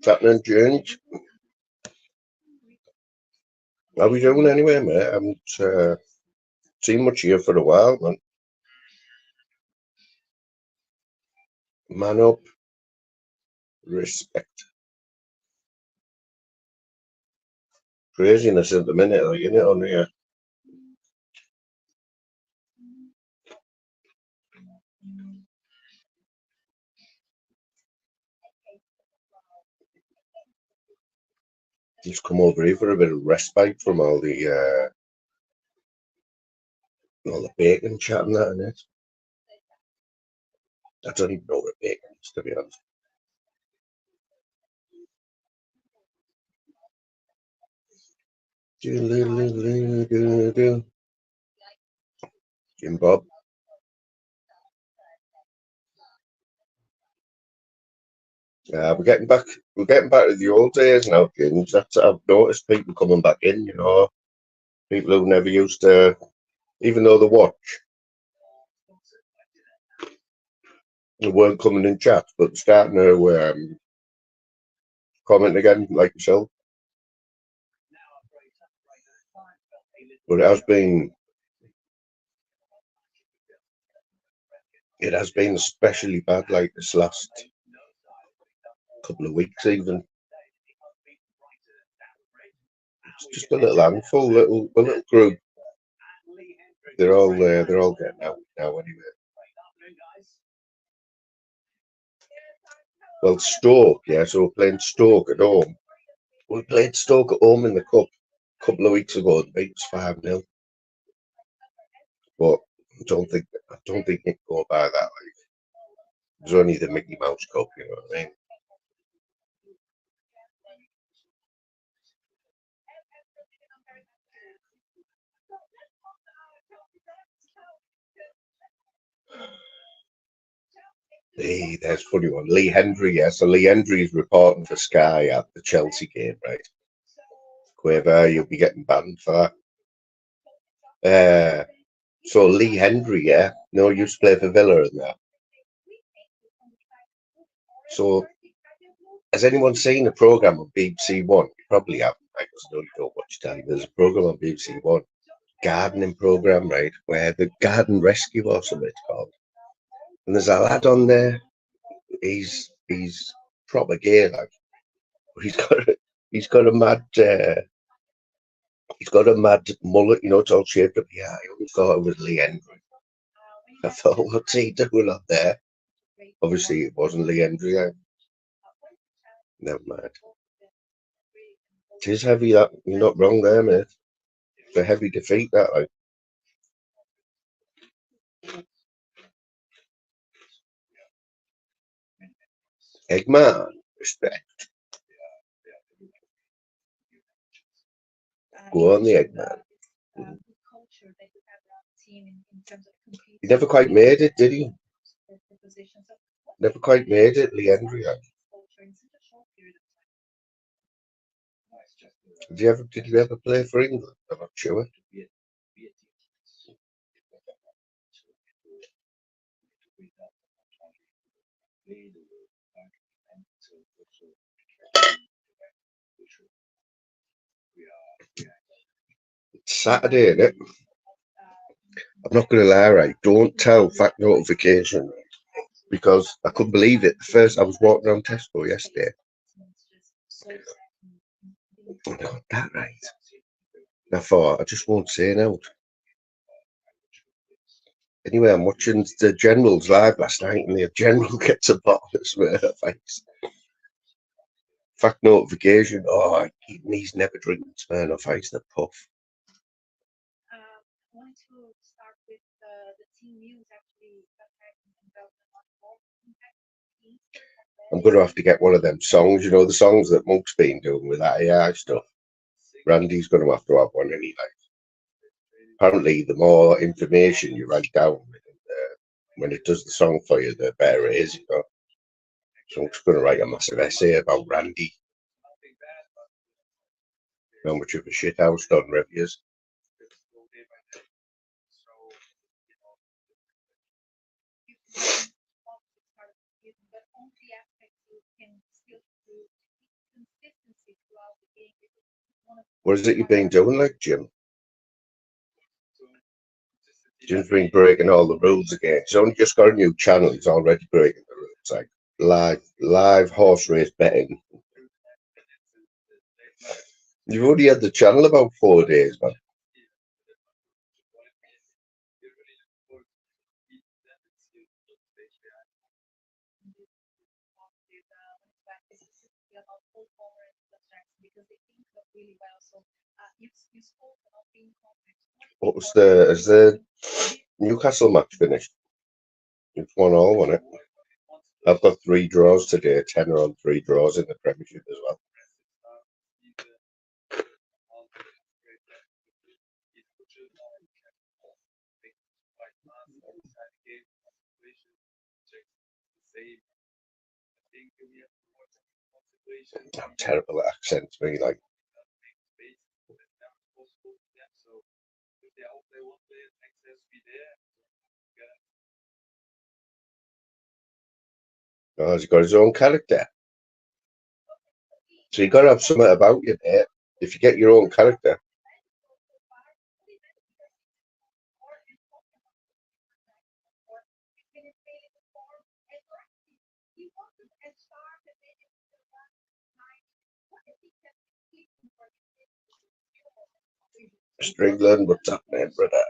What's happening, James? How we doing anyway, mate? I haven't seen much here for a while, man. Man up. Respect. Craziness at the minute, like, isn't it, on here? Just come over here for a bit of respite from all the bacon chat and that, innit? I don't even know what bacon is, to be honest. Jim Bob. We're getting back to the old days now, James. That's I've noticed people coming back in, you know. People who never used to, even though they watch, they weren't coming in chat, but starting to comment again, like yourself. But it has been especially bad, like this last couple of weeks, even. It's just a little handful, a little group. They're all getting out now anyway. Well, Stoke, yeah. So we're playing Stoke at home. We played Stoke at home in the cup a couple of weeks ago. The beat was 5-0. But I don't think it can go by that. Like, it's only the Mickey Mouse Cup, you know what I mean? There's a funny one. Lee Hendry, yeah. So Lee Hendry is reporting for Sky at the Chelsea game, right? Quaver, you'll be getting banned for that. So Lee Hendry, yeah. No, used to play for Villa and that. So has anyone seen a programme on BBC One? You probably haven't, right? Because I know you don't watch telly. There's a programme on BBC One, gardening programme, right? Where the Garden Rescue or something it's called. And there's a lad on there. He's proper gay, like. He's got a mad mullet, you know, it's all shaped up. Yeah, I always thought it was Lee Hendry. I thought, what's he doing up there? Obviously, it wasn't Lee Hendry. Never mind. It is heavy, that. You're not wrong there, mate. It's a heavy defeat, that, like. Eggman, respect. Go on, the Eggman. He never quite made it, did he? Never quite made it, Lee Hendry. Did you ever play for England? I'm not sure. It's Saturday, isn't it? I'm not going to lie, right? Don't tell Fact Notification, because I couldn't believe it. First, I was walking around Tesco yesterday. I got that right. I thought, I just won't say it out. Anyway, I'm watching the Generals live last night, and the General gets a bottle of Smurf face. Fact Notification. Oh, he's never drinking Smirnoff Ice in a puff. I'm going to have to get one of them songs, you know, the songs that Monk's been doing with that AI stuff. Randy's going to have one anyway. Apparently, the more information you write down when it does the song for you, the better it is, you know. So I'm just going to write a massive essay about Randy. How much of a shithouse Don Revy is. What is it you've been doing, like, Jim? Jim's been breaking all the rules again. He's only just got a new channel. He's already breaking the rules, like live horse race betting. You've only had the channel about 4 days, man. What was is the Newcastle match finished? It's 1-1, wasn't it? I've got 3 draws today, 10 on 3 draws in the Premiership as well. I'm terrible at accents, me, like. Oh, he's got his own character. So you got to have something about you there. If you get your own character. Stringland, what's happening, brother?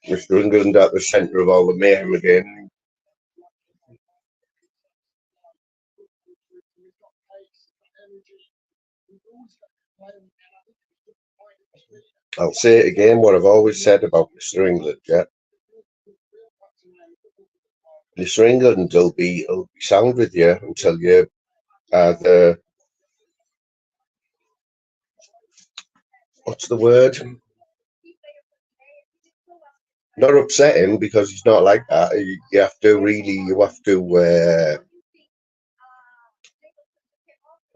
Mr. England at the centre of all the mayhem again. I'll say it again, what I've always said about Mr. England, yeah. Mr. England will be sound with you until you either, what's the word? Not upset him, because he's not like that. You have to, you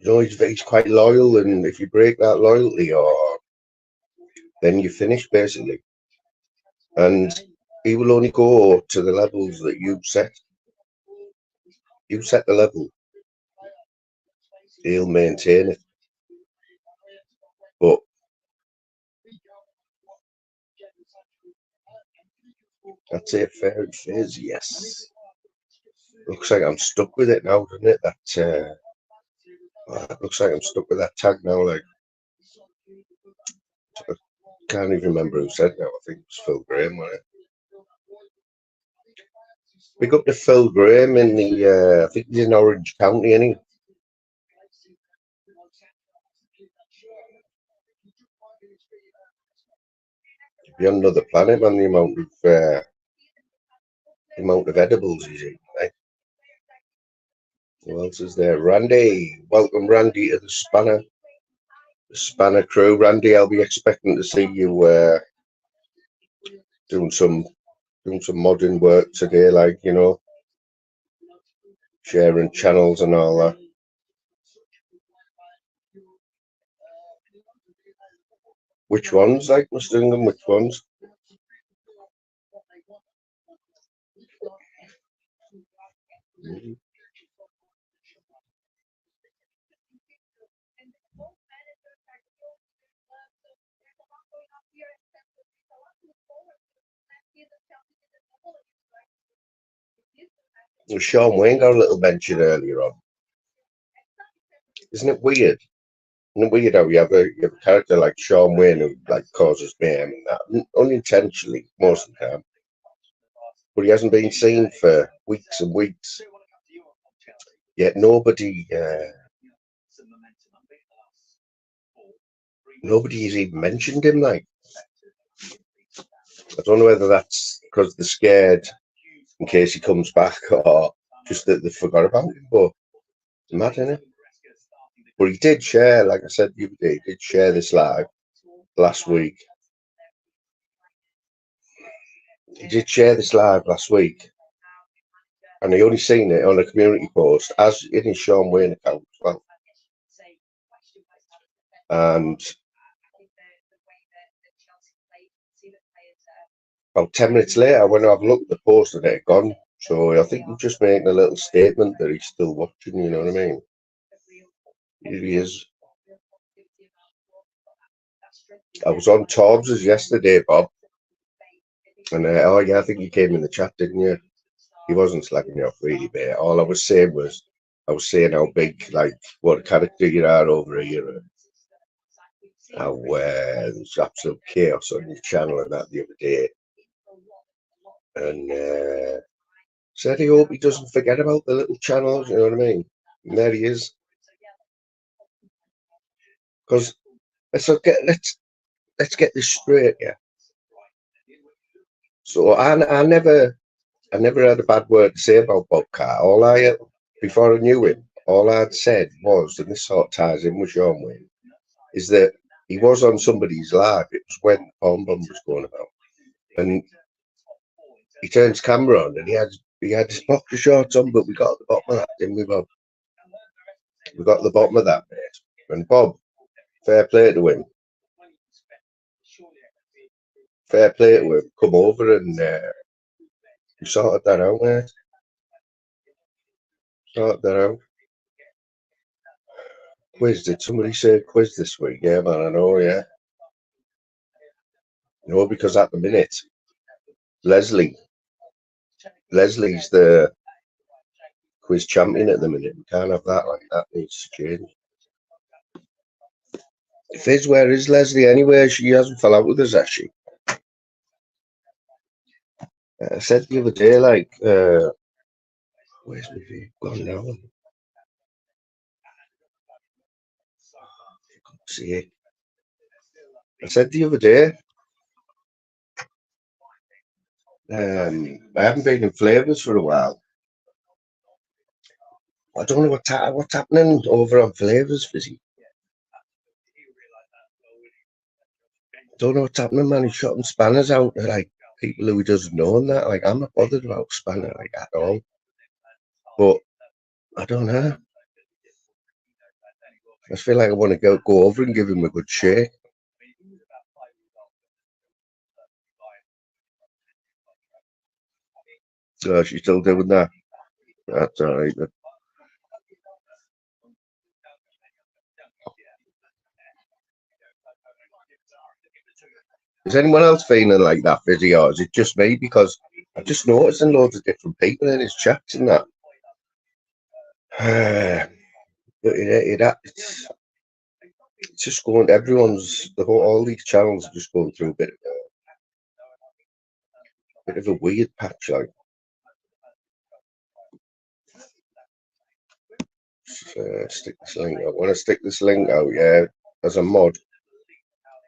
know, he's quite loyal, and if you break that loyalty, then you finish, basically. And he will only go to the levels that you set. You set the level. He'll maintain it. But that's it, fair and phase, yes. Looks like I'm stuck with it now, doesn't it? That looks like I'm stuck with that tag now. Like, I can't even remember who said now. I think it was Phil Graham, wasn't it? Pick up to Phil Graham in I think he's in Orange County, isn't he? Be on another planet, man. The amount of edibles he's eating. Right? Who else is there? Randy. Welcome, Randy, to the Spanner crew. Randy, I'll be expecting to see you doing some modern work today, like, you know, sharing channels and all that. Which ones, like, Mr. Ingham? Which ones? Well, Sean Wayne got a little mention earlier on. Isn't it weird? Isn't it weird how you have a character like Sean Wayne who like causes mayhem and that, unintentionally most of the time, but he hasn't been seen for weeks and weeks. Yet nobody Nobody's even mentioned him. Like, I don't know whether that's because they're scared in case he comes back, or just that they forgot about him. But it's mad, isn't it? But he did share, like I said the other day, he did share this live last week. He did share this live last week, and I only seen it on a community post, as in his Sean Wayne account as well. And about 10 minutes later, when I've looked at the post and it had gone. So I think he's just making a little statement that he's still watching, you know what I mean? Here he is. I was on Torbs's yesterday, Bob. And oh yeah, I think you came in the chat, didn't you? He wasn't slagging you off really, mate. All I was saying was, I was saying how big, like, what a character you are over here. How there's absolute chaos on your channel and that the other day. And said he hope he doesn't forget about the little channels, you know what I mean? And there he is. Because let's get this straight, yeah. So I never had a bad word to say about Bobcat. Before I knew him, all I'd said was, and this sort of ties in with Sean Wayne, is that he was on somebody's live. It was when Porn Bomb was going about, and he turns camera on, and he had his boxer shorts on, but we got at the bottom of that, didn't we, Bob? We got at the bottom of that, mate. And Bob, fair play to him. Fair play to him. Come over and we sorted that out, mate. Sorted that out. Quiz, did somebody say quiz this week? Yeah, man, I know, yeah. No, because at the minute, Leslie's the quiz champion at the minute. We can't have that, like, that needs to change. Fizz, where is Leslie anyway? She hasn't fell out with us, has she? I said the other day, like, where's my view gone now? See it. I said the other day, I haven't been in Flavours for a while. I don't know what's happening over on Flavours, Fizzy. Don't know what's happening, man. He's shotting spanners out to, like, people who he doesn't know and that. Like, I'm not bothered about spanner, like, at all. But I don't know. I just feel like I want to go over and give him a good shake. So she's still doing that. That's all right. Is anyone else feeling like that, Fizzy, or is it just me? Because I just noticing loads of different people in his chats and that. But it's just going. All these channels are just going through a bit of a weird patch, like. Stick this link out. When I stick this link out, yeah, as a mod,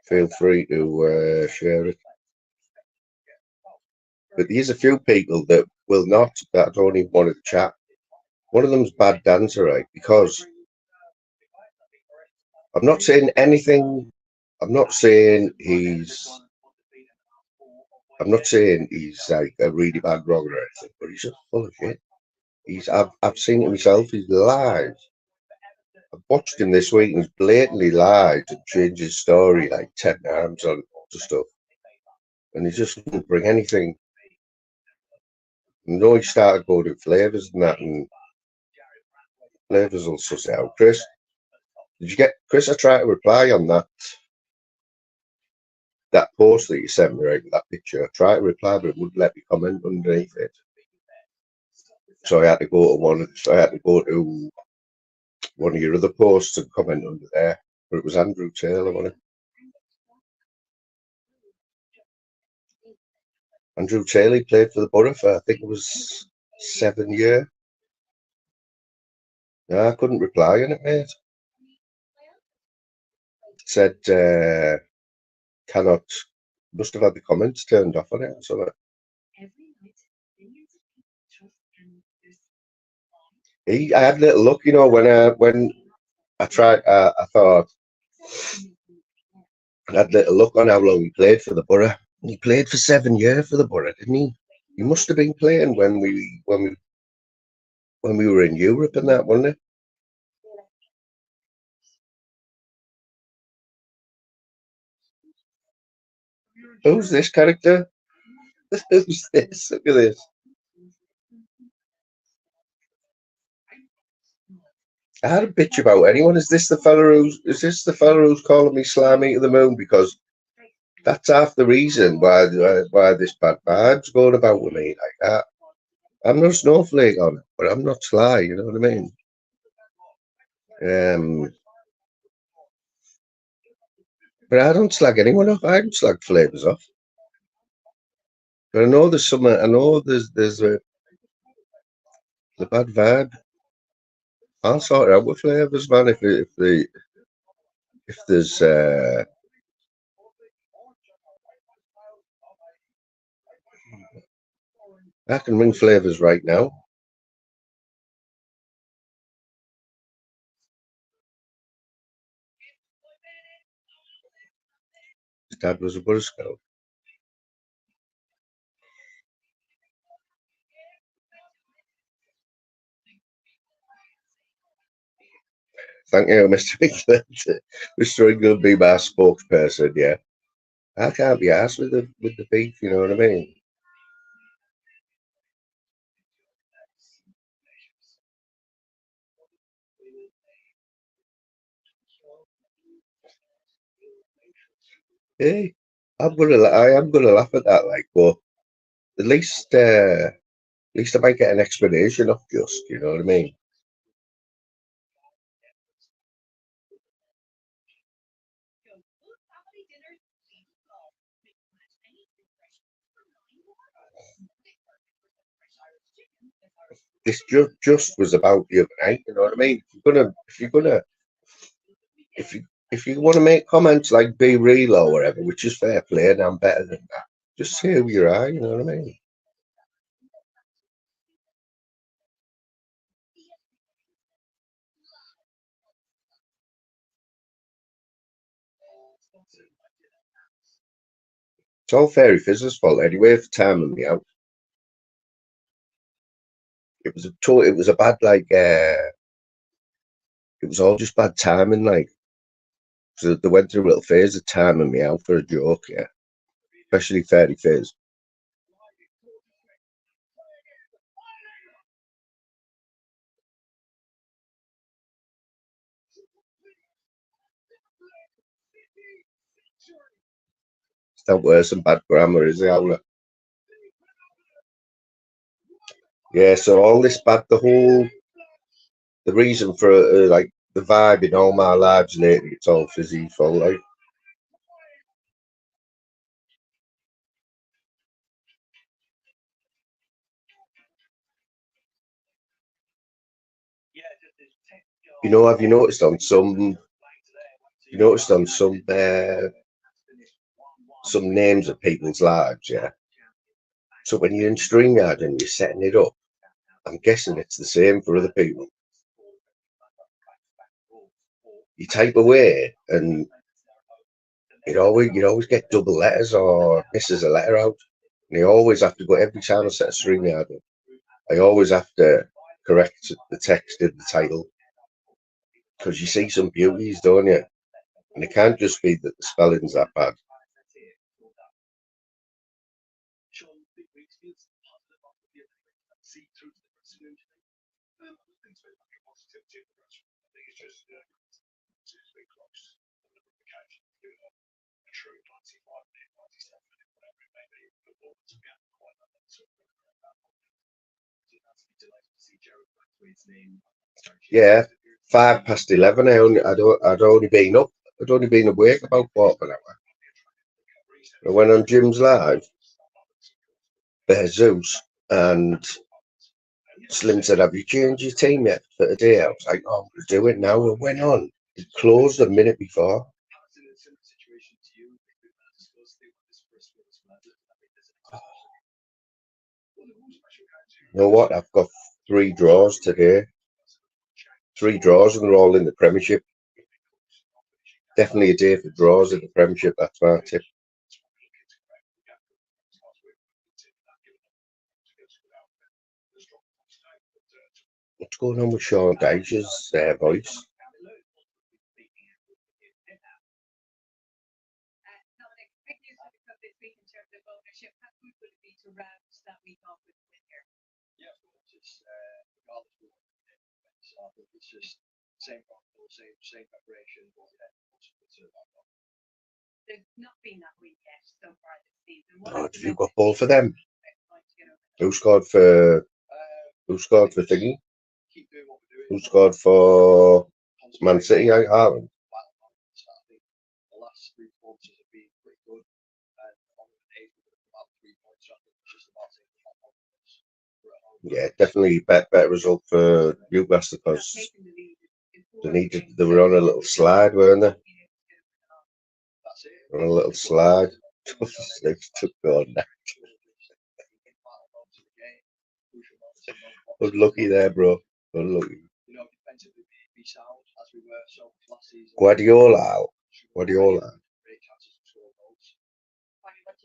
feel free to share it. But there's a few people that will not, that don't even want to chat. One of them's Bad Dancer, right? Because I'm not saying anything. I'm not saying he's like a really bad wrong or anything, but he's just full of shit. I've seen it myself. He's lies. I've watched him this week and he's blatantly lied and changed his story like 10 times on lots of stuff. And he just didn't bring anything. And he started going to Flavours and that, and Flavours will suss it out. Chris, did you get Chris? I tried to reply on that post that you sent me, right, with that picture. I tried to reply, but it wouldn't let me comment underneath it. So I had to go to one of your other posts and comment under there. But it was Andrew Taylor, wasn't it? Andrew Taylor played for the Borough for, I think it was 7 years. Yeah, I couldn't reply on it, mate. said cannot, must have had the comments turned off on it or something. I had a little look, you know, when I tried, I thought, I had a little look on how long he played for the Borough. He played for 7 years for the Borough, didn't he? He must have been playing when we were in Europe and that, wasn't it? Who's this character? Who's this? Look at this. I had a bitch about anyone. Is this the fella who's calling me slimy to the moon? Because that's half the reason why this bad vibe's going about with me like that. I'm not a snowflake on it, but I'm not sly, you know what I mean? But I don't slag anyone off. I don't slag flavours off. But I know there's some. I know there's the bad vibe. I'll sort it out with flavours, man. If there's I can ring flavours right now. His dad was a Boy Scout. Thank you, Mr. England. Mr. England be my spokesperson, yeah. I can't be asked with the beef, you know what I mean? Hey, I am gonna laugh at that, like, but at least I might get an explanation of just, you know what I mean? This just was about the other night, you know what I mean? If you if you want to make comments like be real or whatever, which is fair play, and I'm better than that, just say who you are, you know what I mean? It's all Fairy Fizz's fault anyway for timing me out. It was a bad it was all just bad timing, like, so they went through a little phase of timing me out for a joke, yeah. Especially Fairy Fizz. It's not worse than bad grammar, is it, Aula? Yeah, so all this bad, the reason for like the vibe in all my lives lately, it's all Fizzy fault, like. Have you noticed on some names of people's lives, yeah? So when you're in StreamYard and you're setting it up, I'm guessing it's the same for other people. You type away and you always get double letters or misses a letter out. And you always have to go every time I set a StreamYard up. I always have to correct the text in the title because you see some beauties, don't you? And it can't just be that the spelling's that bad. Yeah, 11:05. I'd only been awake about quarter of an hour. I went on Jim's live, Zeus, and Slim said, "Have you changed your team yet for today?" I was like, "Oh, I'm gonna do it now." I went on. It closed a minute before. You know what? I've got 3 draws today. 3 draws, and they're all in the Premiership. Definitely a day for draws in the Premiership. That's my tip. What's going on with Sean Dyche's voice? Oh, have you got ball for them? Who scored for thingy? Who scored for Man City? Haaland. Yeah, definitely better result for Newcastle because they were on a little slide, weren't they? On a little slide. They took on that. Unlucky there, bro. Unlucky. Guardiola.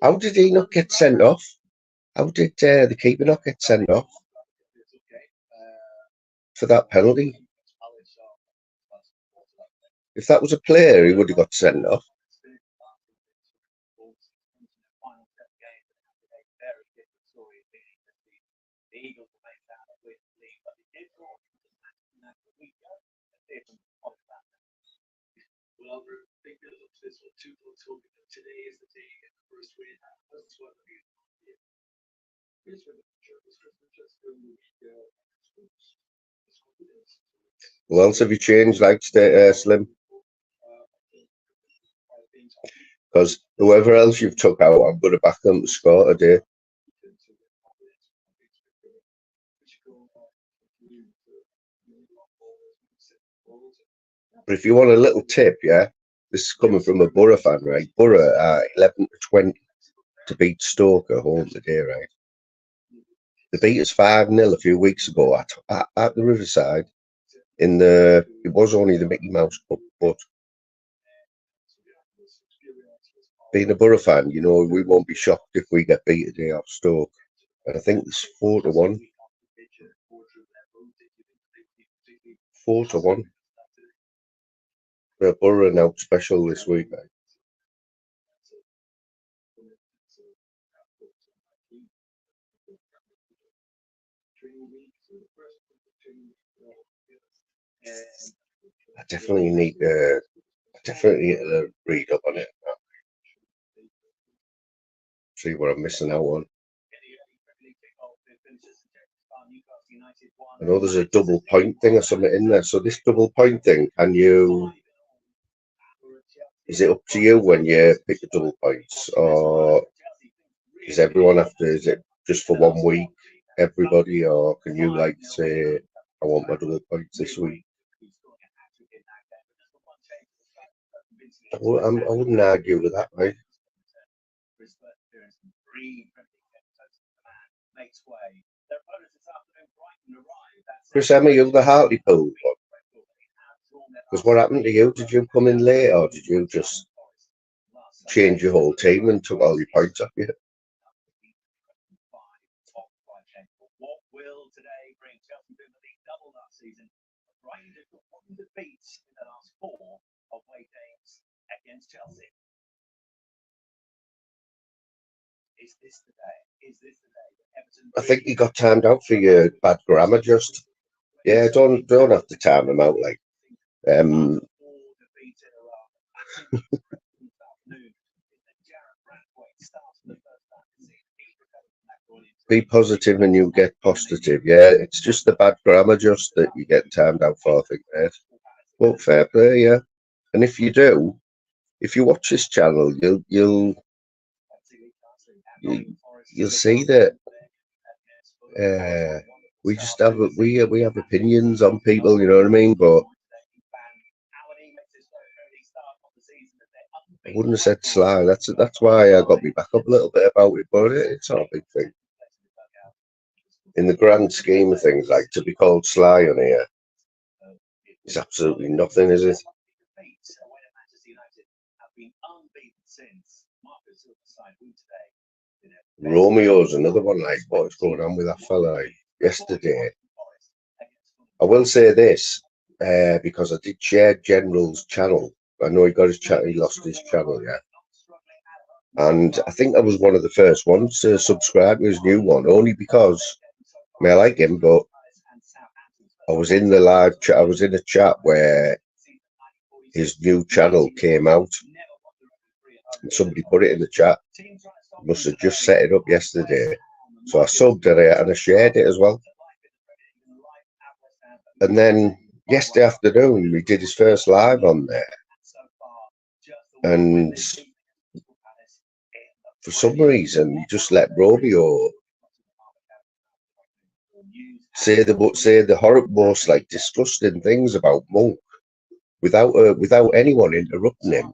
How did he not get sent off? How did the keeper not get sent off for that penalty? If that was a player, he would have got sent off. What else have you changed, like Slim? Because whoever else you've took out, I'm going to back them to score today. But if you want a little tip, yeah, this is coming from a Borough fan, right? Borough 11 to 20 to beat Stoke at home today, right? They beat us 5-0 a few weeks ago at the Riverside. It was only the Mickey Mouse Cup, but being a Borough fan, you know, we won't be shocked if we get beat today off Stoke. And I think it's 4-1. 4-1. We're Borough now special this week, right? I definitely need to read up on it. See what I'm missing out on. I know there's a double point thing or something in there. So this double point thing, is it up to you when you pick the double points, or is it just for 1 week, everybody, or can you like say, I want my double points this week? I wouldn't argue with that, right? Chris Emma, you the Hartlepool one. Because what happened to you? Did you come in late, or did you just change your whole team and took all your points off you? I think you got timed out for your bad grammar. Just don't have to time them out like. Be positive and you get positive. Yeah, it's just the bad grammar just that you get timed out for. I think that. Well, fair play, yeah. And if you do, if you watch this channel, you'll see that we just have we have opinions on people, you know what I mean? But I wouldn't have said sly. That's why I got me back up a little bit about it, but it's not a big thing. in the grand scheme of things, like to be called Sly on here is absolutely nothing, is it? Romeo's another one. Like, what's going on with that fella? Like, yesterday, I will say this because I did share General's channel. I know he got his channel, he lost his channel, yeah. And I think I was one of the first ones to subscribe to his new one, only because I mean, I like him, but I was in the live chat. I was in a chat where his new channel came out, and somebody put it in the chat. Must have just set it up yesterday, so I subbed at it and I shared it as well. And then yesterday afternoon, we did his first live on there, and for some reason, he just let Romeo say the horrible, most like disgusting things about Monk without anyone interrupting him,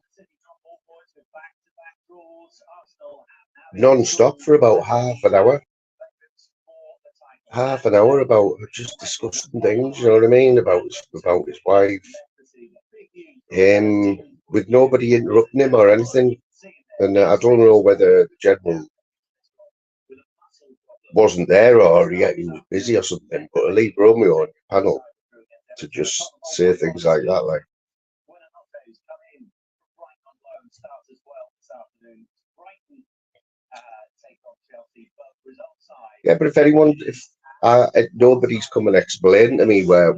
non-stop for about half an hour. About just disgusting things, you know what I mean, about his wife, with nobody interrupting him or anything. And I don't know whether the General wasn't there or he was busy or something, but I leave Romeo on the panel to just say things like that, like. Yeah, but if nobody's come and explained to me why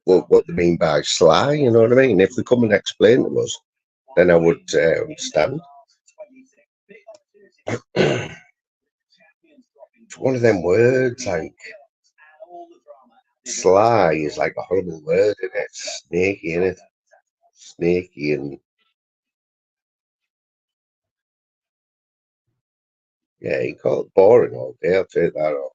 what they mean by Sly, you know what I mean? If they come and explain to us, then I would understand. It's one of them words, like Sly is like a horrible word, isn't it? Snaky, isn't it? Snaky and yeah, you call it boring all day. I'll take that off.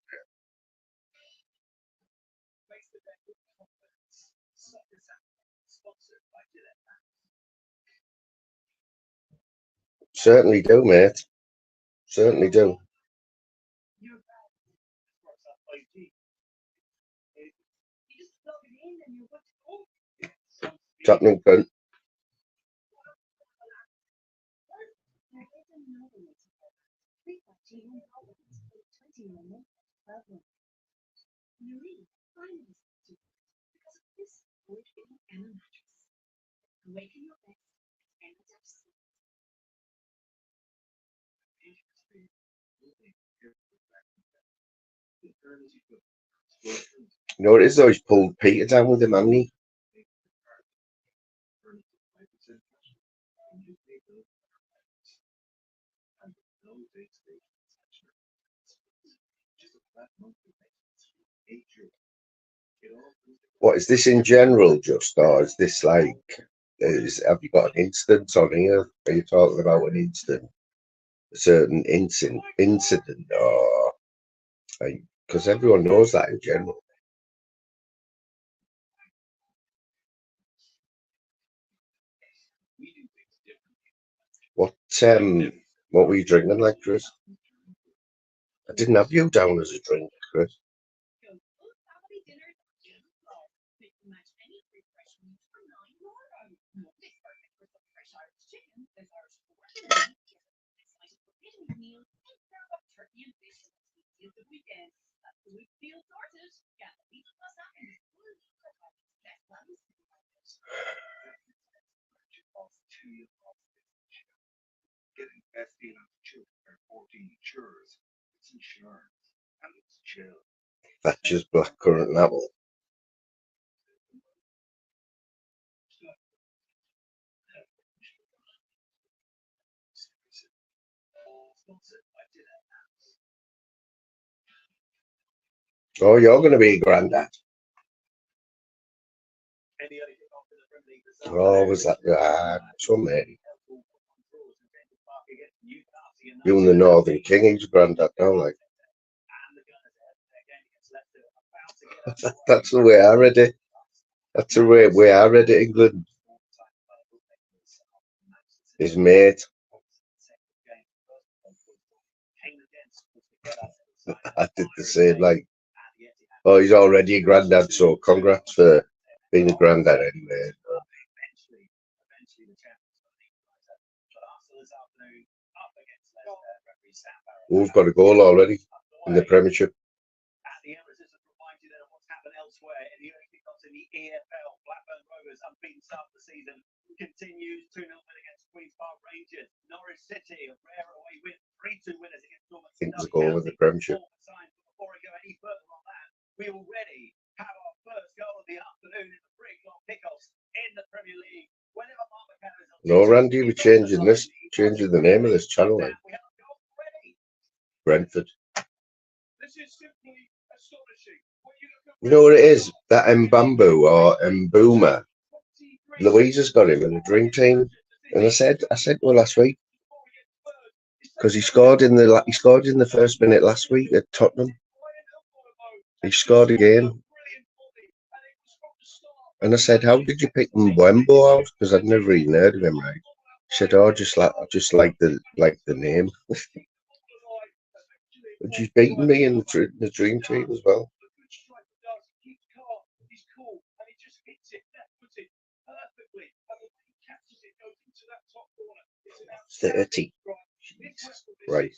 Certainly do, mate. Certainly do. What's happening, cunt? You know what it is though? He's pulled Peter down with him, hasn't he? What is this in general, just, or is this like? Have you got an instance on here? Are you talking about an instant, a certain incident, or because everyone knows that in general? What were you drinking, like, Chris? I didn't have you down as a drink, Chris. Thatcher's blackcurrant apple. Oh, you're going to be a granddad. Oh, was that right? So mate. You and the Northern King, he's granddad now, like. That's the way I read it. That's the way I read it, England. His mate. I did the same. Like, oh, he's already a granddad, so congrats for being a granddad anyway. We've got a goal already in the Premiership. I think there's a goal in the Premiership. No, Randy, we're changing the name of this channel. Like. Brentford. You know what it is? That Mbambu or Mbuma. Louisa's got him in the dream team, and I said to her last week because he scored in the first minute last week at Tottenham. He scored again, and I said, "How did you pick Mbembo out?" Because I'd never even heard of him. Right? He said, "Oh, just like the name." But she's beaten me in the dream team as well. 30. Jesus. Right.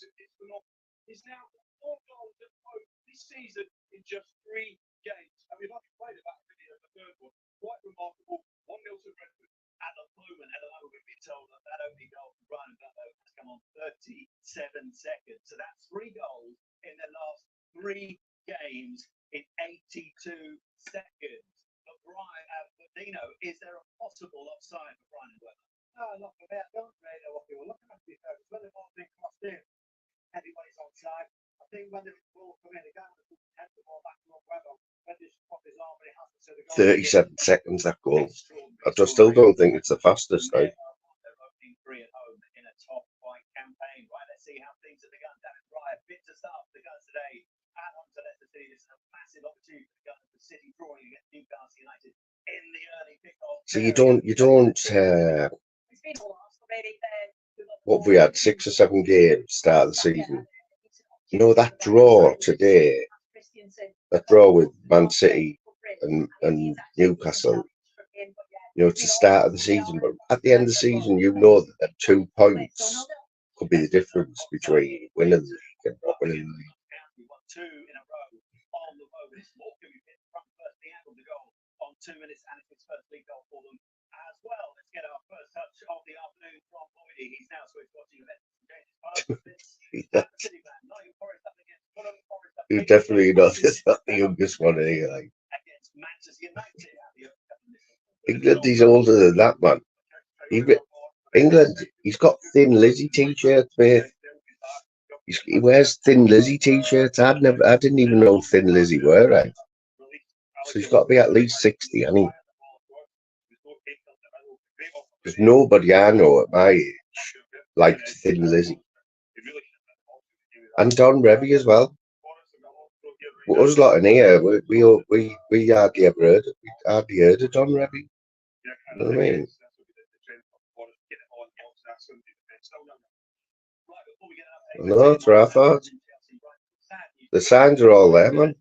"37 seconds that goal. I still don't think it's the fastest though. So you don't what have we had, 6 or 7 games start of the season. You know that draw today, that draw with Man City and Newcastle, you know, it's the start of the season, but at the end of the season, you know that 2 points could be the difference between winning the league and not winning the league. You're definitely not the youngest one anyway. England, he's older than that, man. England, he's got Thin Lizzy t-shirts, mate. He wears Thin Lizzy t-shirts. I didn't even know Thin Lizzy were, right? So he's got to be at least 60, hasn't he? There's nobody I know at my age liked Thin Lizzy. And Don Revy as well. Us lot in here, we hardly ever heard of Don Revy. You know what I mean? No, it's what I thought. The signs are all there, man.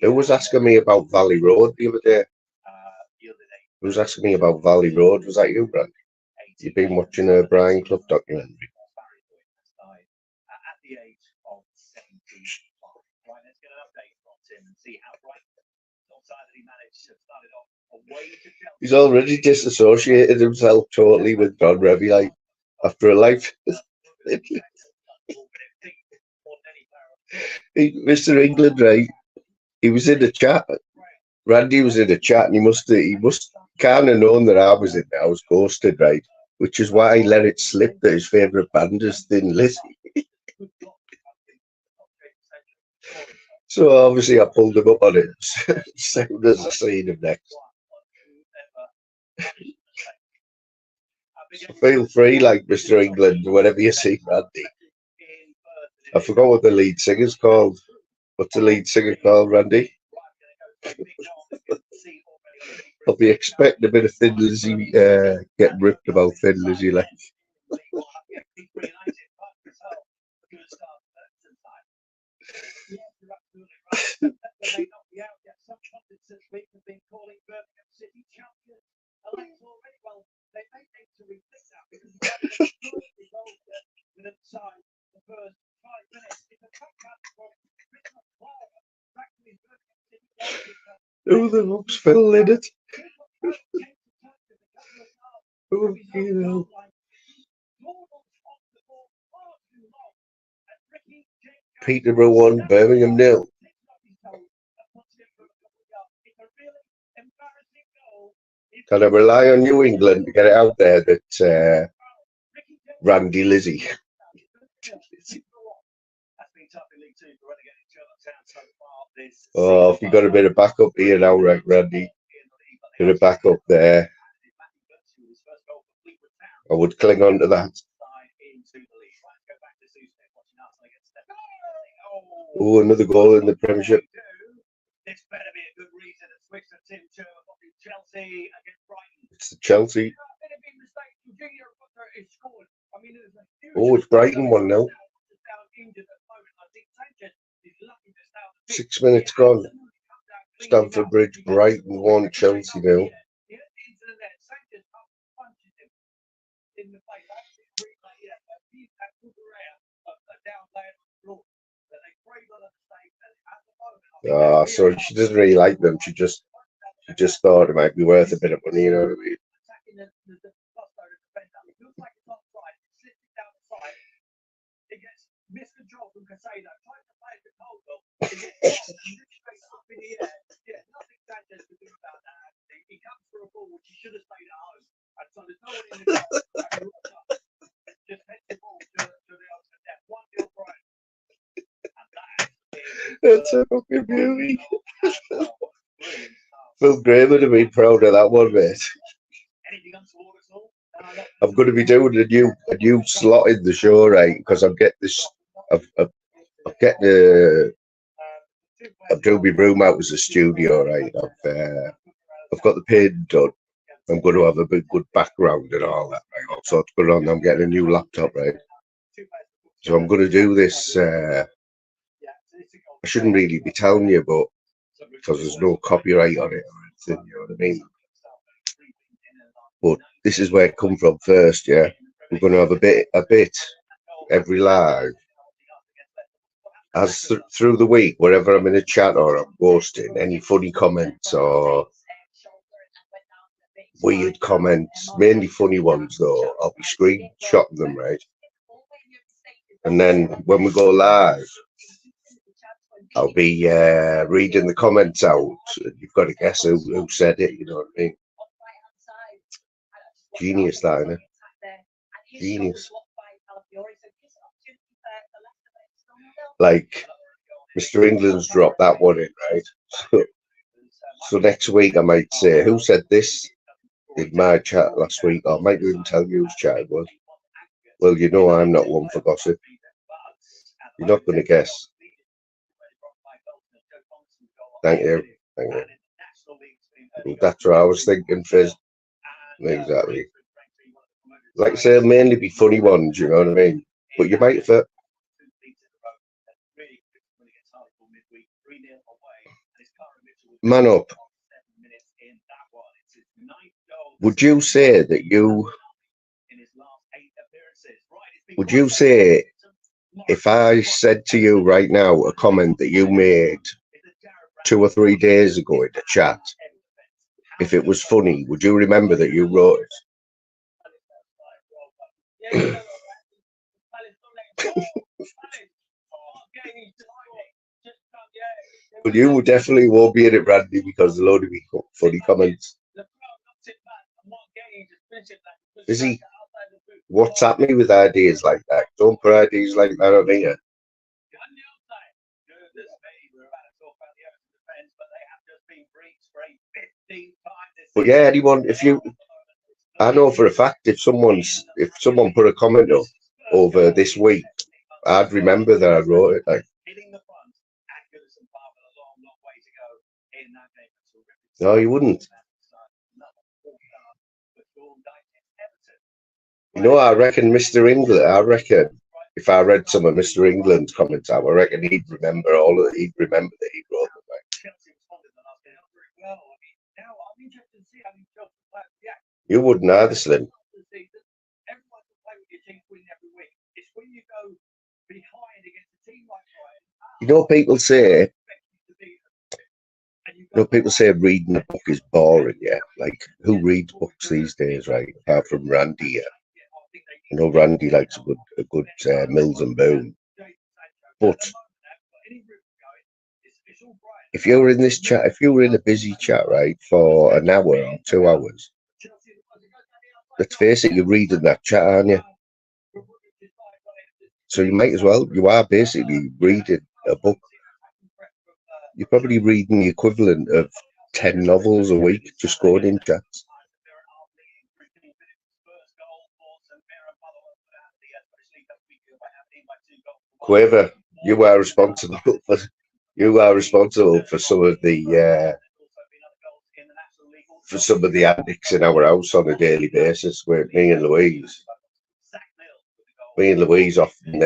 Who was asking me about Valley Road the other day? Who was asking me about Valley Road? Was that you, Brad? You've been watching a Brian Clough documentary. He's already disassociated himself totally with Don Revy, like, after a life. Mr. England, right? He was in the chat. Randy was in the chat, and he must kind of known that I was in there. I was ghosted, right? Which is why he let it slip that his favourite band is Thin Lizzy. So obviously I pulled him up on it as soon as I seen him next. So feel free, like Mr. England, whenever you see Randy. I forgot what the lead singer's called. What's the lead singer called, Randy? I'll be expecting a bit of Thin Lizzy getting ripped about Thin Lizzy like. Who the fuck's Phil in it? Oh, you know. Peterborough 1, Birmingham 0. Can I rely on New England to get it out there that Randy Lizzie? Oh, if you got a bit of backup here now, right, Randy? Bit of backup there. I would cling on to that. Oh, another goal in the Premiership. It's the Chelsea. Oh, it's Brighton 1 now. 6 minutes gone. Stamford Bridge, Brighton 1, Chelsea 0. Ah, so she doesn't really like them. She just thought it might be worth a bit of money, you know what I mean? That's a fucking beauty. Phil Graham would have been proud of that one, mate. I'm going to be doing a new slot in the show, right? Because I'm getting this. I'm doing my room out as a studio, right? I've got the paint done. I'm going to have a big good background and all that, right? All sorts going on. I'm getting a new laptop, right? So I'm going to do this. I shouldn't really be telling you, but because there's no copyright on it or anything, you know what I mean? But this is where it come from first, yeah. We're going to have a bit every live. As through the week, wherever I'm in a chat or I'm ghosting, any funny comments or weird comments, mainly funny ones though, I'll be screenshotting them, right? And then when we go live, I'll be reading the comments out. You've got to guess who said it, you know what I mean? Genius, that, isn't it? Genius. Like, Mr. England's dropped that one in, right? So next week I might say, who said this in my chat last week? Or I might even tell you whose chat it was. Well, you know I'm not one for gossip. You're not going to guess. Thank you. Thank you. That's what I was thinking, Fizz. Exactly. Like I say, mainly be funny ones, you know what I mean? But you might fit. Man up. Would you say if I said to you right now a comment that you made 2 or 3 days ago in the chat, if it was funny, would you remember that you wrote it? But you definitely won't be in it, Randy, because a load of funny comments. Is he? WhatsApp me with ideas like that. Don't put ideas like that on here. But yeah, anyone, I know for a fact if someone put a comment up over this week, I'd remember that I wrote it. Like, No, you wouldn't. You know, I reckon Mr. England. I reckon if I read some of Mr. England's comments out, I reckon he'd remember all of. He'd remember that he wrote them. Right? You wouldn't either, Slim. You know, people say reading a book is boring. Yeah, like who reads books these days, right? Apart from Randy. Yeah. You know, Randy likes a good Mills and Boone. But if you're in this chat, if you were in a busy chat, right, for an hour or 2 hours, let's face it, you're reading that chat, aren't you? So you might as well. You are basically reading a book. You're probably reading the equivalent of 10 novels a week, just going in chats. Quaver, you are responsible for some of the antics in our house on a daily basis. With me and Louise often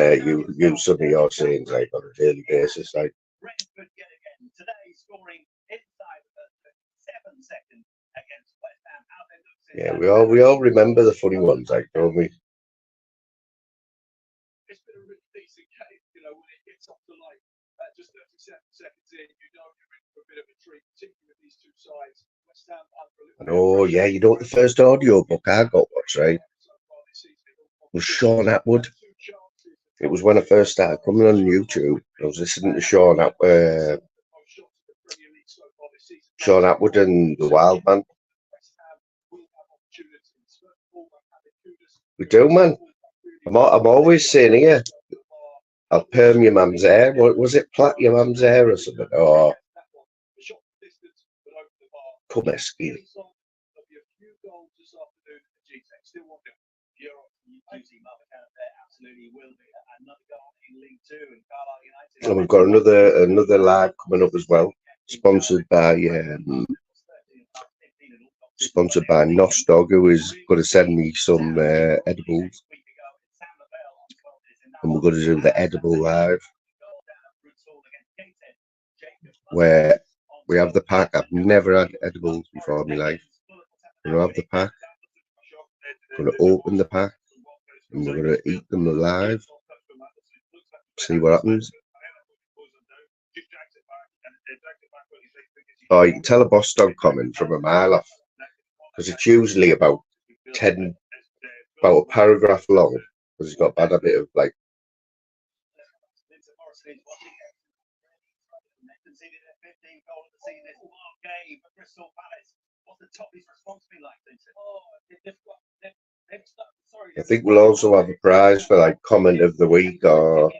use some of your sayings like on a daily basis. Like, yeah, we all remember the funny ones, like, don't we? Oh yeah, you know what the first audio book I got was, right? Was Sean Atwood. It was when I first started coming on YouTube. I was listening to Sean Atwood and the Wild Man. We do, man. I'm always saying here, I'll perm your mum's hair. What was it? Plait your mum's hair or something? Oh, come here, skinny. And we've got another live coming up as well, sponsored by Nos Dog, who is going to send me some edibles, and we're going to do the edible live where we have the pack. I've never had edibles before in my life. We're going to have the pack. We're going to open the pack and we're going to eat them alive. See what happens. Oh, you can tell a boss dog comment from a mile off, because it's usually about a paragraph long, because he's got a bad habit of like. I think we'll also have a prize for like comment of the week or.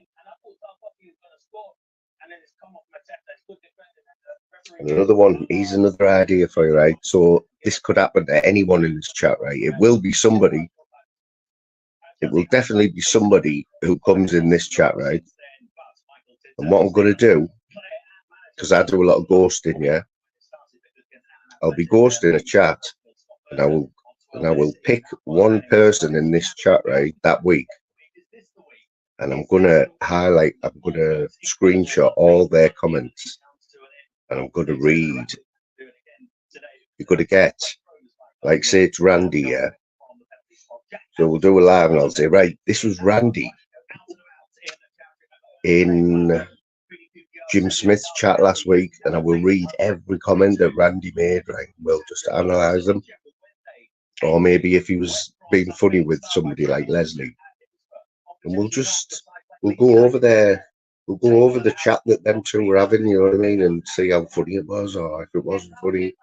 And another one, here's another idea for you, right? So this could happen to anyone in this chat, right? It will be somebody. It will definitely be somebody who comes in this chat, right? And what I'm going to do, because I do a lot of ghosting, yeah, I'll be ghosting a chat, and I will pick one person in this chat, right, that week, and I'm going to screenshot all their comments, and I'm going to read. You're going to get, like, say it's Randy, yeah. So we'll do a live, and I'll say, right, this was Randy in Jim Smith's chat last week, and I will read every comment that Randy made, right? We'll just analyse them. Or maybe if he was being funny with somebody like Leslie, and we'll go over the chat that them two were having, you know what I mean, and see how funny it was, or if it wasn't funny,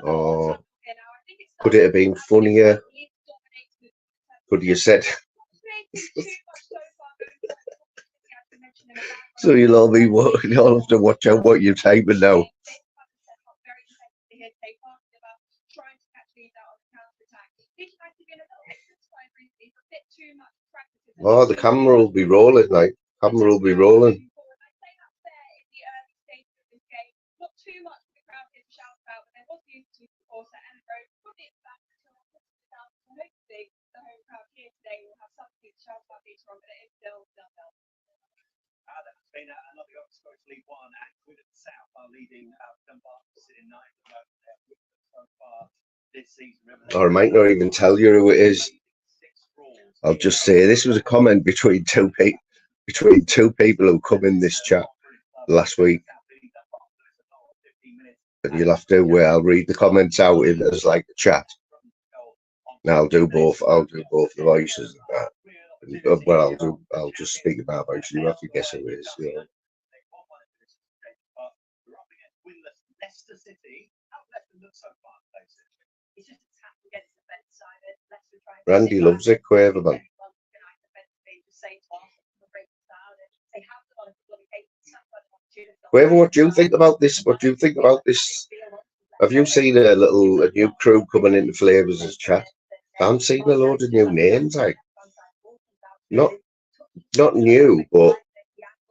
or could it have been funnier? Could you said? So you'll all have to watch out what you're typing now. Oh, the camera will be rolling, like camera will be rolling. Or I might not even tell you who it is. I'll just say this was a comment between two people who come in this chat last week. And you'll have to I'll read the comments out in as like a chat. Now I'll do both the voices and that. And, well, I'll just speak about voice. You have to guess who it is. You know. Randy loves it, Quaver, man. Quaver, what do you think about this? What do you think about this? Have you seen a new crew coming into Flavours' chat? I'm seeing a load of new names, like not new, but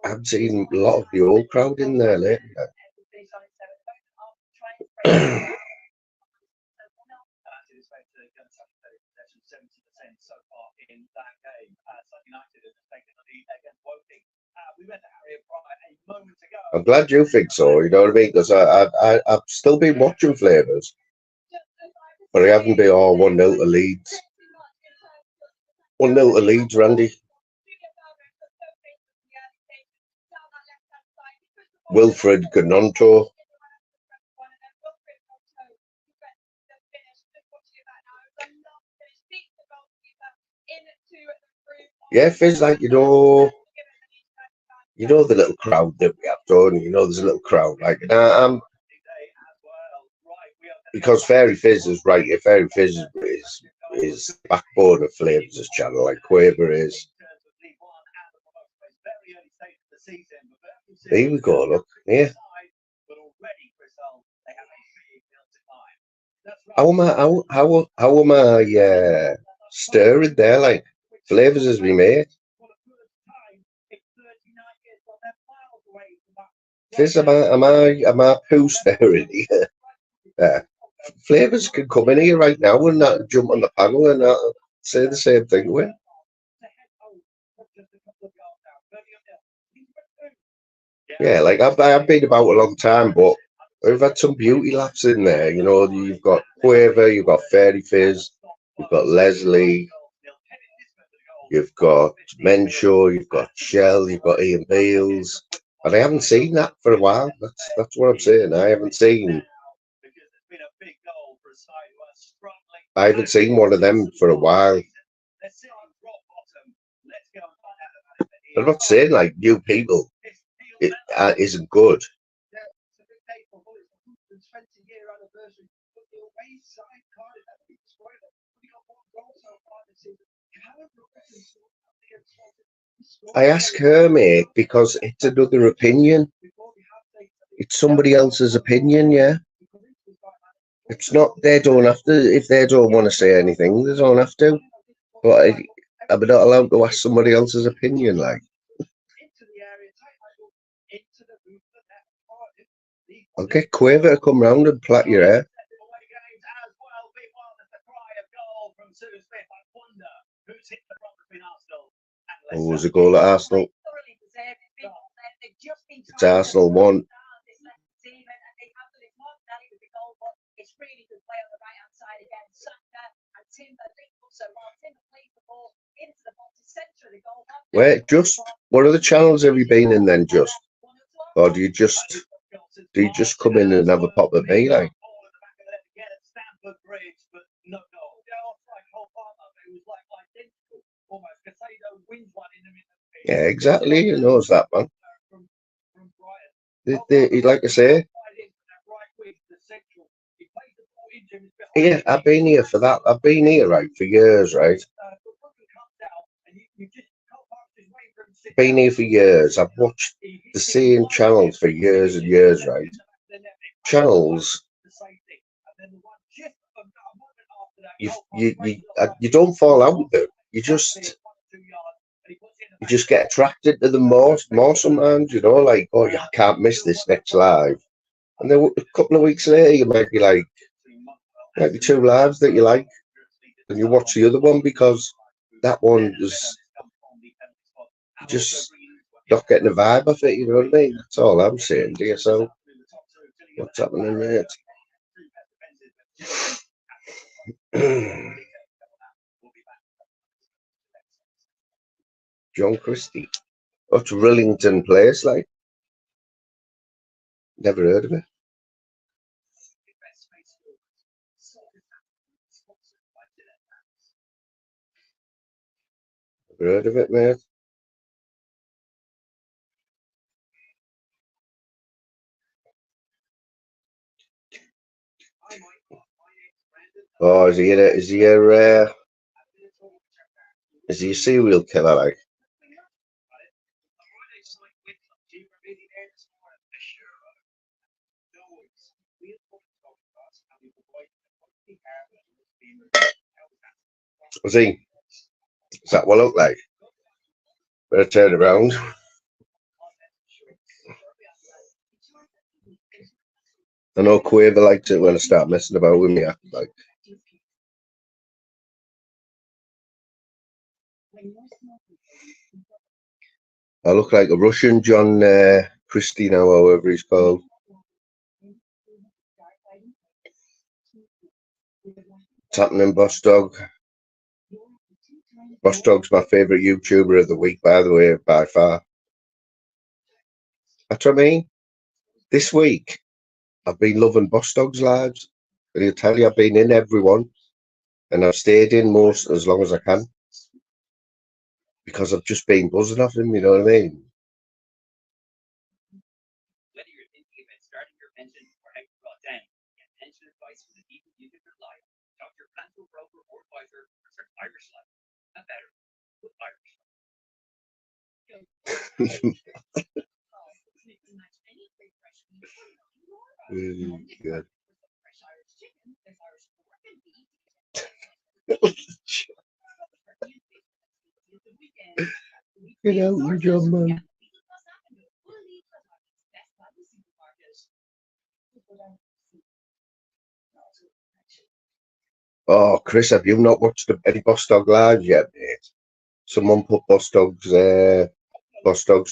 I've seen a lot of the old crowd in there lately. I'm glad you think so, you know what I mean? Because I've still been watching Flavours, but I haven't been all 1-0 to Leeds. 1-0 to Leeds, Randy. Wilfred Gnonto. Yeah, it feels like, you know the little crowd that we have done, there's a little crowd, like, because Fairy Fizz is right, if Fairy Fizz is the backbone of Flavours' channel, like Quaver is. Here we go, look, here. How am I stirring there, like, Flavours is me mate. Fizz, am I poo stirring here? Flavours can come in here right now and jump on the panel and say the same thing with. Yeah, like I've been about a long time, but we've had some beauty laps in there. You've got Quaver, you've got Fairy Fizz, you've got Leslie, you've got Menshaw, you've got Shell, you've got Ian Beals, and I haven't seen that for a while. That's what I'm saying. I haven't seen one of them for a while. I'm not saying like new people it isn't good. I ask her, mate, because it's another opinion. It's somebody else's opinion, yeah. It's not, they don't have to, if they don't want to say anything, they don't have to. But I'm not allowed to ask somebody else's opinion, like. I'll get Quaver to come round and plait your hair. Oh, was a goal at Arsenal. It's Arsenal 1. Wait, just what other channels have you been in then, just? Or do you just come in and have a pop at me, like? Yeah, exactly. He knows that, man. Like I say, yeah, I've been here for that. I've been here, right, for years, right? Been here for years. I've watched the same channels for years and years, right? Channels. You don't fall out with them. You just get attracted to them more sometimes, like, oh, I can't miss this next live. And then a couple of weeks later, you might be like, might be 2 lives that you like, and you watch the other one because that one was just not getting a vibe of it, you know what I mean? That's all I'm saying to yourself. What's happening, mate? John Christie. What's Rillington Place like? Never heard of it. Never heard of it, mate. Oh, is he a serial killer like? Was he? Is that what it looked like? Better turn around. I know Quaver likes it when I start messing about with me. Like, I look like a Russian John Christie now, however he's called. What's happening, Boss Dog? Boss Dog's my favourite YouTuber of the week, by the way, by far. That's what I mean. This week, I've been loving Boss Dog's lives. And he'll tell you I've been in every one. And I've stayed in most as long as I can. Because I've just been buzzing off him, you know what I mean? Really good. Get out, you job, man. Oh, Chris, have you not watched any Boss Dog Live yet, mate? Someone put Boss Dog's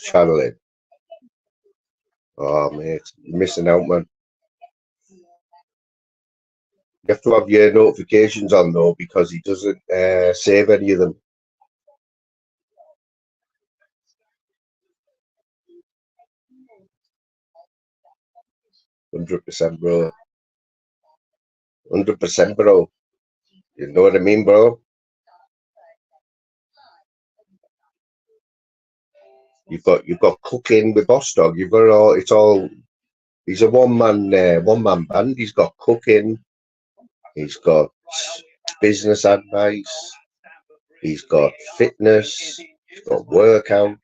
channel in. Oh, mate, you're missing out, man. You have to have your notifications on, though, because he doesn't save any of them. 100%, bro. 100%, bro. You know what I mean, bro? You've got cooking with Boss Dog. You've got it all. It's all. He's a one man band. He's got cooking. He's got business advice. He's got fitness. He's got workouts.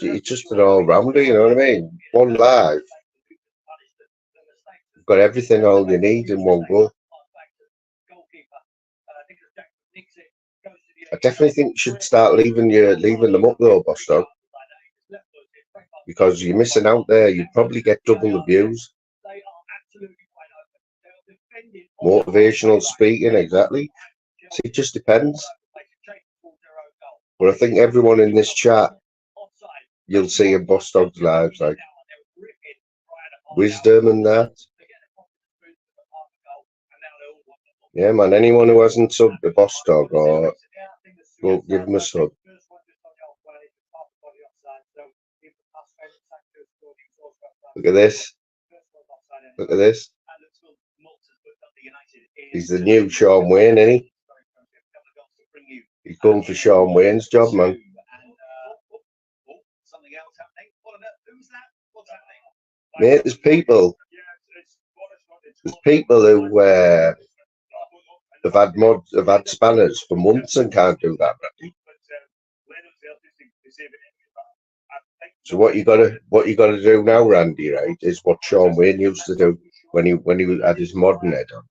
It's just an all rounder. You know what I mean? One live. You've got everything all you need in one go. I definitely think you should start leaving them up though, Boss Dog, because you're missing out there. You'd probably get double the views. Motivational speaking, exactly. So it just depends. But I think everyone in this chat, you'll see in Boss Dog's lives, like wisdom and that. Yeah, man. Anyone who hasn't subbed the Boss Dog, or will give him a sub. Look at this. Look at this. He's the new Sean Wayne, isn't he? He's going for Sean Wayne's job, man. Mate, there's people who have had spanners for months and can't do that, right? So what you gotta do now, Randy, right, is what Sean Wayne used to do when he had his modern head on.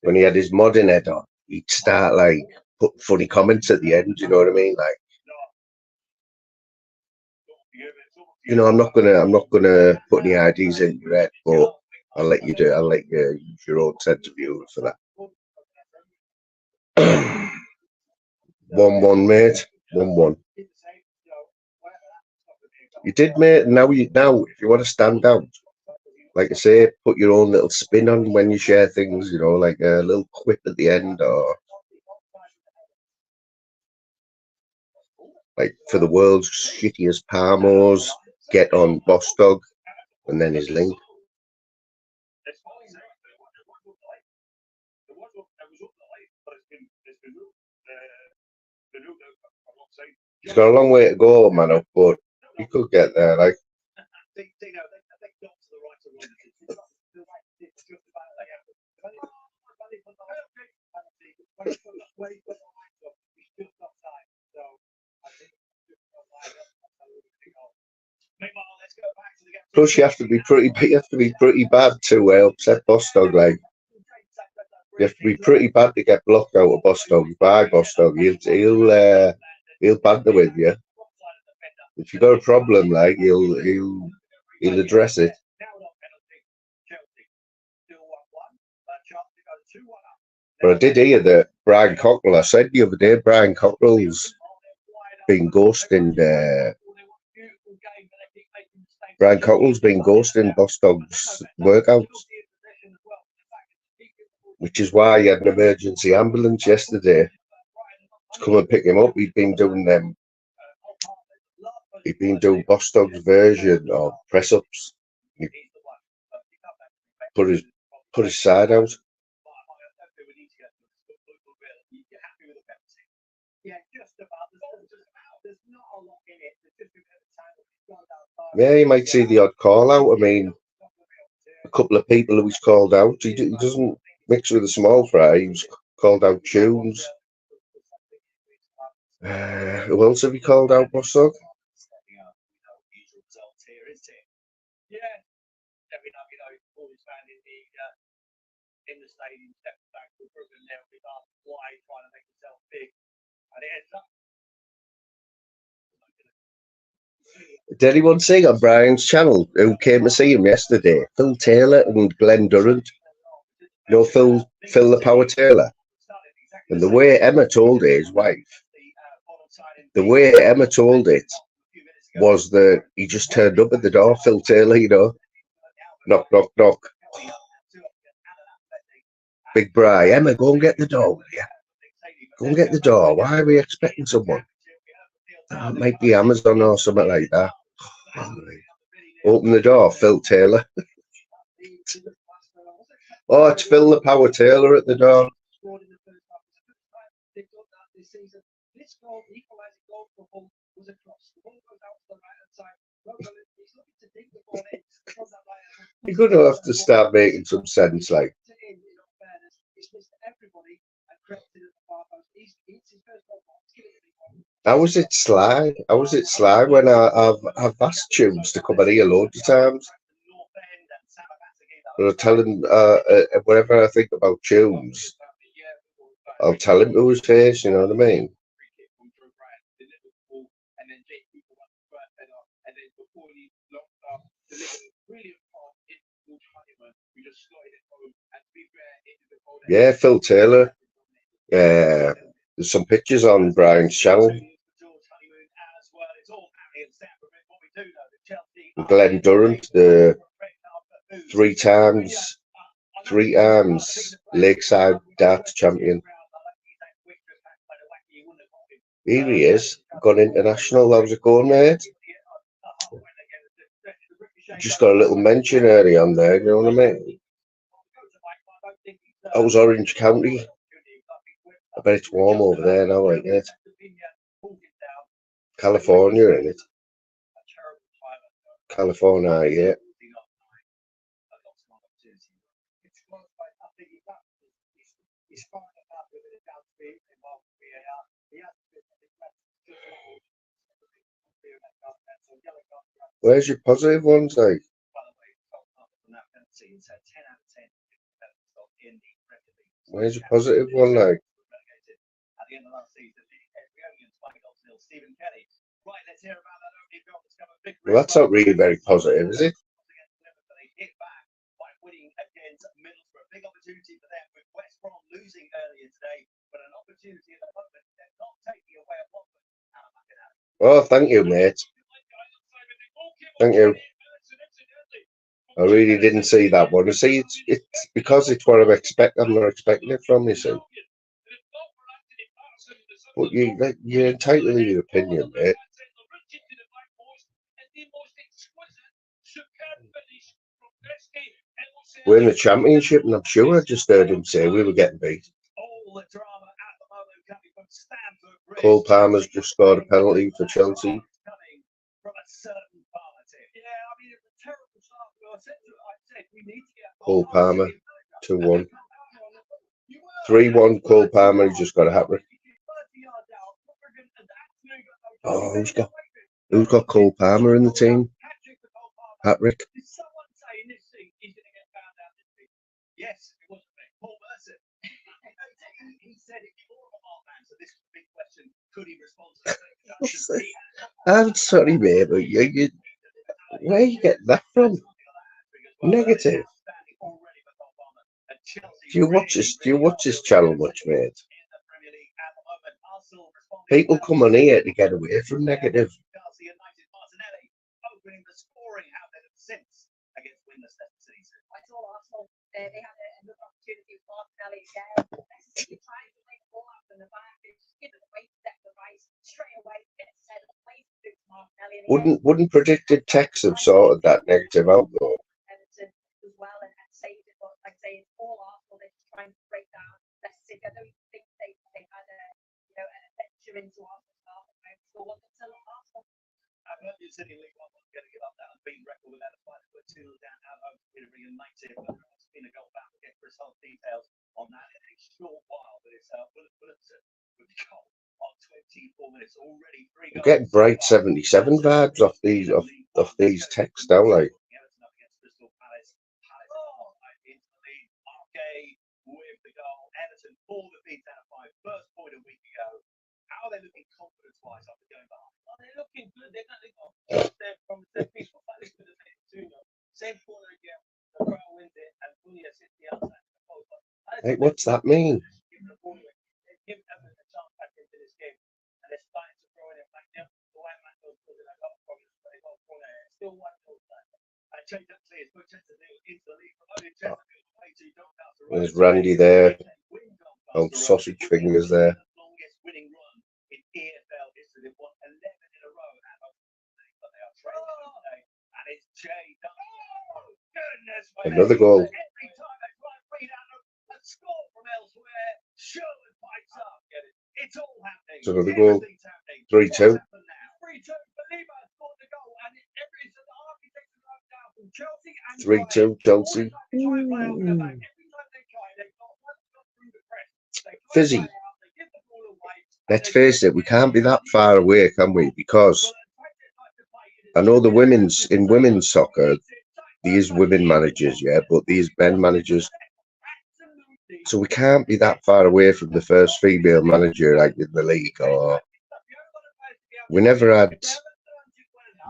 When he had his modern head on, he'd start like putting funny comments at the end. You know what I mean? Like, you know, I'm not gonna put any ideas in your head, but I'll let you do. I'll let you use your own sense of humor for that. 1-1, mate. 1-1. You did, mate. Now, if you want to stand out, like I say, put your own little spin on when you share things. You know, like a little quip at the end, or like for the world's shittiest Parmos, get on Boss Dog, and then his link. He's got a long way to go, man, but he could get there. Like, plus you have to be pretty bad to upset Boss Dog. Like, you have to be pretty bad to get blocked out of Boss Dog by Boss Dog. He'll banter with you. If you've got a problem, like he'll address it. But I did hear that Brian Cockrell, I said the other day, Brian Cockrell's been ghosting. Brian Cockrell's been ghosting Boss Dog's workouts, which is why he had an emergency ambulance yesterday to come and pick him up. He'd been doing them. He'd been doing Boss Dog's version of press ups. He put his side out. Yeah, you might see the odd call out. I mean, a couple of people who he's called out. He doesn't mix with the small fry. He was called out Tunes. Who else have he called out, Boss Dog? Did anyone see on Brian's channel who came to see him yesterday? Phil Taylor and Glenn Durant. You know Phil the Power Taylor? And the way Emma told it, his wife, the way Emma told it was that he just turned up at the door, Phil Taylor, you know. Knock, knock, knock. Big Bri, Emma, go and get the door, will you? Go and get the door. Why are we expecting someone? It might be Amazon or something like that. Open the door, Phil Taylor. Oh, it's Phil the Power Taylor at the door. You're going to have to start making some sense, like. How was it sly? How was it sly when I've asked Tunes to come in here loads of times? And I tell him whenever I think about Tunes, I'll tell him to his face, you know what I mean? Yeah, Phil Taylor. There's some pictures on Brian's channel. Glenn Durant, the three times Lakeside Darts champion. Here he is, gone international. How's it going, mate? Just got a little mention early on there, you know what I mean? That was Orange County. I bet it's warm over there now, ain't it? California, ain't it? California, yeah. Where's your positive ones, like? Where's your positive one, like? Well, that's not really very positive, is it? Oh, thank you, mate. Thank you. I really didn't see that one. You see, it's because it's what I'm not expecting it from you, see. But you're entitled to your opinion, mate. We're in the championship, and I'm sure I just heard him say we were getting beat. Cole Palmer's just scored a penalty for Chelsea. Cole Palmer, 2-1. 3-1 Cole Palmer, he just got a hat-trick. Oh, who's got Cole Palmer in the team? Hat-trick. I'm sorry, mate, but where you get that from? Negative. Do you watch this channel much, mate? People come on here to get away from negative. Wouldn't predicted text have sorted that negative out though? I'm getting bright 77 vibes off these texts now, like. Hey, what's that mean? There's Randy there. Old sausage fingers there. Another goal. It's another goal. 3-2. 3-2 Chelsea. Fizzy. Let's face it, we can't be that far away, can we? Because I know in women's soccer, these women managers, yeah, but these men managers. So we can't be that far away from the first female manager like in the league, or we never had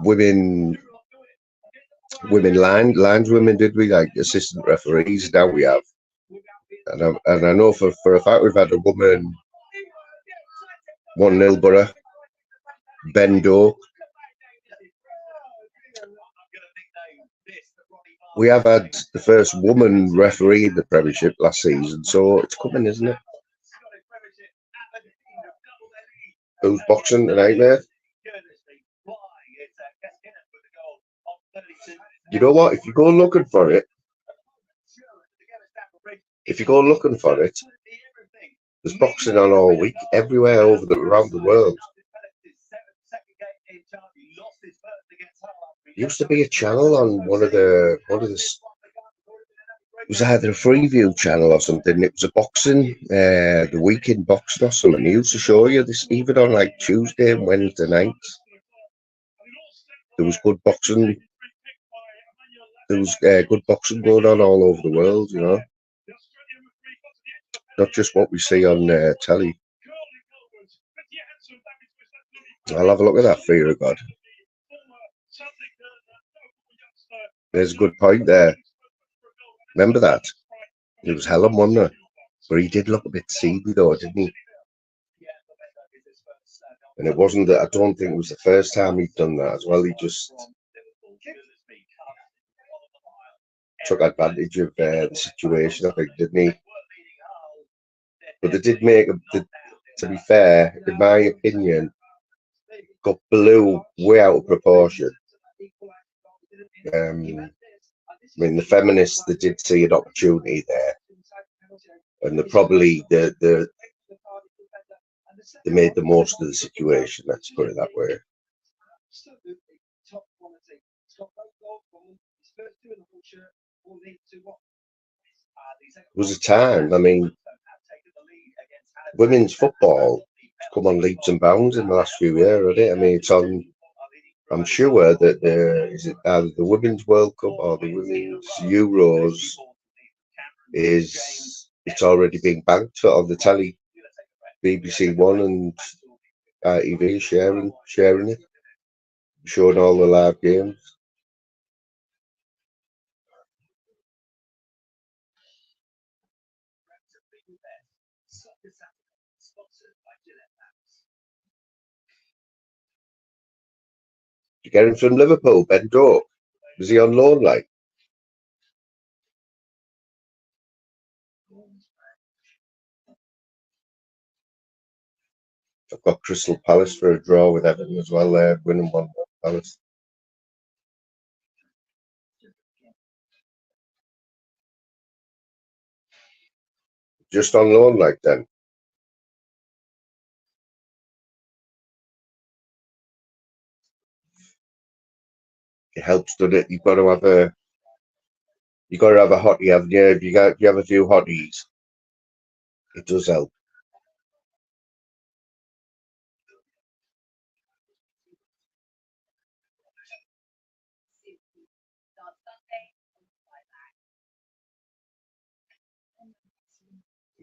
lineswomen, did we? Like assistant referees. Now we have, and I know for a fact we've had a woman won Nilborough, Ben Doak. We have had the first woman referee in the Premiership last season, so it's coming, isn't it? Who's boxing tonight, mate? You know what? If you go looking for it, there's boxing on all week, everywhere around the world. Used to be a channel on one of the. It was either a Freeview channel or something. It was a boxing, the weekend boxing or something. They used to show you this even on like Tuesday and Wednesday nights. There was good boxing. There was good boxing going on all over the world, you know. Not just what we see on telly. I'll have a look at that, fear of God. There's a good point there. Remember that? It was Helen, wasn't it? But he did look a bit seedy though, didn't he? And it wasn't that, I don't think it was the first time he'd done that as well. He just took advantage of the situation, I think, didn't he? But they did make, to be fair, in my opinion, got blew way out of proportion. I mean, the feminists, they did see an opportunity there, and they probably they made the most of the situation. Let's put it that way. It was a time. I mean, women's football come on leaps and bounds in the last few years, hasn't it? I mean, it's on. I'm sure that is it either the Women's World Cup or the Women's Euros it's already being banked on the telly. BBC One and ITV sharing it, showing all the live games. You get him from Liverpool, Ben Doak. Was he on loan like? I've got Crystal Palace for a draw with Everton as well. They're winning 1-1 Palace. Just on loan like then. It helps, doesn't it? You've got to have a hottie, haven't you? If you have a few hotties, it does help.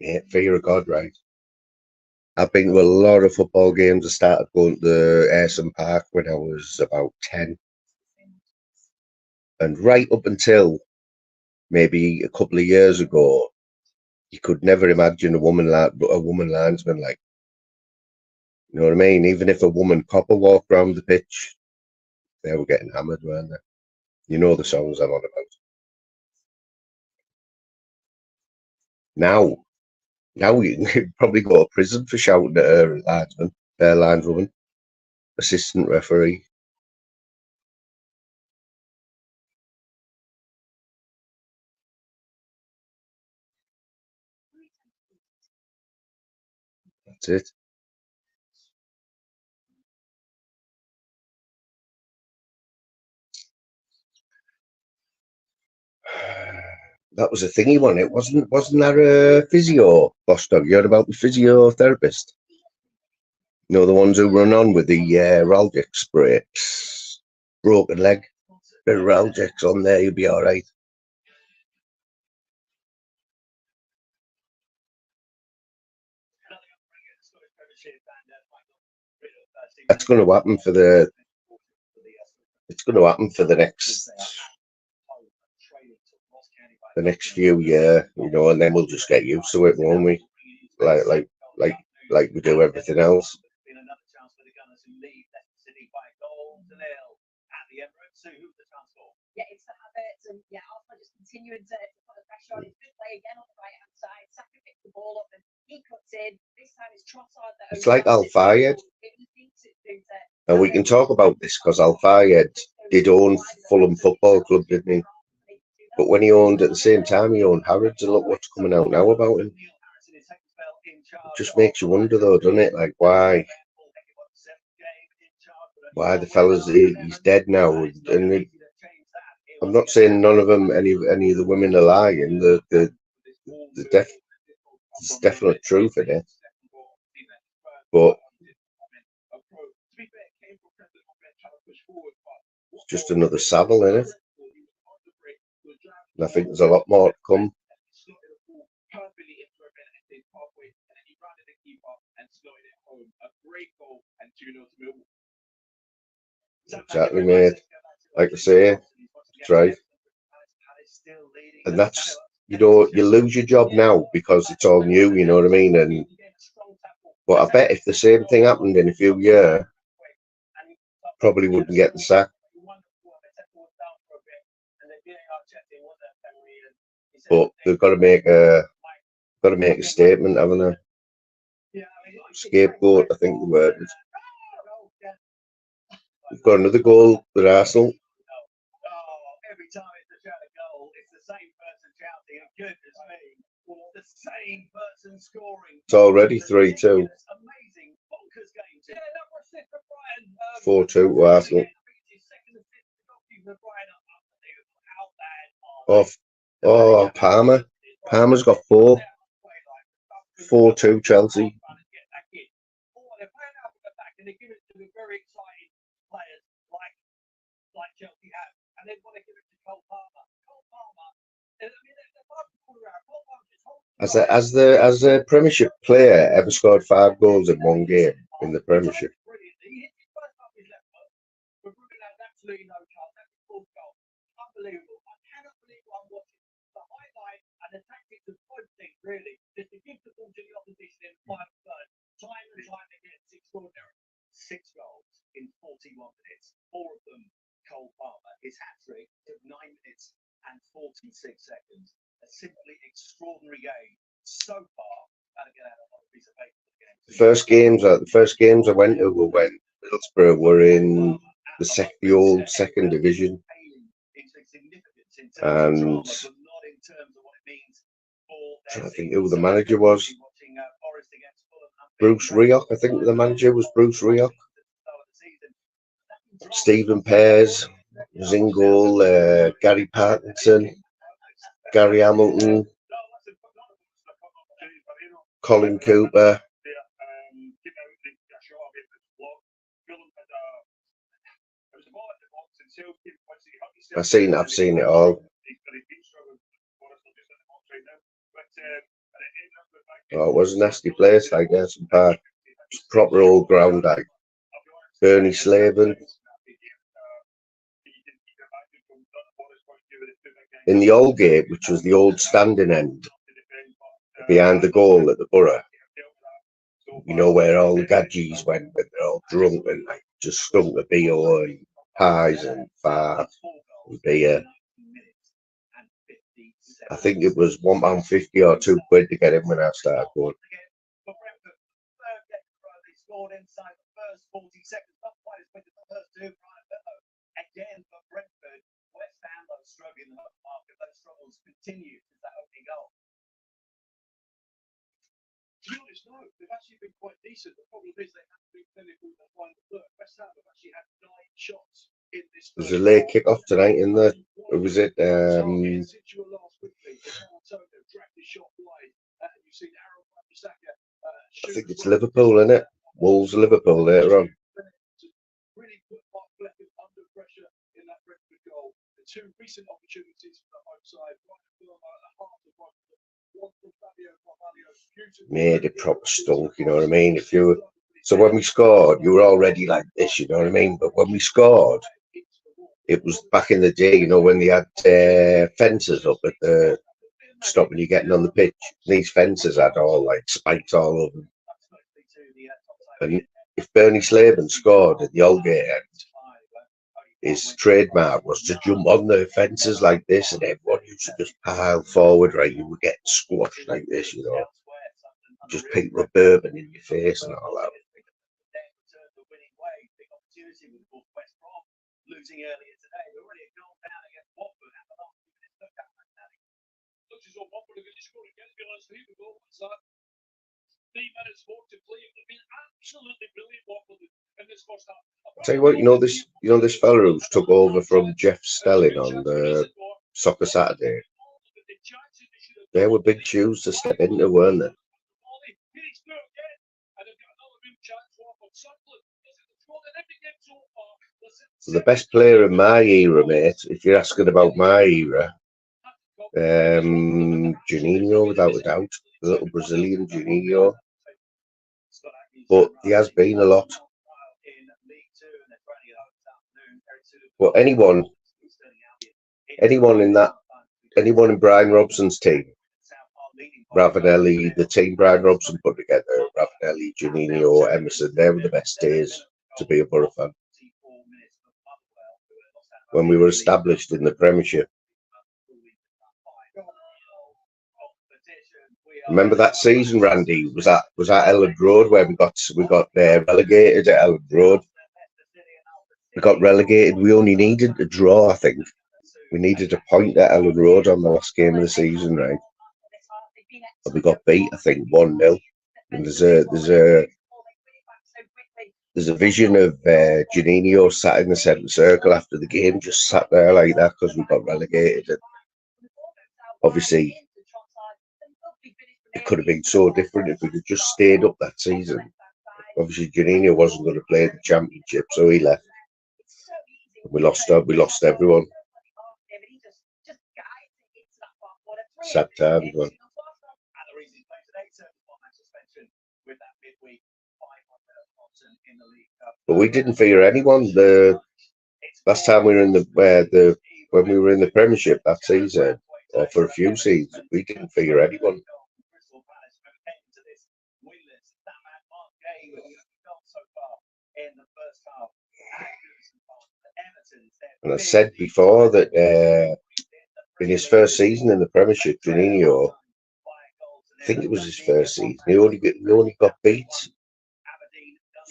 Yeah, fear of God, right? I've been to a lot of football games. I started going to Ayresome Park when I was about 10. And right up until maybe a couple of years ago, you could never imagine a woman linesman like. You know what I mean? Even if a woman copper walked around the pitch, they were getting hammered, weren't they? You know the songs I'm on about. Now you can probably go to prison for shouting at her lineswoman, assistant referee. That's it. That was a thingy one. It wasn't that a physio, boss dog? You heard about the physiotherapist? You know, the ones who run on with the Ralgix spray. Broken leg. Bit of Ralgix on there, you'll be all right. That's going to happen for the. It's going to happen for the next few years, you know, and then we'll just get used to it, won't we? Like we do everything else. It's like Al Fayed. And we can talk about this because Al Fayed did own Fulham Football Club, didn't he? But when he owned, at the same time, he owned Harrods, and look what's coming out now about him. It just makes you wonder, though, doesn't it? Like, why the fella's he's dead now, and I'm not saying none of them, any of the women are lying. There's definite truth in it, but it's just another Savile in it. And I think there's a lot more to come. Exactly, mate. Like I say, that's right. And that's, you know, you lose your job now because it's all new, you know what I mean? And But I bet if the same thing happened in a few years, probably wouldn't get the sack. But they've got to make a statement, haven't they? Scapegoat, I think the word is. We've got another goal with Arsenal. It's already 3-2. 4-2 to Arsenal. Oh, Palmer. Palmer's got 4. 4-2 Chelsea. Has the Premiership player ever scored 5 goals in one game in the Premiership? The first games I went to were when Middlesbrough were in the old second division, and I think who the manager was. Bruce Rioch, I think the manager was Bruce Rioch. Stephen Pears was in goal. Gary Parkinson, Gary Hamilton, Colin Cooper. I've seen it all. Oh, it was a nasty place, like Gerson Park. It's proper old ground, like Bernie Slaven. In the old gate, which was the old standing end behind the goal at the Borough, you know where all the gadgets went when they're all drunk and like just stunk of BO and pies and fart and beer. I think it was £1.50 or £2 to get in when I started going. There's a late kick-off tonight in the. Was it? I think it's Liverpool, isn't it? Wolves, Liverpool later on. Made it proper stunk, you know what I mean? So when we scored, you were already like this, you know what I mean? But when we scored, it was back in the day, you know, when they had fences up at the stopping you getting on the pitch. These fences had all like spikes all over them. And if Bernie Slaven scored at the Aldgate end, his trademark was to jump on the fences like this, and everyone used to just pile forward, right? You would get squashed like this, you know, just people were bourbon in your face and all that. Tell you what, you know this fella who's took over from Jeff Stelling on the Soccer Saturday. They were big shoes to step into, weren't they? The best player in my era, mate, if you're asking about my era, Juninho, without a doubt, the little Brazilian Juninho. But he has been a lot. But anyone in Brian Robson's team, Ravanelli, the team Brian Robson put together, Ravanelli, Juninho, Emerson. They were the best days to be a Borough fan. When we were established in the Premiership. Remember that season, Randy? Was that Elland Road where we got relegated at Elland Road? We got relegated. We only needed a draw, I think. We needed a point at Elland Road on the last game of the season, right? But we got beat, I think, 1-0. And there's a vision of Juninho sat in the centre circle after the game, just sat there like that because we got relegated. And obviously, it could have been so different if we could just stayed up that season. Obviously, Juninho wasn't going to play the Championship, so he left. We lost everyone. Sad times, man. But we didn't fear anyone. The last time we were in when we were in the Premiership that season, or for a few seasons, we didn't fear anyone. And I said before that in his first season in the Premiership, Juninho, I think it was his first season, he only got beat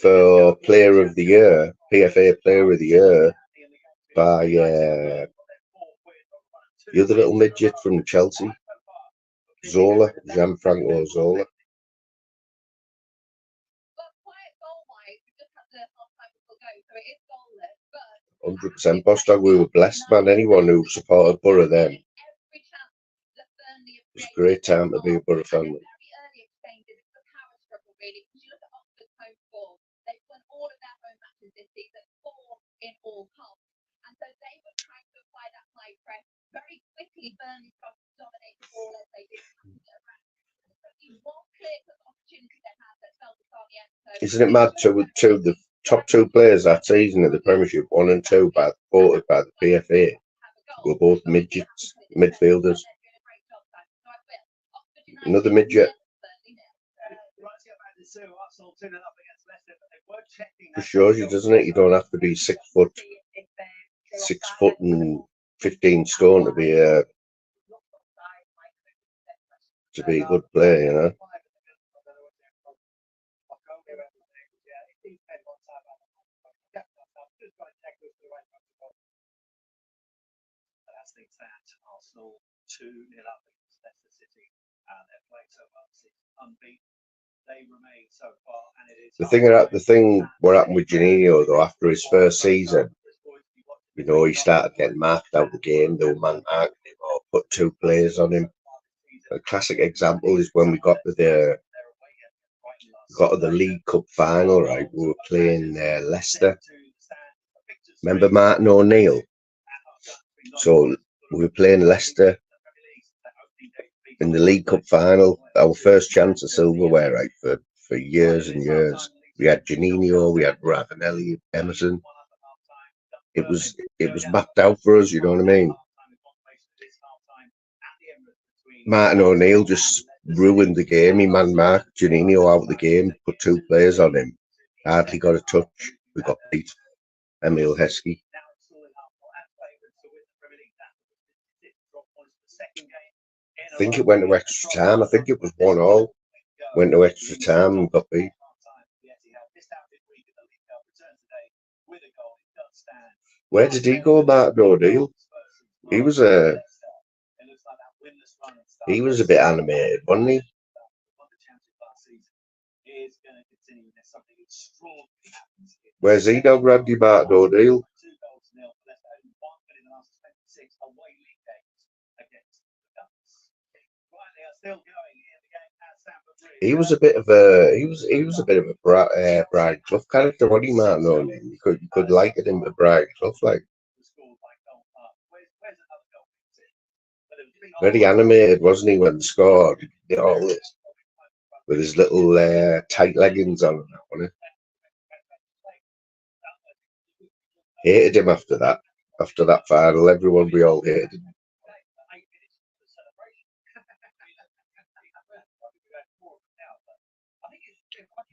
for Player of the Year, PFA Player of the Year, by the other little midget from Chelsea, Zola, Gianfranco Zola. 100% boss dog. We were blessed, man. Anyone who supported Borough then, it was a great time to be a Borough fan. Isn't it mad? The top two players that season of the Premiership, 1 and 2, voted by the PFA, were both midfielders. Another midget. It shows you, doesn't it? You don't have to be 6 foot and 15 stone to be a good player, you know. The thing what happened with Juninho though, after his first season, you know, he started getting marked out the game. They were man marking him or put 2 players on him. A classic example is when we got to the League Cup final, right? We were playing Leicester. Remember Martin O'Neill? So we were playing Leicester in the League Cup final. Our first chance of silverware, right? For years and years. We had Juninho, we had Ravanelli, Emerson. It was mapped out for us, you know what I mean? Martin O'Neill just ruined the game. He man-marked Juninho out of the game, put 2 players on him. Hardly got a touch. We got beat. Emil Heskey. I think it went to extra time. I think it was 1-1. Went to extra time and got beat. Where did he go, Martin O'Neill? He was a bit animated, wasn't he? Where's he now, Randy? Martin O'Neill? He was a bit of a Brian Clough character, wasn't he, Martin O'Neill? You could liken him to Brian Clough, like. Very animated, wasn't he, when he scored? He did all this with his little tight leggings on and that, wasn't he? Hated him after that. After that final, we all hated him.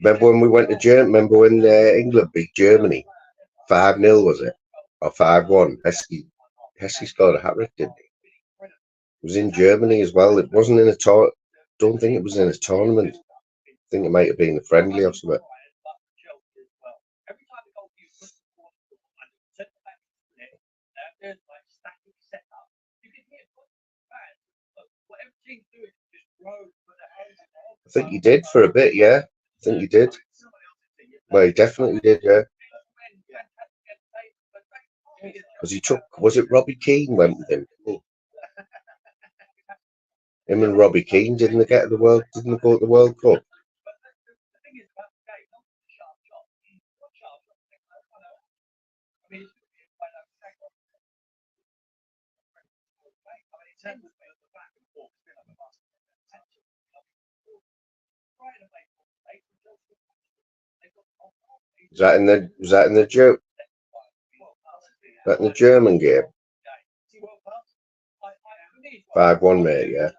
Remember when we went to Germany? Remember when England beat Germany 5-0, was it, or 5-1? Heskey scored a hat trick, didn't he? It was in Germany as well. It wasn't in a don't think it was in a tournament. I think it might have been a friendly or something. I think he did for a bit, yeah. I think he did. Well, he definitely did, yeah. Because he took, was it Robbie Keane went with him? Him and Robbie Keane didn't they go to the World Cup? Was that in the German game? 5-1, mate, yeah.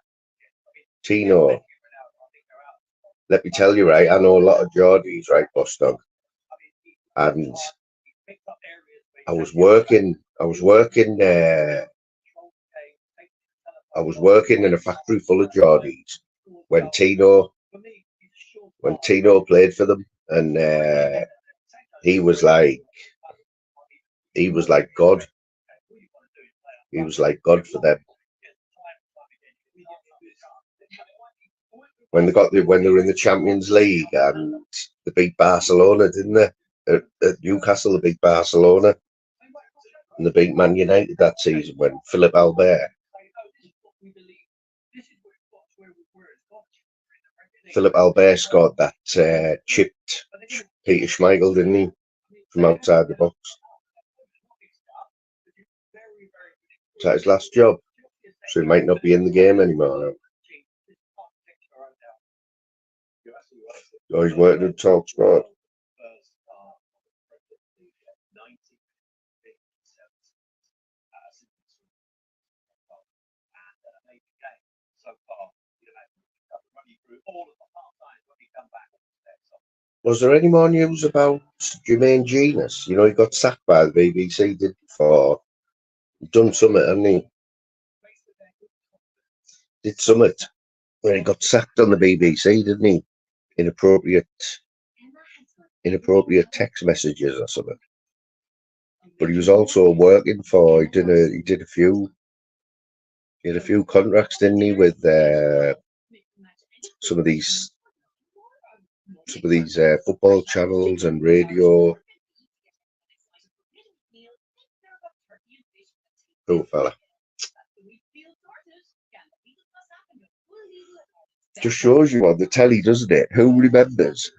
Tino. Let me tell you, right, I know a lot of Geordies, right, Boston. And I was working in a factory full of Geordies when Tino played for them, and he was like God. He was like God for them. When they were in the Champions League and they beat Barcelona, didn't they? At Newcastle, they beat Barcelona, and they beat Man United that season when Philip Albert scored that chipped Peter Schmeichel, didn't he, from outside the box? Is that his last job? So he might not be in the game anymore now. Oh, he's working at Talk Sport. Was there any more news about Jermaine Genius? You know, he got sacked by the BBC, did before. He'd done something, hadn't he? Did something where he got sacked on the BBC, didn't he? Inappropriate text messages or something. But he was also working for. He had a few contracts, didn't he, with some of these football channels and radio. Poor fella. Just shows you on the telly, doesn't it? Who remembers?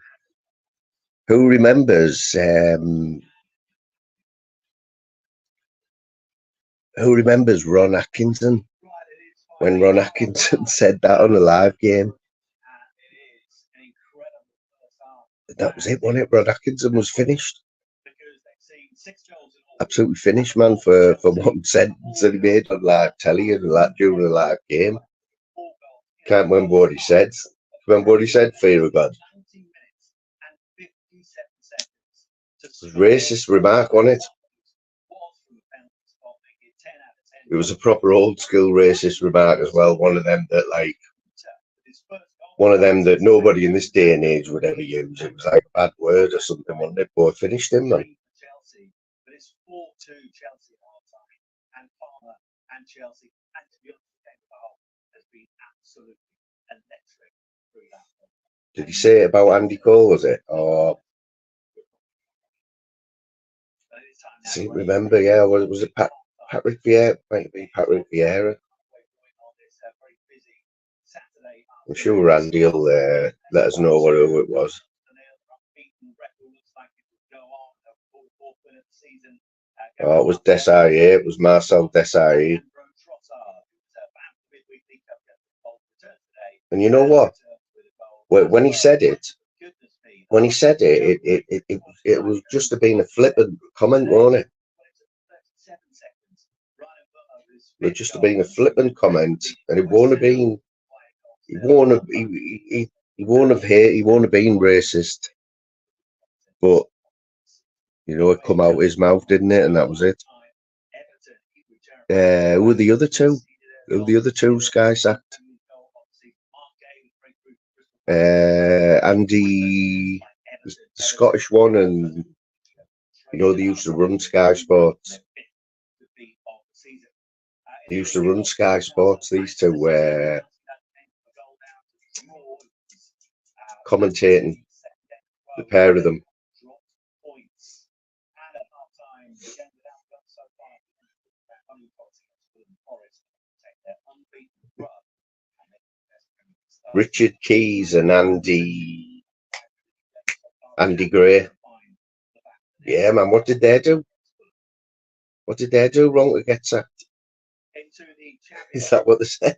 Who remembers Ron Atkinson? When Ron Atkinson said that on a live game. That was it, wasn't it? Ron Atkinson was finished. Absolutely finished, man, for one sentence that he made on live telly and during a live game. Can't remember what he said. Remember what he said, fear of God? It was a racist remark, wasn't it? It was a proper old school racist remark as well. One of them that nobody in this day and age would ever use. It was like a bad word or something, wasn't it? But finished him, man. Did he say it about Andy Cole, was it? Or see, remember, yeah, was it Patrick Vieira? Might be Patrick Vieira. I'm sure Randy will let us know who it was. Oh, it was Desailly. It was Marcel Desailly. And you know what? When he said it, it was just been a flippant comment, wasn't it? It just been a flippant comment, and it won't have been. he won't have been racist, but you know, it come out his mouth, didn't it? And that was it. Who were the other two? Who were the other two Sky sacked? Andy, the Scottish one, and you know, they used to run Sky Sports. They used to run Sky Sports, these two were commentating, the pair of them. Richard Keys and Andy Gray. Yeah, man, what did they do? What did they do wrong to get sacked? Is that what they said?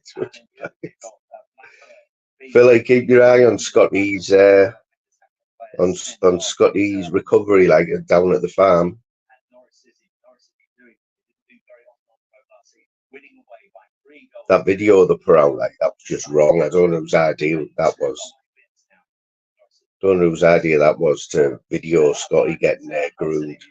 Philly, keep your eye on Scotty's on Scotty's recovery, like down at the farm. That video they put out, like, that was just wrong. I don't know whose idea that was. Don't know whose idea that was to video Scotty getting groomed.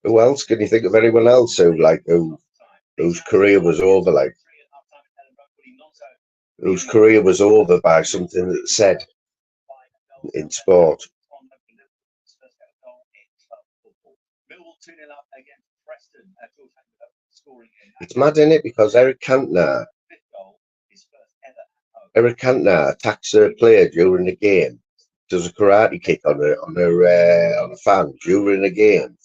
Who else? Can you think of anyone else whose career was over, like, whose career was over by something that said in sport? It's mad, isn't it? Because Eric Cantona attacks a player during the game, does a karate kick on a fan during the game,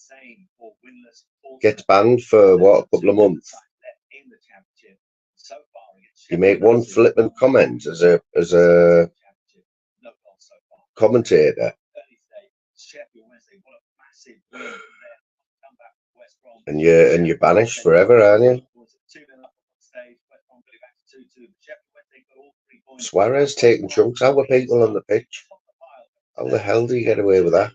gets banned for what, a couple of months. You make one flippant comment as a commentator, and you're banished forever, aren't you? Suarez taking chunks out of people on the pitch. How the hell do you get away with that?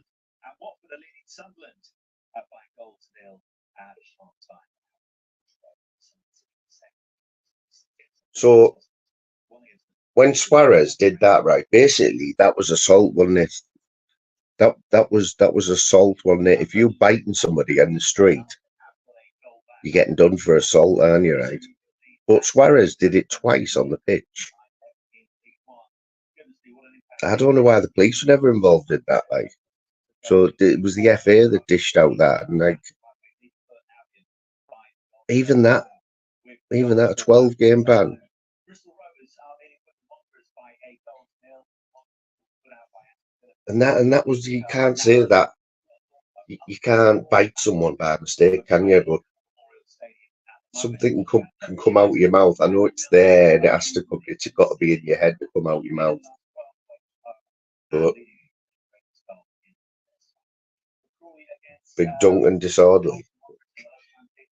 So when Suarez did that, right, basically that was assault, wasn't it? That was assault, wasn't it? If you're biting somebody in the street, you're getting done for assault, aren't you, right? But Suarez did it twice on the pitch. I don't know why the police were never involved in that, like. So it was the FA that dished out that, and like, even that a 12-game ban. And that was, you can't say that. You can't bite someone by mistake, can you? But something can come out of your mouth. I know it's there, and it has to come. It's got to be in your head to come out of your mouth. But Big Duncan disorderly.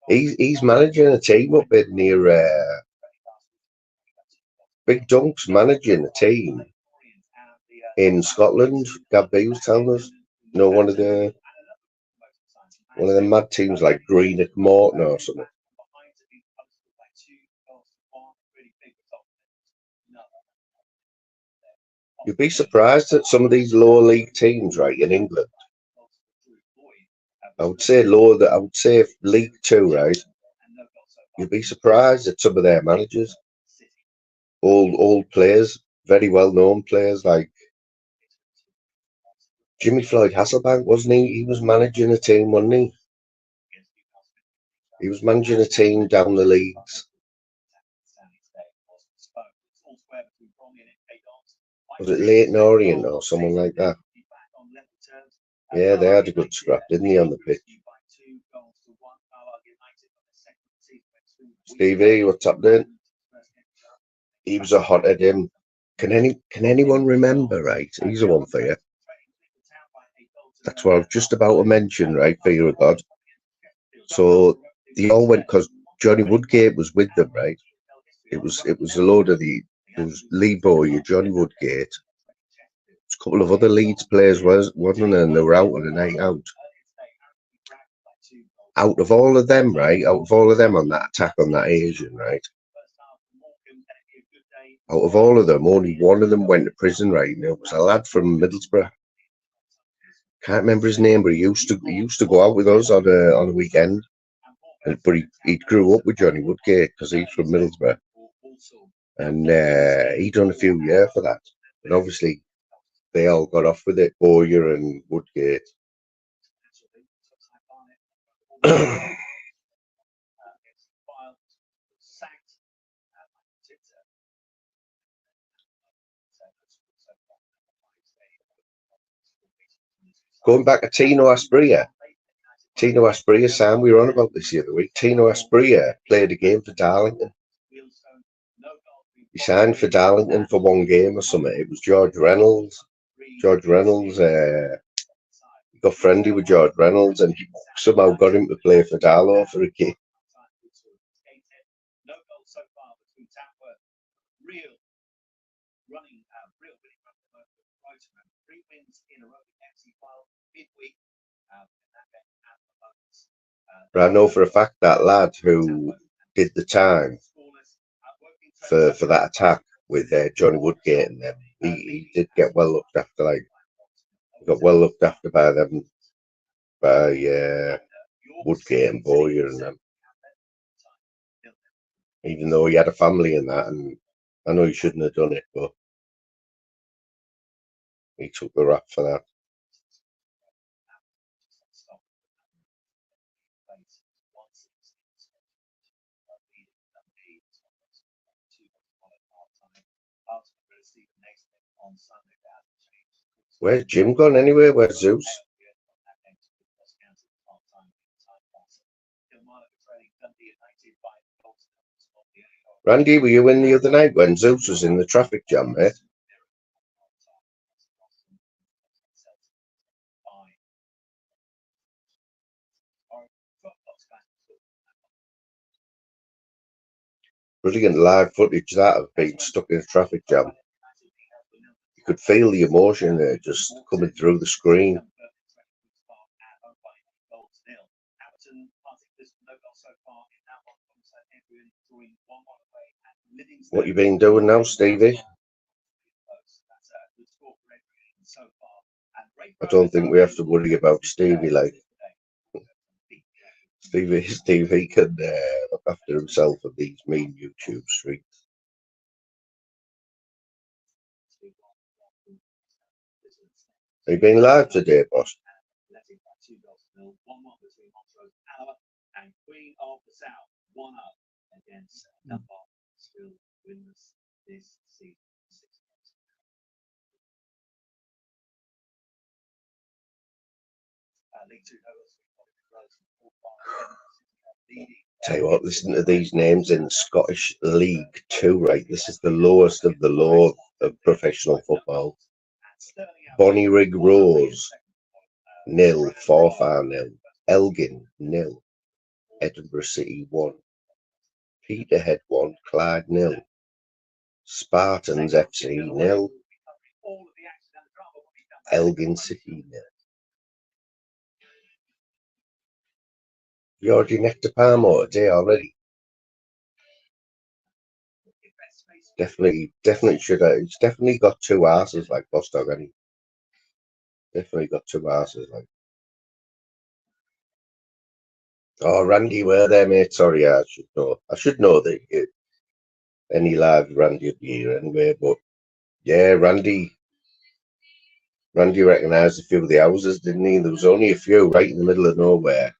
He's managing a team up in near. Big Dunk's managing a team in Scotland. Gav B was telling us. You know, one of the mad teams like Greenock Morton or something. You'd be surprised that some of these lower league teams, right, in England. I would say League Two, right? You'd be surprised at some of their managers, old players, very well known players, like Jimmy Floyd Hasselbank, wasn't he? He was managing a team, wasn't he? He was managing a team down the leagues. Was it Leighton Orient or someone like that? Yeah, they had a good scrap, didn't they, on the pitch? Stevie, what's happening? He was a hothead, him. Can anyone remember, right? Here's a one for you. That's what I was just about to mention, right, fear of God. So they all went, because Johnny Woodgate was with them, right? It was a load of it was Lee Bowyer, Johnny Woodgate. It was couple of other Leeds players, wasn't there? And they were out on a night out. Out of all of them, right? Out of all of them on that attack on that Asian, right? Out of all of them, only one of them went to prison, right? And it was a lad from Middlesbrough. Can't remember his name, but he used to go out with us on a weekend. But he grew up with Johnny Woodgate because he's from Middlesbrough, and he done a few years for that. And obviously, they all got off with it, Bowyer and Woodgate. Going back to Tino Asprilla, Sam, we were on about this the other week. Tino Asprilla played a game for Darlington. He signed for Darlington for one game or something. It was George Reynolds. He got friendly with George Reynolds and he somehow got him to play for Darlow for a game. But I know for a fact that lad who did the time for that attack with Johnny Woodgate and them, he did get well looked after. Like, he got well looked after by them, by Woodgate and Bowyer and them. Even though he had a family in that, and I know he shouldn't have done it, but he took the rap for that. Where's Jim gone anyway? Where's Zeus? Randy, were you in the other night when Zeus was in the traffic jam, mate? Brilliant live footage that of being stuck in a traffic jam. You could feel the emotion there just coming through the screen. What you been doing now, Stevie? I don't think we have to worry about Stevie. Like Stevie can look after himself on these mean YouTube streets. Have you been live today, boss? Tell you what, listen to these names in Scottish League 2, right? This is the lowest of the low of professional football. Bonnyrigg Rose, 0, Forfar 0, Elgin 0, Edinburgh City 1, Peterhead 1, Clyde 0, Spartans FC 0, Elgin City 0. You already necked a Palmo today already. Definitely should have. It's definitely got two asses like Boss Dog, and definitely got two asses like. Oh, Randy, were there, mate? Sorry, I should know. I should know that any live Randy would be here anyway. But yeah, Randy recognised a few of the houses, didn't he? There was only a few right in the middle of nowhere.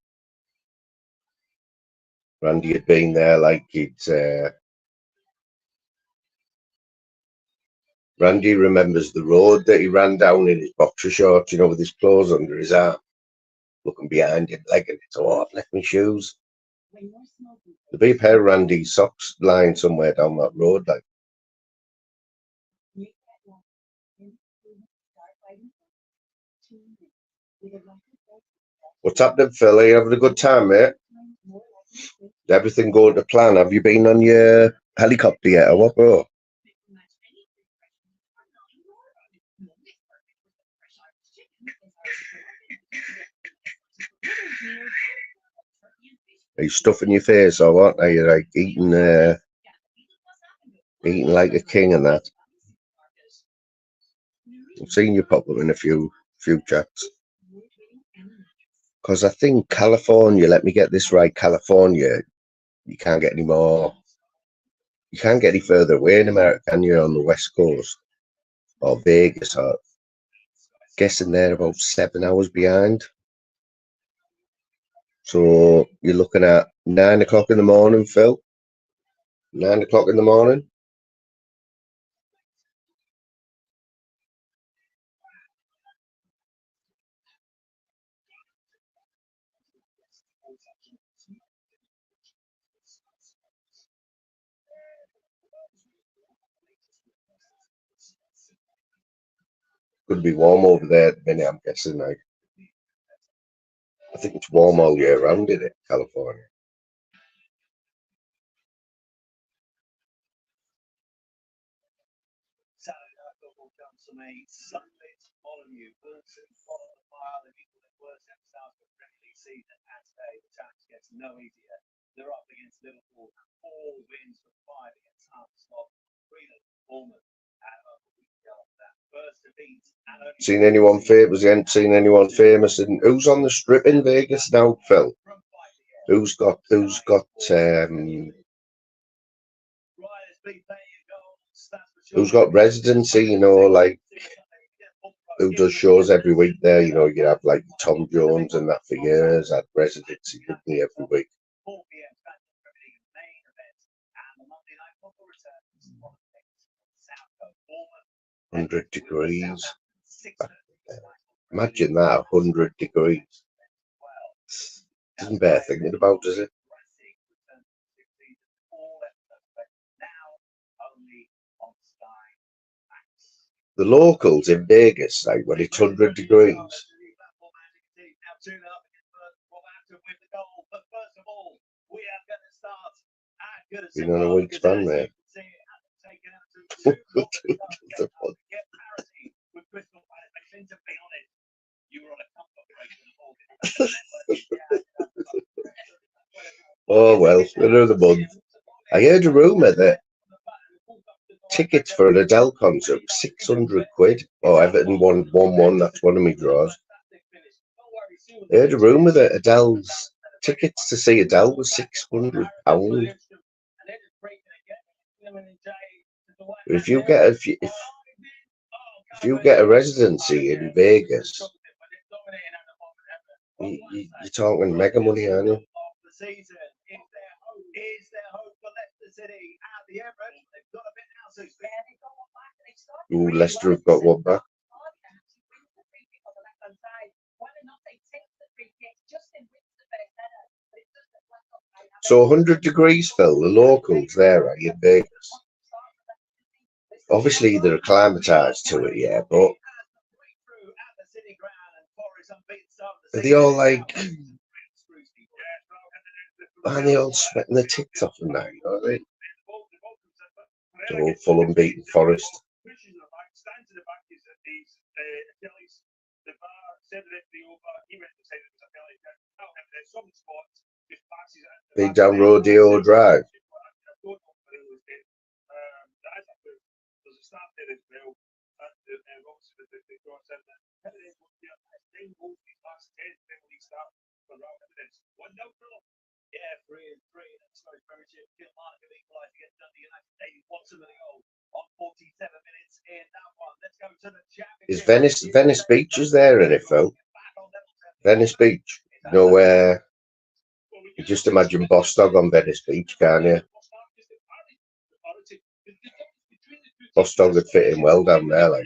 Randy had been there, like Randy remembers the road that he ran down in his boxer shorts, with his clothes under his arm, looking behind him, legging it. Oh, I've left my shoes. There'd be a pair of Randy's socks lying somewhere down that road, like. What's happening, Phil? Are you having a good time, mate? Is everything going to plan? Have you been on your helicopter yet, or what, bro? Are you stuffing your face or what? Are you like eating like a king and that? I've seen you pop up in a few chats. Because I think California, let me get this right, California, you can't get any more. You can't get any further away in America, can you, on the West Coast? Or Vegas, or guessing they're about 7 hours behind. So you're looking at 9 o'clock in the morning, Phil. 9 o'clock in the morning. Could be warm over there at the minute, I'm guessing. Like, I think it's warm all year round, isn't it, California? Seen anyone famous? Ain't seen anyone famous? And who's on the strip in Vegas now, Phil? Who's got residency? You know, like who does shows every week there? You know, you have like Tom Jones and that for years had residency, didn't he, every week? 100 degrees. Imagine that, 100 degrees. Doesn't bear thinking about, does it? The locals in Vegas, like when it's 100 degrees. Been on a week's ban, mate. Oh well, another month. I heard a rumour that tickets for an Adele concert were 600 quid. Oh, Everton won 1-1. That's one of my draws. I heard a rumour that Adele's tickets to see Adele was £600. If you get a residency in Vegas, you're talking mega money, aren't you? Ooh, Leicester have got one back. So 100 degrees, Phil, the locals there, are in Vegas? Obviously, they're acclimatised to it, yeah, but are they all like, aren't they all sweating their tits off and that, you know what I mean? They're all full unbeaten Forest. Big down Rodeo Drive. Is Venice Beach is there in it, Phil? Venice Beach. You know where you just imagine Bostog on Venice Beach, can't you? Bostog would fit in well down there, like.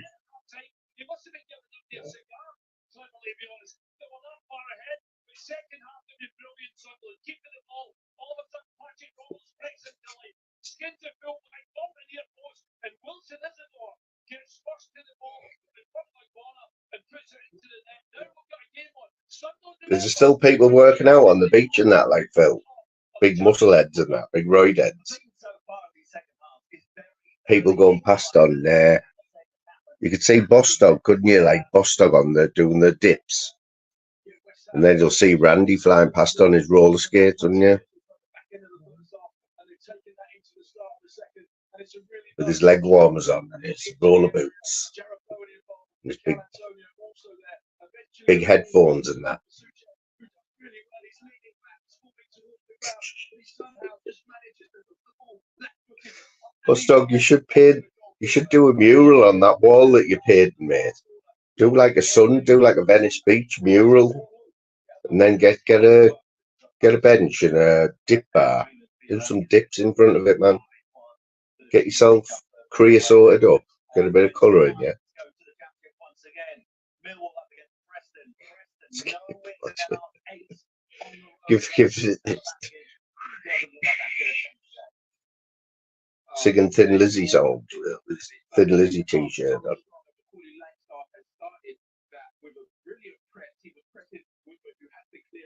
There's still people working out on the beach and that, like, Phil. Big muscle heads and that, big roid heads. People going past on there. You could see Bostog, couldn't you? Like Bostog on there doing the dips. And then you'll see Randy flying past on his roller skates, wouldn't you? With his leg warmers on and his roller boots. And his big headphones and that. But Stog, you should do a mural on that wall that you painted, mate. Do like a Venice Beach mural, and then get a bench and a dip bar. Do some dips in front of it, man. Get yourself creosoted up. Get a bit of colour in, yeah. Give singing Thin Lizzy songs with Thin Lizzy t-shirt on.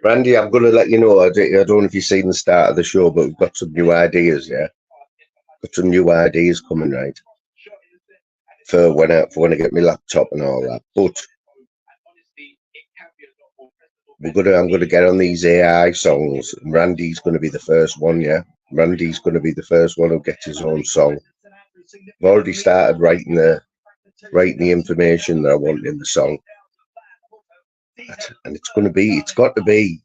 Randy, I'm going to let you know, I don't know if you've seen the start of the show, but we've got some new ideas, yeah? Got some new ideas coming, right? For when I get my laptop and all that. But I'm going to get on these AI songs. Randy's going to be the first one, yeah? Randy's going to be the first one who gets his own song. I've already started writing the information that I want in the song. And it's got to be,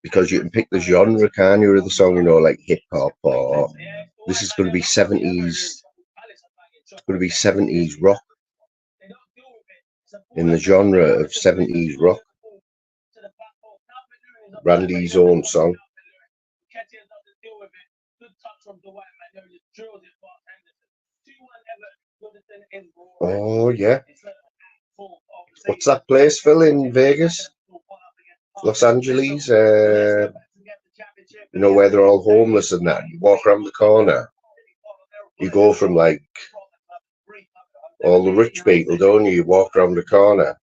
because you can pick the genre, can't you, of the song, you know, like hip hop, or this is going to be 70s. It's going to be 70s rock, in the genre of 70s rock. Randy's own song. Oh yeah. What's that place, Phil, in Vegas? Los Angeles? You know, where they're all homeless and that. You walk around the corner. You go from like all the rich people, don't you? You walk around the corner.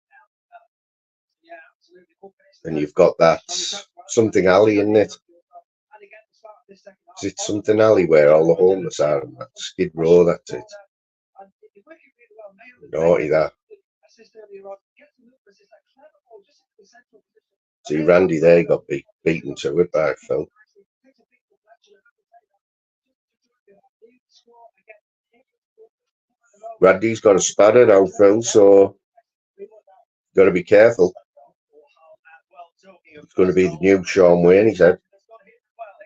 And you've got that something alley in it. Is it something alley where all the homeless are in that Skid Row? That's it. Naughty that. See, Randy there got beaten to it by Phil. Randy's got a spanner now, Phil, so got to be careful. It's going to be the new Sean Wayne, he said.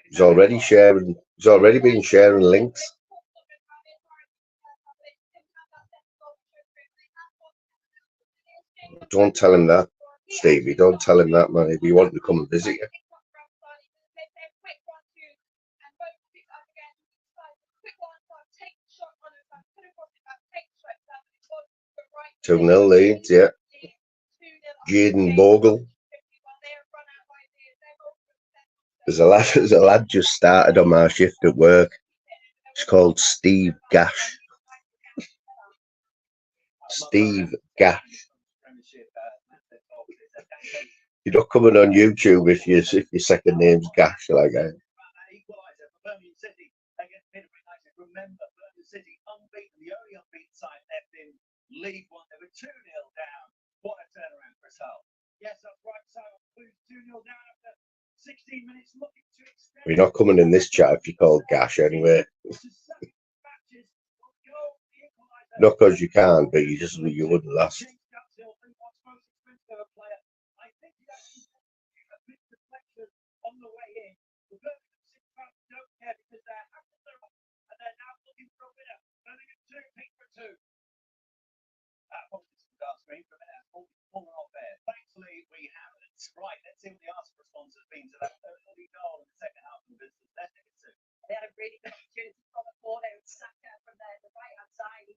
He's already been sharing links. Don't tell him that, Stevie. Don't tell him that, man. If you want to come and visit you. 2-0 leads, yeah. Jaden Bogle. There's a lad just started on my shift at work. It's called Steve Gash. Steve Gash. You're not coming on YouTube if your second name's Gash like that. League One, they were 2-0 down. What a turnaround for Hull. Yes, that's right. So lose 2-0 down after 16 minutes. Looking to extend. You're not coming in this chat if you're called Gash anyway. Not because you can't, but you wouldn't last. Thankfully, we haven't. Right, let's see what the Arsenal response has been to that early goal in the second half of the business. Let's take it to. They had a really good opportunity from the ball. They would stack out from the right hand side.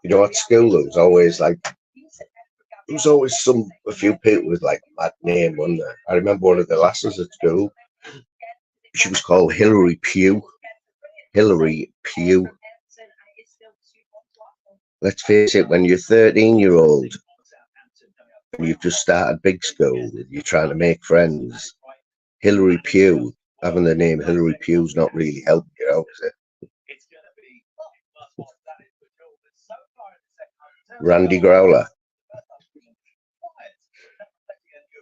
You know what school was always like? There was always a few people with like mad name, wasn't there? I remember one of the lasses at school. She was called Hillary Pugh. Hillary Pugh. Let's face it, when you're 13-year-old and you've just started big school, you're trying to make friends, Hillary Pugh, having the name Hillary Pugh's not really helping you out, is it? Randy Growler.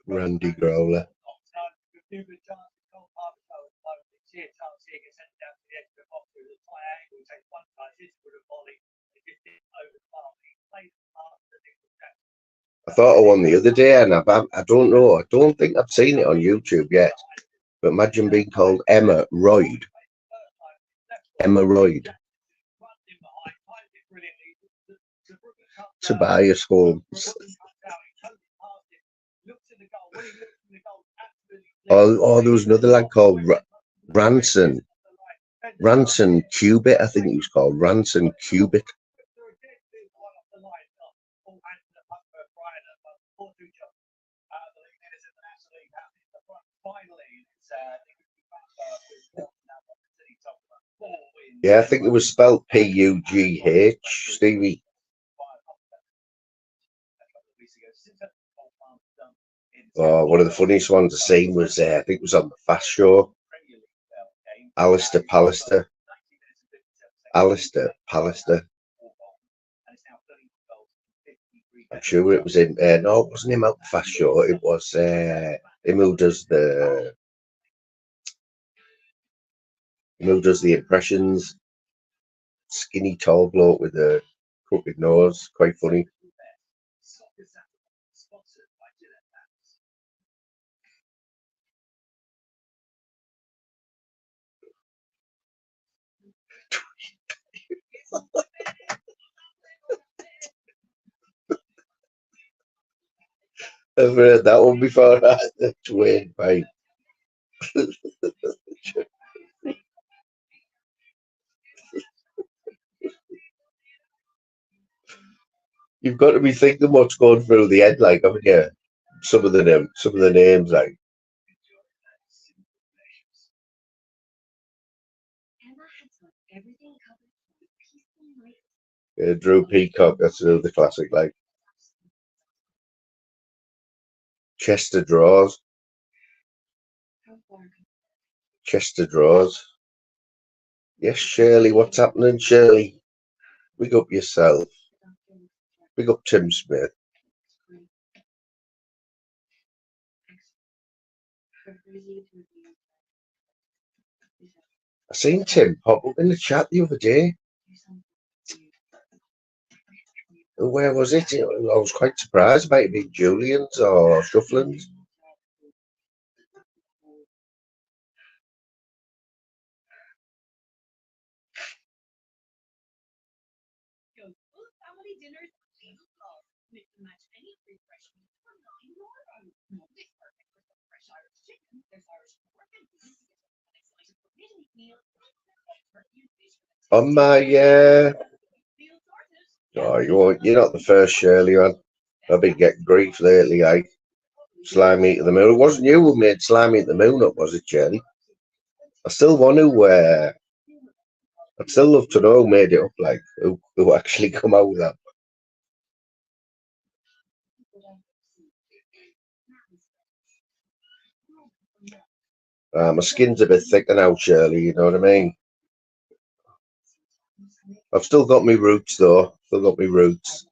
Randy Growler. I thought I won the other day, and I don't know. I don't think I've seen it on YouTube yet. But imagine being called Emma Royd. Emma Royd. Tobias Holmes. Oh, there was another lad called Ranson. Ranson Cubit, I think he was called. Ranson Cubit. Yeah, I think it was spelled Pugh, Stevie. Oh, one of the funniest ones I've seen was, I think it was on the Fast Show. Alistair Pallister. I'm sure it was him. No, it wasn't him out the Fast Show. It was him who does the impressions. Skinny, tall bloke with a crooked nose. Quite funny. I've heard that one before. The twin pipe. You've got to be thinking what's going through the head, like, haven't you? Some of the names, like. Yeah, Drew Peacock. That's another classic, like. Chester Drawers. Yes, Shirley. What's happening, Shirley? Big up yourself. Big up Tim Smith. I seen Tim pop up in the chat the other day. Where was it? I was quite surprised. It might have been Julian's or Shufflin's. On my oh, you're not the first, Shirley, man. I've been getting grief lately, like Slimy to the Moon. It wasn't you who made Slimy at the Moon up, was it, Shirley? I still want to I'd still love to know who made it up, like who actually come out with that. My skin's a bit thicker now, Shirley, you know what I mean? I've still got my roots, though. Still got my roots.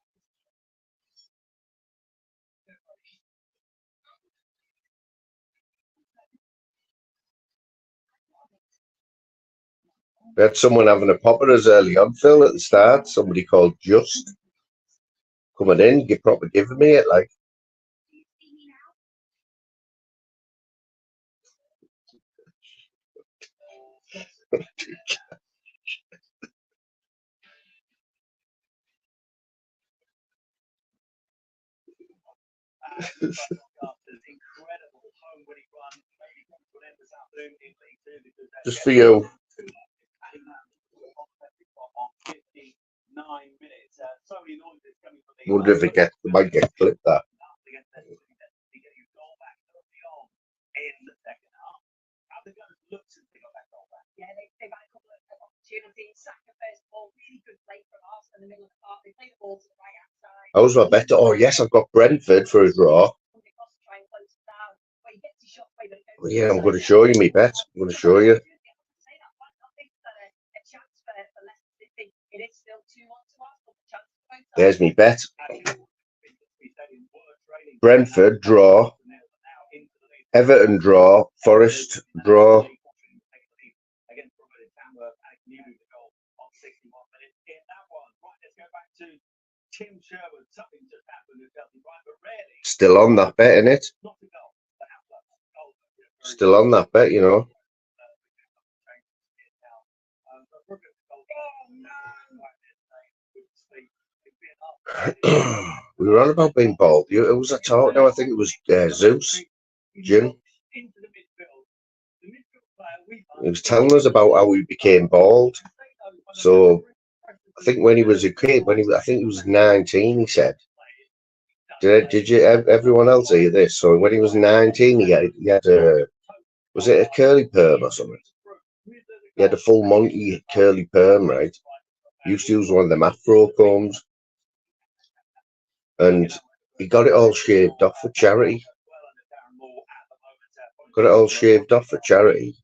We had someone having a pop at us early on, Phil, at the start. Somebody called Just coming in, proper giving me it, like. Just for you. Wonder if it might get clipped, that. How's my bet? Oh, yes, I've got Brentford for a draw. Yeah, I'm going to show you my bet. I'm going to show you. There's me bet. Brentford draw Everton draw, Forest draw. Still on that bet, innit? Still on that bet, you know. We were on about being bald. Who was I talking to? I think it was Zeus, Jim. He was telling us about how he became bald. So I think when he was a kid, I think he was 19, he said. Did you? Everyone else hear this? So when he was 19, he had a, was it a curly perm or something? He had a full monkey curly perm, right? He used to use one of them afro combs, and he got it all shaved off for charity. Got it all shaved off for charity.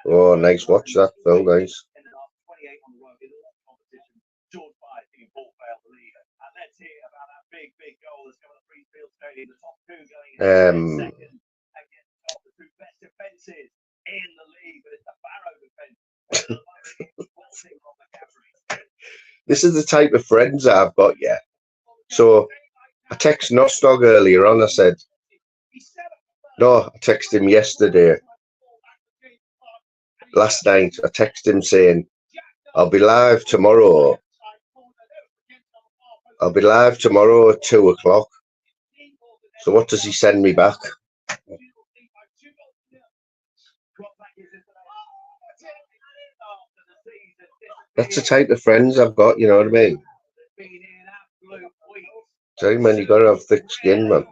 Oh, nice watch that, Phil. Nice. This is the type of friends I've got, yeah. So I texted Nostog earlier on. I said, no, I texted him yesterday. Last night, I texted him saying, I'll be live tomorrow. I'll be live tomorrow at 2 o'clock. So what does he send me back? That's the type of friends I've got, you know what I mean? Tell you, man, you got to have thick skin, man.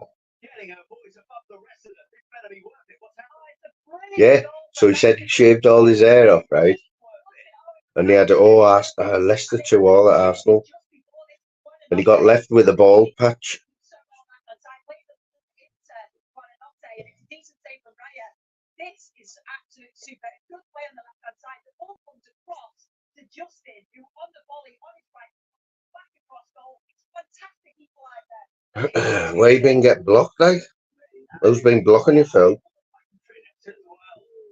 Yeah, so he said he shaved all his hair off, right? And he had Leicester 2-2 at Arsenal. And he got left with a bald patch. This is absolute super. Good play on the left-hand side. The ball comes across to Justin, who on the volley, on his right, back across goal. It's fantastic equaliser. Where you been get blocked, like? Who's been blocking you, Phil?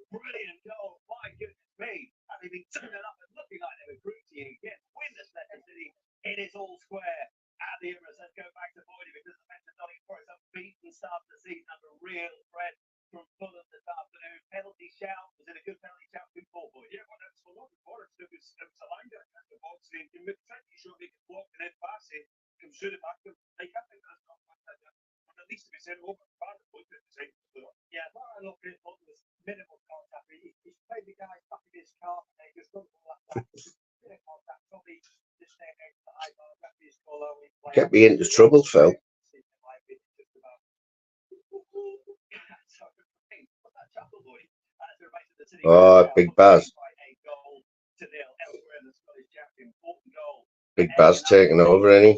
Brilliant goal. My goodness me. And they've been turning up and looking like they were gritty again. Win this Leicester City. It is all square at the Emirates. Let's go back to Boydie because the Manchester United Forest have beaten start the season under real threat from Fulham this afternoon. Penalty shout. Was it a good penalty shout? Good ball, Boyd. Yeah, well, that's a lot of Forest. It was a line down the box in mid-track. You sure they can walk and then pass it. Can shoot it back. They have to. At least if it's in over part of the yeah, what I looked at was minimal contact. He played the guy back in his car and they just don't like that. Bit of contact, probably just staying next to the eyeball. Get me into trouble, Phil. Oh, Big Baz. Big Baz taking over, any?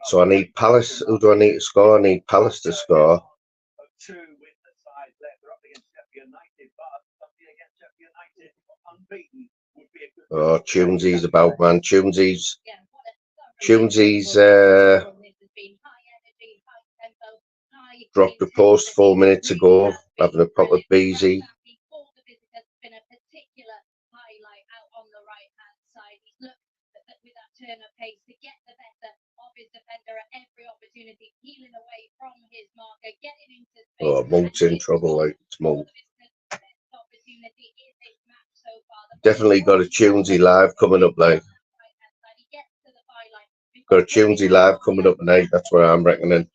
So I need Palace. Who do I need to score? I need Palace to score. Oh, Tunesy's about, man. Tunesy's dropped a post 4 minutes ago, having a proper BZ. Oh, Monk's in trouble, like it's Monk. Definitely got a Tunesy live coming up, like. Got a Tunesy live coming up tonight, that's what I'm reckoning.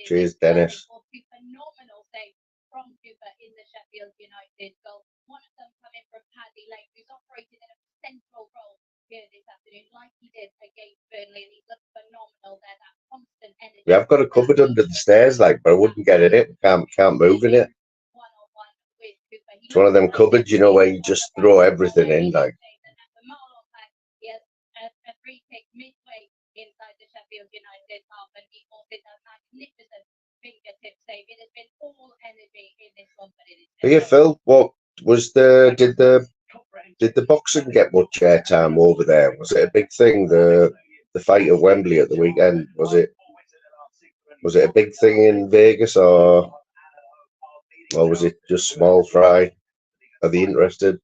Cheers, Dennis. Yeah, I've got a cupboard under the stairs, like, but I wouldn't get in it. Can't move in it. It's one of them cupboards, you know, where you just throw everything in, like. Yeah, Phil, what was did the boxing get much airtime over there? Was it a big thing? The fight at Wembley at the weekend, was it a big thing in Vegas, or was it just small fry? Are they interested?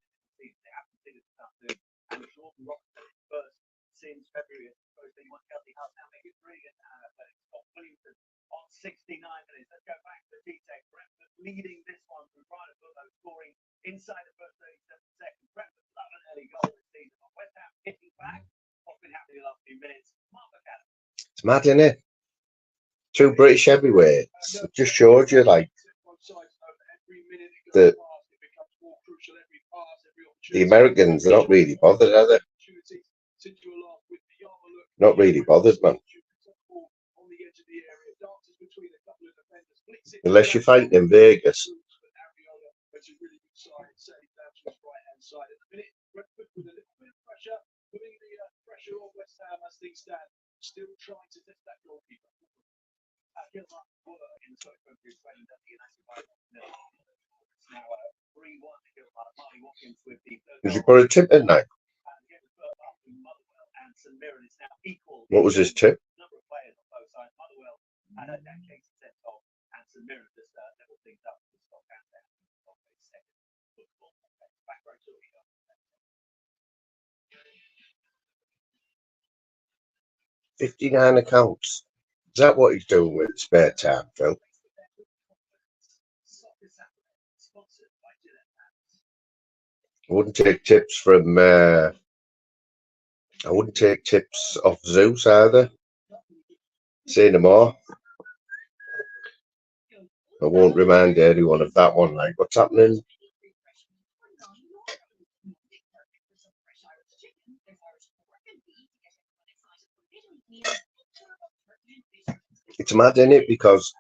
It's mad, isn't it? Two British heavyweights. It just shows you like the the Americans. They're not really bothered, are they? Not really bothered, man. Unless you're fighting in Vegas. Did you put a tip in now? What was his tip? $59 accounts. Is that what he's doing with his spare time, Phil? I wouldn't take tips from. I wouldn't take tips off Zeus either. Say no more. I won't remind anyone of that one. Like, what's happening? It's mad, isn't it? Because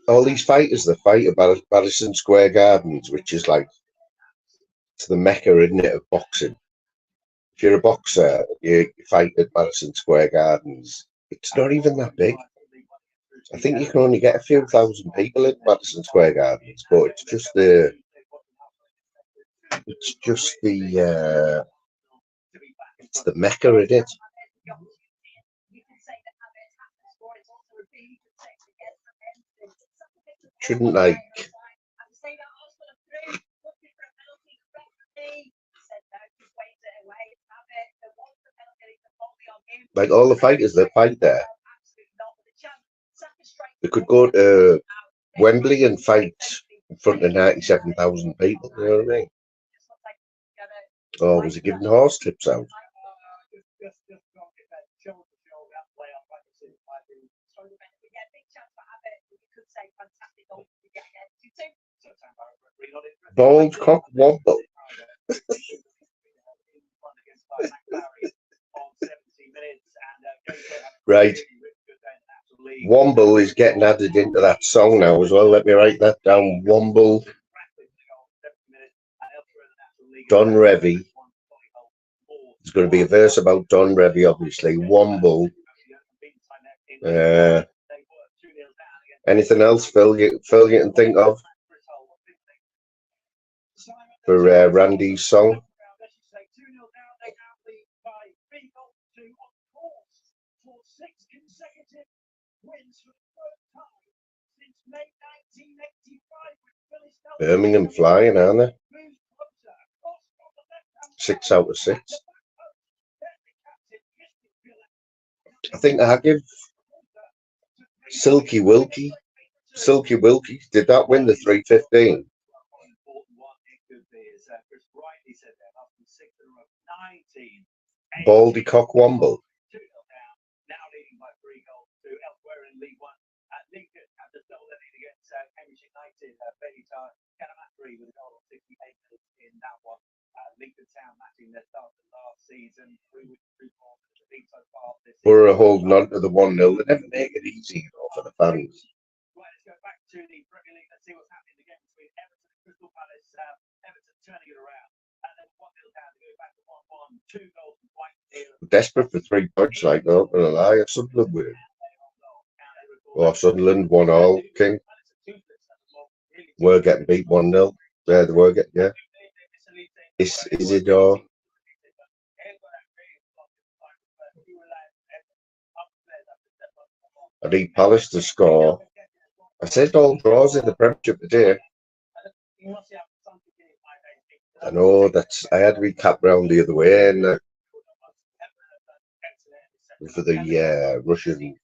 all these fighters, they fight at Madison Square Gardens, which is like it's the mecca, isn't it, of boxing. If you're a boxer, you fight at Madison Square Gardens. It's not even that big. I think you can only get a few thousand people in Madison Square Gardens, but it's just the mecca, isn't it? Shouldn't like all the fighters that fight there, they could go to Wembley and fight in front of 97,000 people. You know what I mean? Or was he giving horse tips out? Bald cock wobble. Right. Womble is getting added into that song now as well. Let me write that down. Womble. Don Revy. There's going to be a verse about Don Revy, obviously. Womble. Anything else, Phil, you can think of for Randy's song? Birmingham flying, aren't they? 6 out of 6. I think I give Silky Wilkie. Did that win the 315? Baldy Cock Womble. We're holding on to the 1-0. They never make it easy, for the fans. Desperate for 3 points, like, not gonna lie. If Sunderland win. Or Sunderland 1-all, King. We're getting beat 1-0. Yeah, they were getting, yeah. Is it all? I need Palace to score. I said all draws in the Premiership today. I know that's. I had to be capped round the other way, and for the Russian,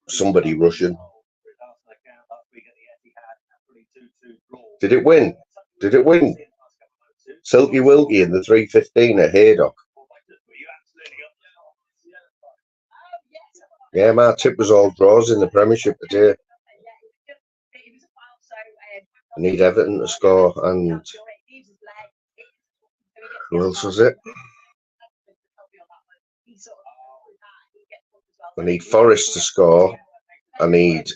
somebody Russian. Did it win? Did it win? Silky Wilkie in the 3:15 at Haydock. Yeah, my tip was all draws in the Premiership today. I need Everton to score, and who else was it? I need Forest to score. I need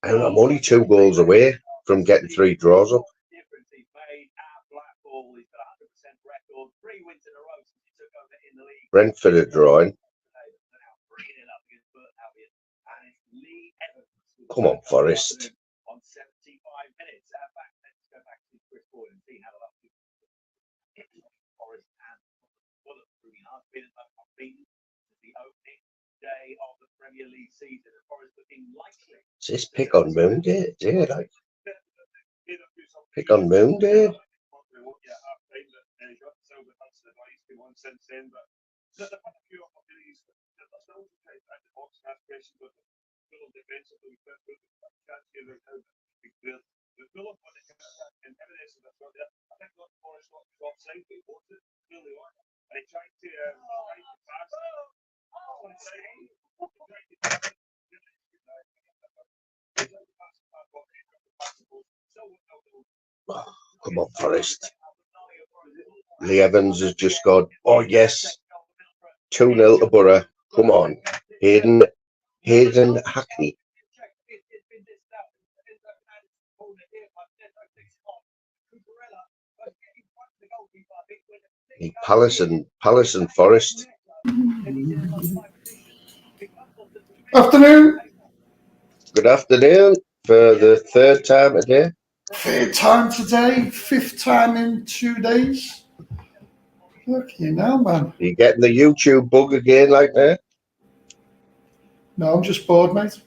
I'm only 2 goals away from getting 3 draws up. Brentford are drawing. Come on, Forest. Is this pick on Moon Day? Yeah, like pick on Moon Day. Oh, come on, Forest. Lee Evans has just gone. Oh yes, 2-0 to Borough. Come on, Hayden Hackney. Palace and Forest. Afternoon. Good afternoon for the 3rd time today. 3rd time today, 5th time in 2 days. Lucky now, man. You getting the YouTube bug again like that? No, I'm just bored, mate.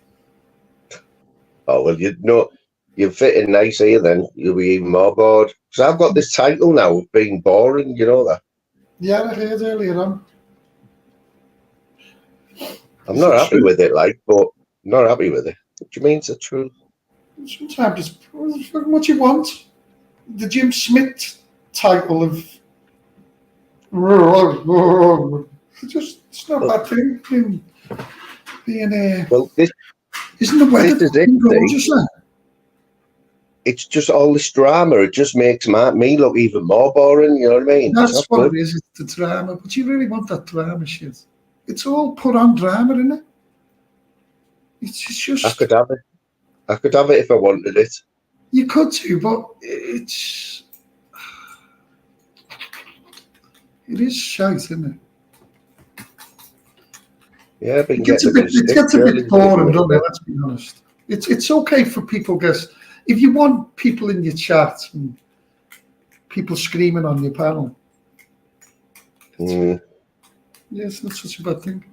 Oh, well, you're fitting nice here then. You'll be even more bored. Because I've got this title now of being boring, you know that? Yeah, I heard earlier on. I'm not happy with it, like, but I'm not happy with it. What do you mean it's the truth? Sometimes it's what do you want? The Jim Smith title of it's not a bad thing being well, this isn't the weather gorgeous? It's just all this drama. It just makes me look even more boring. You know what I mean? That's what it is. It's the drama. But you really want that drama shit? It's all put on drama, isn't it? It's just. I could have it. I could have it if I wanted it. You could too, but it is shite, isn't it? Yeah, but it gets a bit boring, doesn't it? Let's be honest. It's okay for people, guys. If you want people in your chat and people screaming on your panel, yes, that's such a bad thing.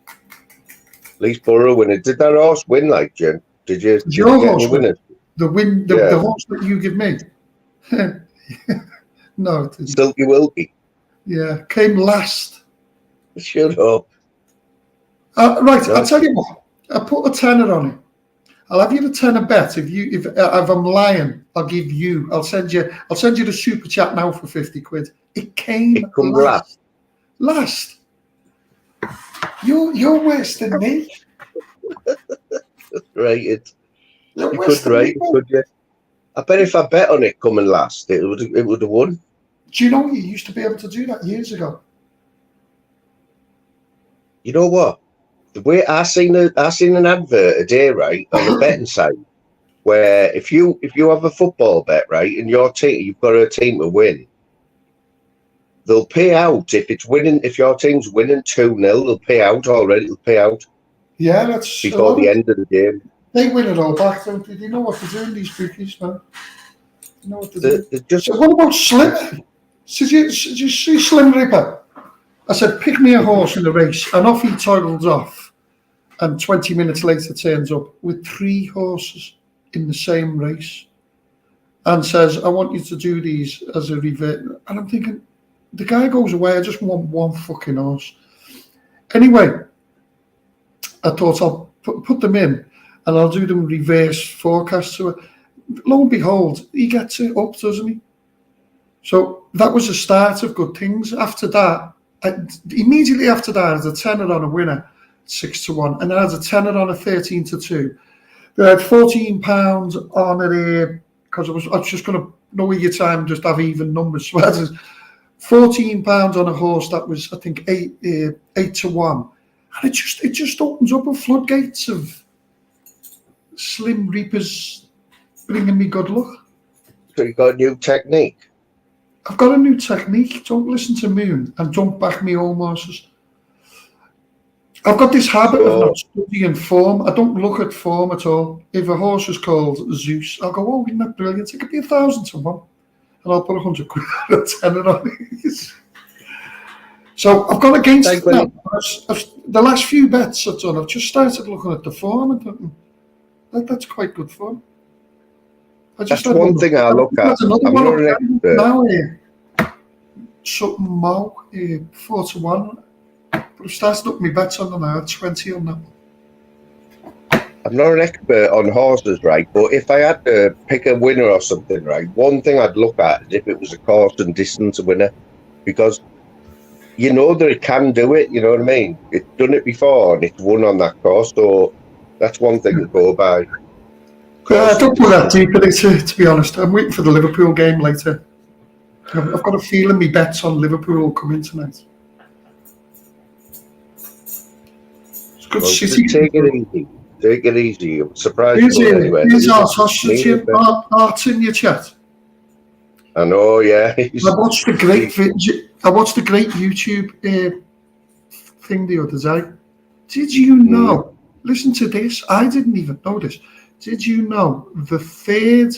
At least Borough winning. Did that horse win, like, Jim? Did you get any winners? The horse that you give me? No, it didn't. Silky Wilkie. Yeah, came last. Shut up. Right, no. I'll tell you what. I put a tenner on it. I'll have you the tenner bet. If I'm lying, I'll give you. I'll send you the super chat now for 50 quid. It came last. Last. You're worse than me. Right, you could write, could you? I bet if I bet on it coming last, it would have won. Do you know you used to be able to do that years ago? You know what? The way I seen an advert today, right, on the betting site, where if you have a football bet, right, and your team, you've got a team to win, they'll pay out if it's winning. If your team's winning 2-0, they'll pay out already. They'll pay out. Yeah, that's before the end of the game. They win it all back, don't they? They know what they're doing, these bookies, man. They know what they're doing. So what about Slim? Did you see Slim Ripper? I said, pick me a horse in the race, and off he toddles off. And 20 minutes later turns up with 3 horses in the same race and says, I want you to do these as a reverse. And I'm thinking, the guy goes away, I just want one fucking horse. Anyway, I thought I'll put them in and I'll do them reverse forecasts to it. Lo and behold, he gets it up, doesn't he? So that was the start of good things. After that, immediately after that, I had a tenner on a winner, 6-1, and I had a tenner on a 13-2. They had £14 on it because I was just going to know your time, just have even numbers. So I had £14 on a horse that was, I think, 8-1, and it just opens up a floodgates of Slim Reapers bringing me good luck. So you got a new technique. I've got a new technique. Don't listen to Moon and don't back me home horses. I've got this habit of not studying form. I don't look at form at all. If a horse is called Zeus, I'll go, oh, isn't that brilliant? It could be 1,000 to 1. And I'll put 100 quid on a tenner on it. So I've gone against it now. The last few bets I've done, I've just started looking at the form and thinking, that's quite good form. That's one thing I look at. I'm not an expert. Now, something Mo, 4-1. But I've started up my bets on them now, 20 on that. I'm not an expert on horses, right? But if I had to pick a winner or something, right, one thing I'd look at is if it was a course and distance winner, because you know that it can do it. You know what I mean? It's done it before and it's won on that course, so that's one thing to go by. I don't put that deep in it, to be honest. I'm waiting for the Liverpool game later. I've got a feeling my bets on Liverpool will come in tonight. It's good City. Take it easy. Take it easy. I'm surprised. Here's our sausage Art's in your chat. I know, yeah. I watched the great YouTube thing the other day. Did you know? Listen to this. I didn't even know this. Did you know the third?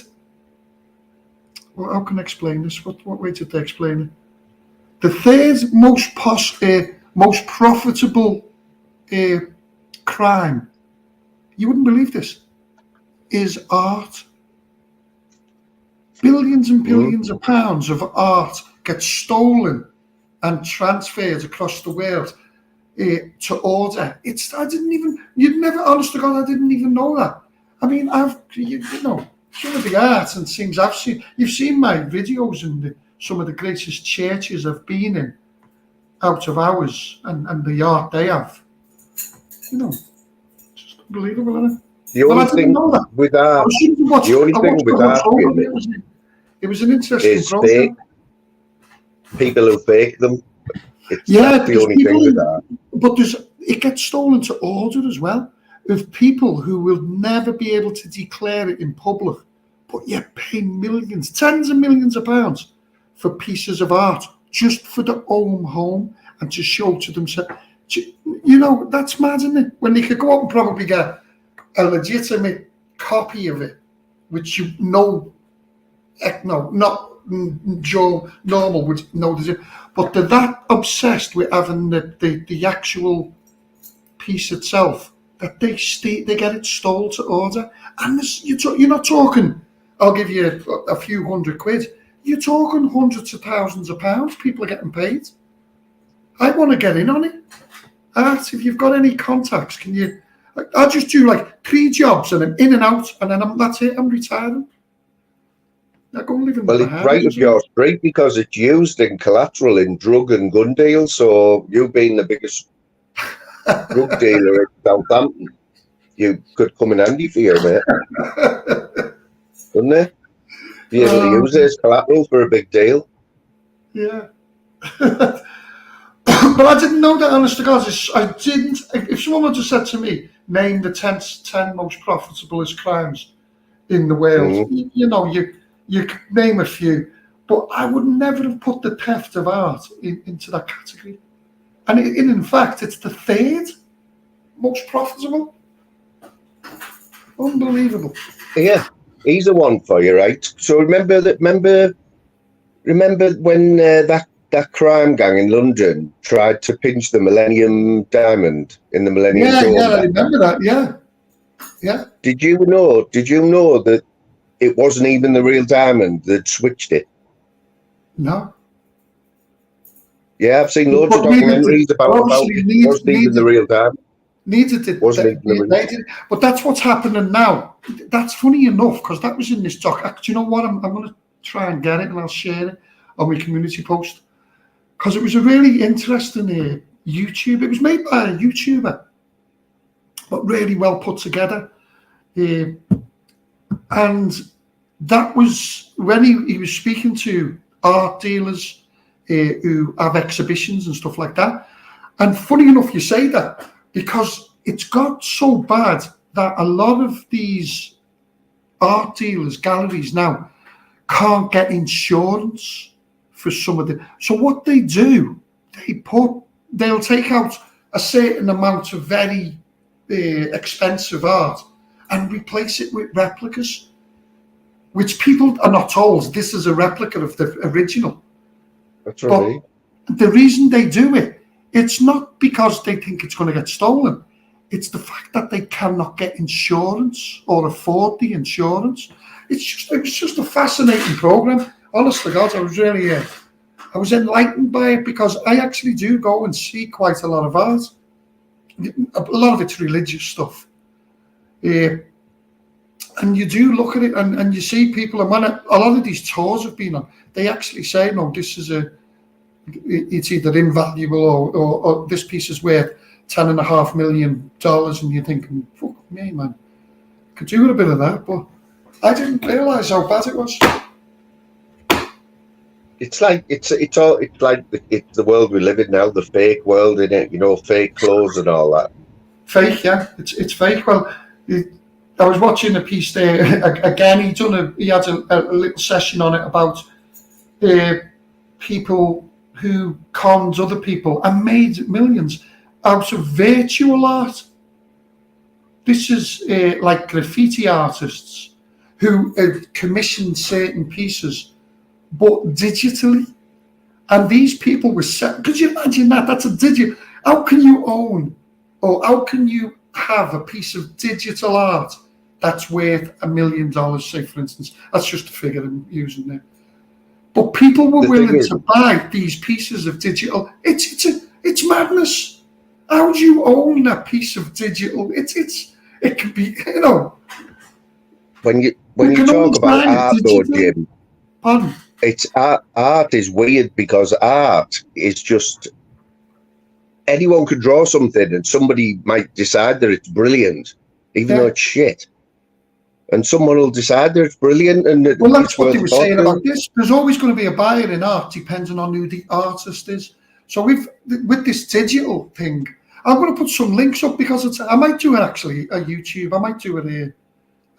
Well, how can I explain this? What way did they explain it? The third most profitable crime, you wouldn't believe this, is art. Billions and billions of pounds of art get stolen and transferred across the world to order. You'd never, honest to God, I didn't even know that. I mean, some of the art and things I've seen, you've seen my videos in some of the greatest churches I've been in, out of hours, and the art they have. Just unbelievable, isn't it? The only thing with art, it was an interesting program. People who fake them. That's the only thing with art. But it gets stolen to order as well. Of people who will never be able to declare it in public, but yet pay millions, tens of millions of pounds for pieces of art just for their own home and to show to themselves. That's mad, isn't it? When they could go out and probably get a legitimate copy of it, which not Joe Normal would know, but they're that obsessed with having the actual piece itself that they get it stole to order. And you're not talking, I'll give you a few hundred quid. You're talking hundreds of thousands of pounds. People are getting paid. I want to get in on it. Art, if you've got any contacts, can you? I'll just do like 3 jobs and I'm in and out, and then that's it. I'm retiring. I go and live in it's right up your street because it's used in collateral in drug and gun deals. So you being the biggest drug dealer in Southampton, you could come in handy for you, mate. Wouldn't it? Be able to use it as collateral for a big deal. Yeah. But I didn't know that, honest to God. I didn't. If someone had just said to me, name the 10 most profitable crimes, in the world. Mhm. You know, you could name a few, but I would never have put the theft of art into that category. And in fact, it's the third most profitable. Unbelievable. Yeah, he's the one for you, right? So remember when that crime gang in London tried to pinch the Millennium Diamond in the Millennium Yeah, Dome I that remember night? that. Yeah. Did you know that it wasn't even the real diamond that switched it? No. Yeah, I've seen loads of But neither did, documentaries about obviously, it. Wasn't even the real diamond. neither did Wasn't even the real. they did. But that's what's happening now. That's funny enough, because that was in this doc. Do you know what? I'm going to try and get it, and I'll share it on my community post, because it was a really interesting YouTube. It was made by a YouTuber, but really well put together. And that was when he was speaking to art dealers who have exhibitions and stuff like that. And funny enough, you say that, because it's got so bad that a lot of these art dealers, galleries now, can't get insurance for some of the. So what they do, they'll take out a certain amount of very expensive art and replace it with replicas, which people are not told this is a replica of the original. That's right. But the reason they do it, it's not because they think it's going to get stolen. It's the fact that they cannot get insurance or afford the insurance. It was just a fascinating program. Honest to God, I was really, I was enlightened by it, because I actually do go and see quite a lot of art. A lot of it's religious stuff. And you do look at it, and you see people, and when a lot of these tours have been on, they actually say, no, this is it's either invaluable or this piece is worth $10.5 million, and you're thinking, fuck me, man, could do with a bit of that, but I didn't realise how bad it was. It's like it's the world we live in now, the fake world, in it, fake clothes and all that. Fake, yeah, it's fake. Well, I was watching a piece there again. He had a little session on it about people who conned other people and made millions out of virtual art. This is like graffiti artists who commissioned certain pieces, but digitally. And these people were set. Could you imagine that? That's a digital. How can you own, or how can you have a piece of digital art that's worth $1 million, say, for instance? That's just a figure I'm using there. But people were willing to buy these pieces of digital. It's madness. How do you own that piece of digital? It can be, When you talk about art, though, Jim, pardon? It's art is weird, because art is just anyone could draw something, and somebody might decide that it's brilliant, even though it's shit. And someone will decide that it's brilliant, and well, that's what they were saying about this. There's always going to be a buyer in art, depending on who the artist is. So with this digital thing, I'm going to put some links up, because I might do it actually a YouTube. I might do it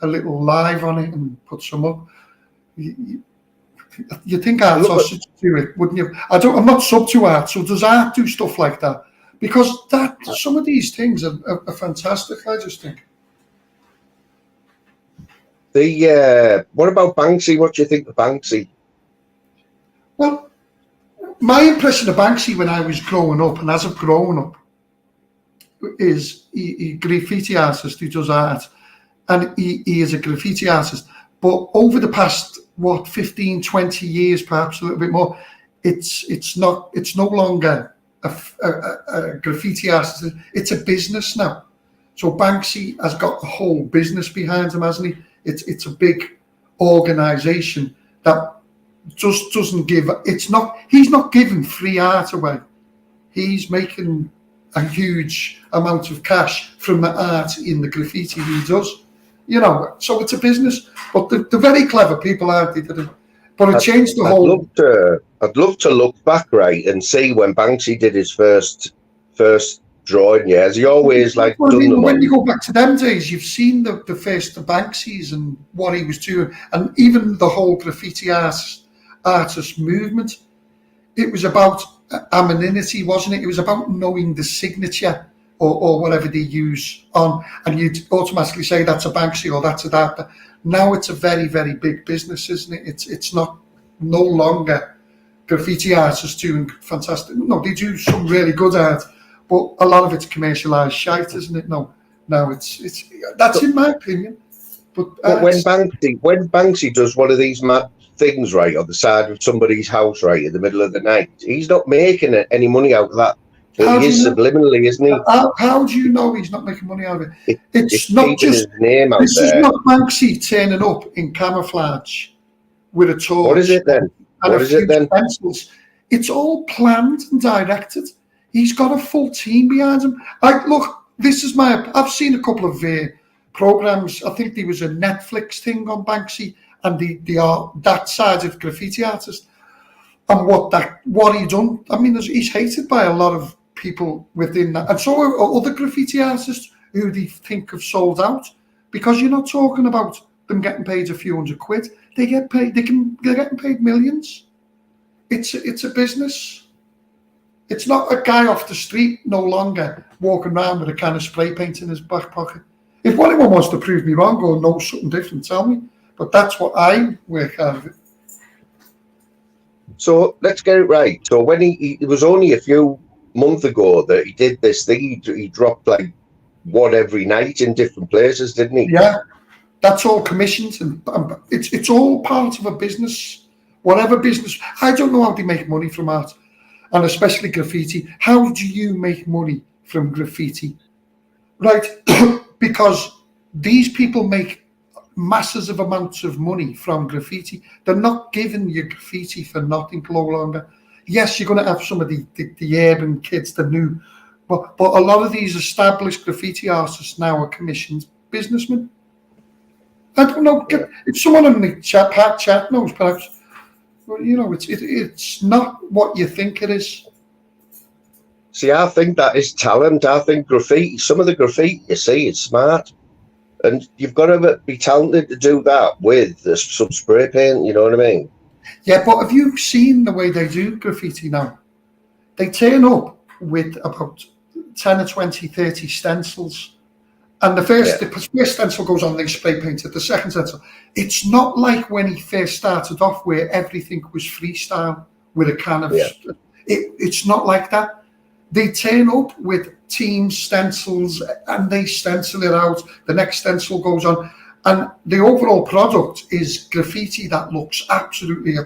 a little live on it and put some up. You think art should do it, wouldn't you? I'm not sub to art, so does art do stuff like that? Because some of these things are fantastic, I just think. What about Banksy? What do you think of Banksy? Well, my impression of Banksy when I was growing up, and as I've grown up, is he graffiti artist who does art, and he is a graffiti artist. But over the past 15, 20 years, perhaps a little bit more, it's no longer a graffiti artist. It's a business now. So Banksy has got a whole business behind him, hasn't he? It's a big organisation that just doesn't give. He's not giving free art away. He's making a huge amount of cash from the art in the graffiti he does. So it's a business. But they're very clever people, aren't they? But it changed the whole. I'd love to look back, right, and see when Banksy did his first drawing you? Has he always like Well, I done mean, them when you on? go back to them days, you've seen the Banksys and what he was doing, and even the whole graffiti artist movement. It was about anonymity, wasn't it? It was about knowing the signature or whatever they use on, and you'd automatically say that's a Banksy or that's a that. But now it's a very, very big business, isn't it? It's not no longer graffiti artists doing fantastic. No, they do some really good art, but a lot of it's commercialised shite, isn't it? No, it's that's in my opinion. But when Banksy does one of these mad things right on the side of somebody's house right in the middle of the night, he's not making any money out of that. But how he do is you know? subliminally, isn't he? How do you know he's not making money out of it? It's It's not keeping just. his name out This is there. not Banksy turning up in camouflage with a torch What is it then? and What a is it few then? stencils. It's all planned and directed. He's got a full team behind him. Look, this is I've seen a couple of programs. I think there was a Netflix thing on Banksy and that side of graffiti artist and what he done. I mean, he's hated by a lot of people within that, and so are other graffiti artists who they think have sold out, because you're not talking about them getting paid a few £100. They get paid. They're getting paid millions. It's a business. It's not a guy off the street no longer walking around with a can of spray paint in his back pocket. If anyone wants to prove me wrong or know something different, tell me. But that's what I work out of it. So let's get it right. So when it was only a few months ago that he did this thing, he dropped like one every night in different places, didn't he? Yeah, that's all commissions, and it's all part of a business. Whatever business, I don't know how they make money from art, and especially graffiti. How do you make money from graffiti? Right, because these people make masses of amounts of money from graffiti. They're not giving you graffiti for nothing no longer. Yes, you're going to have some of the urban kids, the new, but a lot of these established graffiti artists now are commissioned businessmen. I don't know if someone in the chat knows, perhaps. Well, it's not what you think it is. See, I think that is talent. I think graffiti, some of the graffiti you see, is smart. And you've got to be talented to do that with some spray paint, you know what I mean? Yeah, but have you seen the way they do graffiti now? They turn up with about 10 or 20, 30 stencils. And the first stencil goes on, they spray painted. The second stencil. It's not like when he first started off where everything was freestyle with a can of... It's not like that. They turn up with team stencils and they stencil it out. The next stencil goes on. And the overall product is graffiti that looks absolutely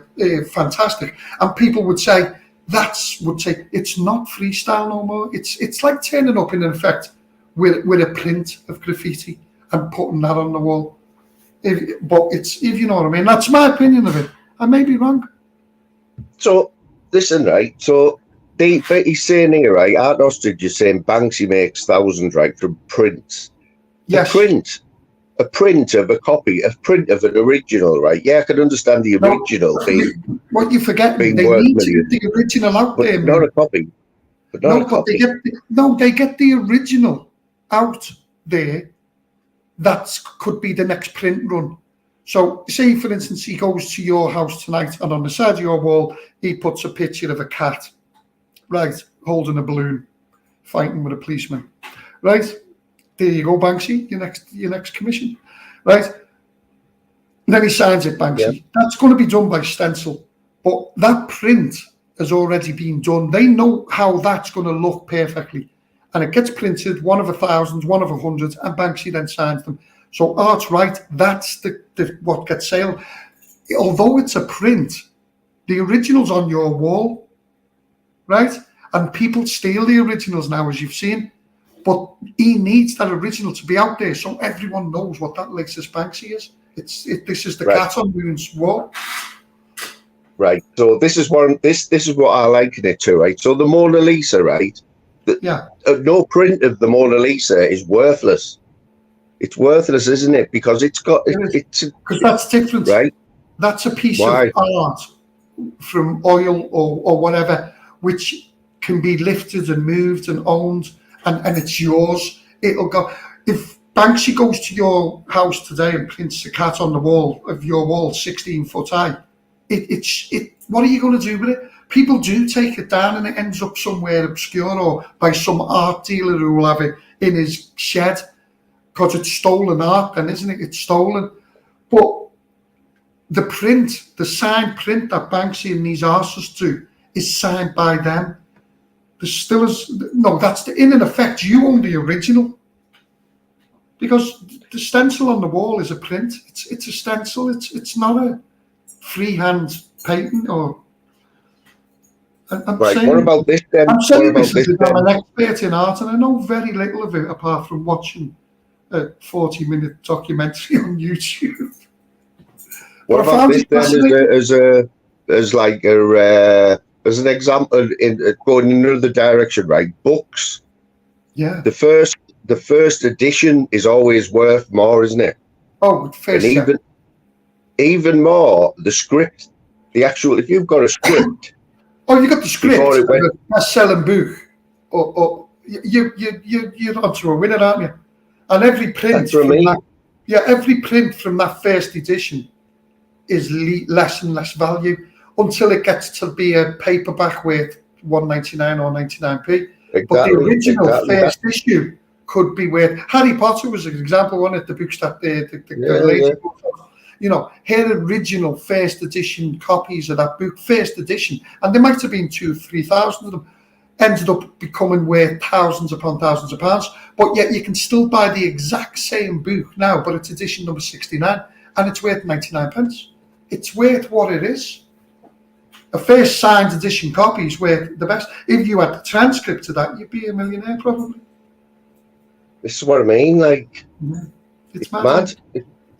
fantastic. And people would say, it's not freestyle no more. It's like turning up in effect with a print of graffiti and putting that on the wall. If you know what I mean. That's my opinion of it. I may be wrong. So, listen, right, so he's saying here, right, Art Ostrich is saying Banksy makes thousands, right, from prints. Yes. A print of a copy, a print of an original, right? Yeah, I can understand the original being... What you forget, they need to get the original out there. Not a copy. But not a copy. They get the original out there. That could be the next print run. So say, for instance, he goes to your house tonight and on the side of your wall, he puts a picture of a cat, right, holding a balloon, fighting with a policeman, right? There you go, Banksy, your next commission, right? And then he signs it, Banksy. Yeah. That's going to be done by stencil. But that print has already been done. They know how that's going to look perfectly. And it gets printed, one of 1,000, one of 100, and Banksy then signs them. So Art's right, that's what gets sold. Although it's a print, the original's on your wall, right? And people steal the originals now, as you've seen. But he needs that original to be out there so everyone knows what that latest Banksy is. This is the cat on Moon's wall. Right. So this is what I liken it to, right? So the Mona Lisa, right? No print of the Mona Lisa is worthless. It's worthless, isn't it? Because because that's different, right? That's a piece of art from oil or whatever, which can be lifted and moved and owned, and it's yours. It'll go. If Banksy goes to your house today and prints a cat on the wall of your wall 16 foot high, what are you going to do with it? People do take it down and it ends up somewhere obscure or by some art dealer who will have it in his shed because it's stolen art then, isn't it? It's stolen. But the print, the signed print that Banksy and these artists do is signed by them. There's still in effect, you own the original. Because the stencil on the wall is a print. It's a stencil. It's not a freehand painting or. Right. What about this then? I'm saying this because I'm an expert in art and I know very little of it apart from watching a 40-minute documentary on YouTube. What about this then as an example in going in another direction, right? Books. Yeah. The first edition is always worth more, isn't it? Oh, and even more the script, the actual. If you've got a script. Oh, you got the script of a best-selling book, or you're onto a winner, aren't you? And every print every print from that first edition is less and less value until it gets to be a paperback worth $1.99 or 99p. Exactly, but the original first issue could be worth. Harry Potter was an example, one of the books that the lady. You know, her original first edition copies of that book, first edition, and there might have been 2,000-3,000 of them, ended up becoming worth thousands upon thousands of pounds. But yet you can still buy the exact same book now, but it's edition number 69, and it's worth 99p. It's worth what it is. A first signed edition copy is worth the best. If you had the transcript of that, you'd be a millionaire probably. This is what I mean. Like, it's mad.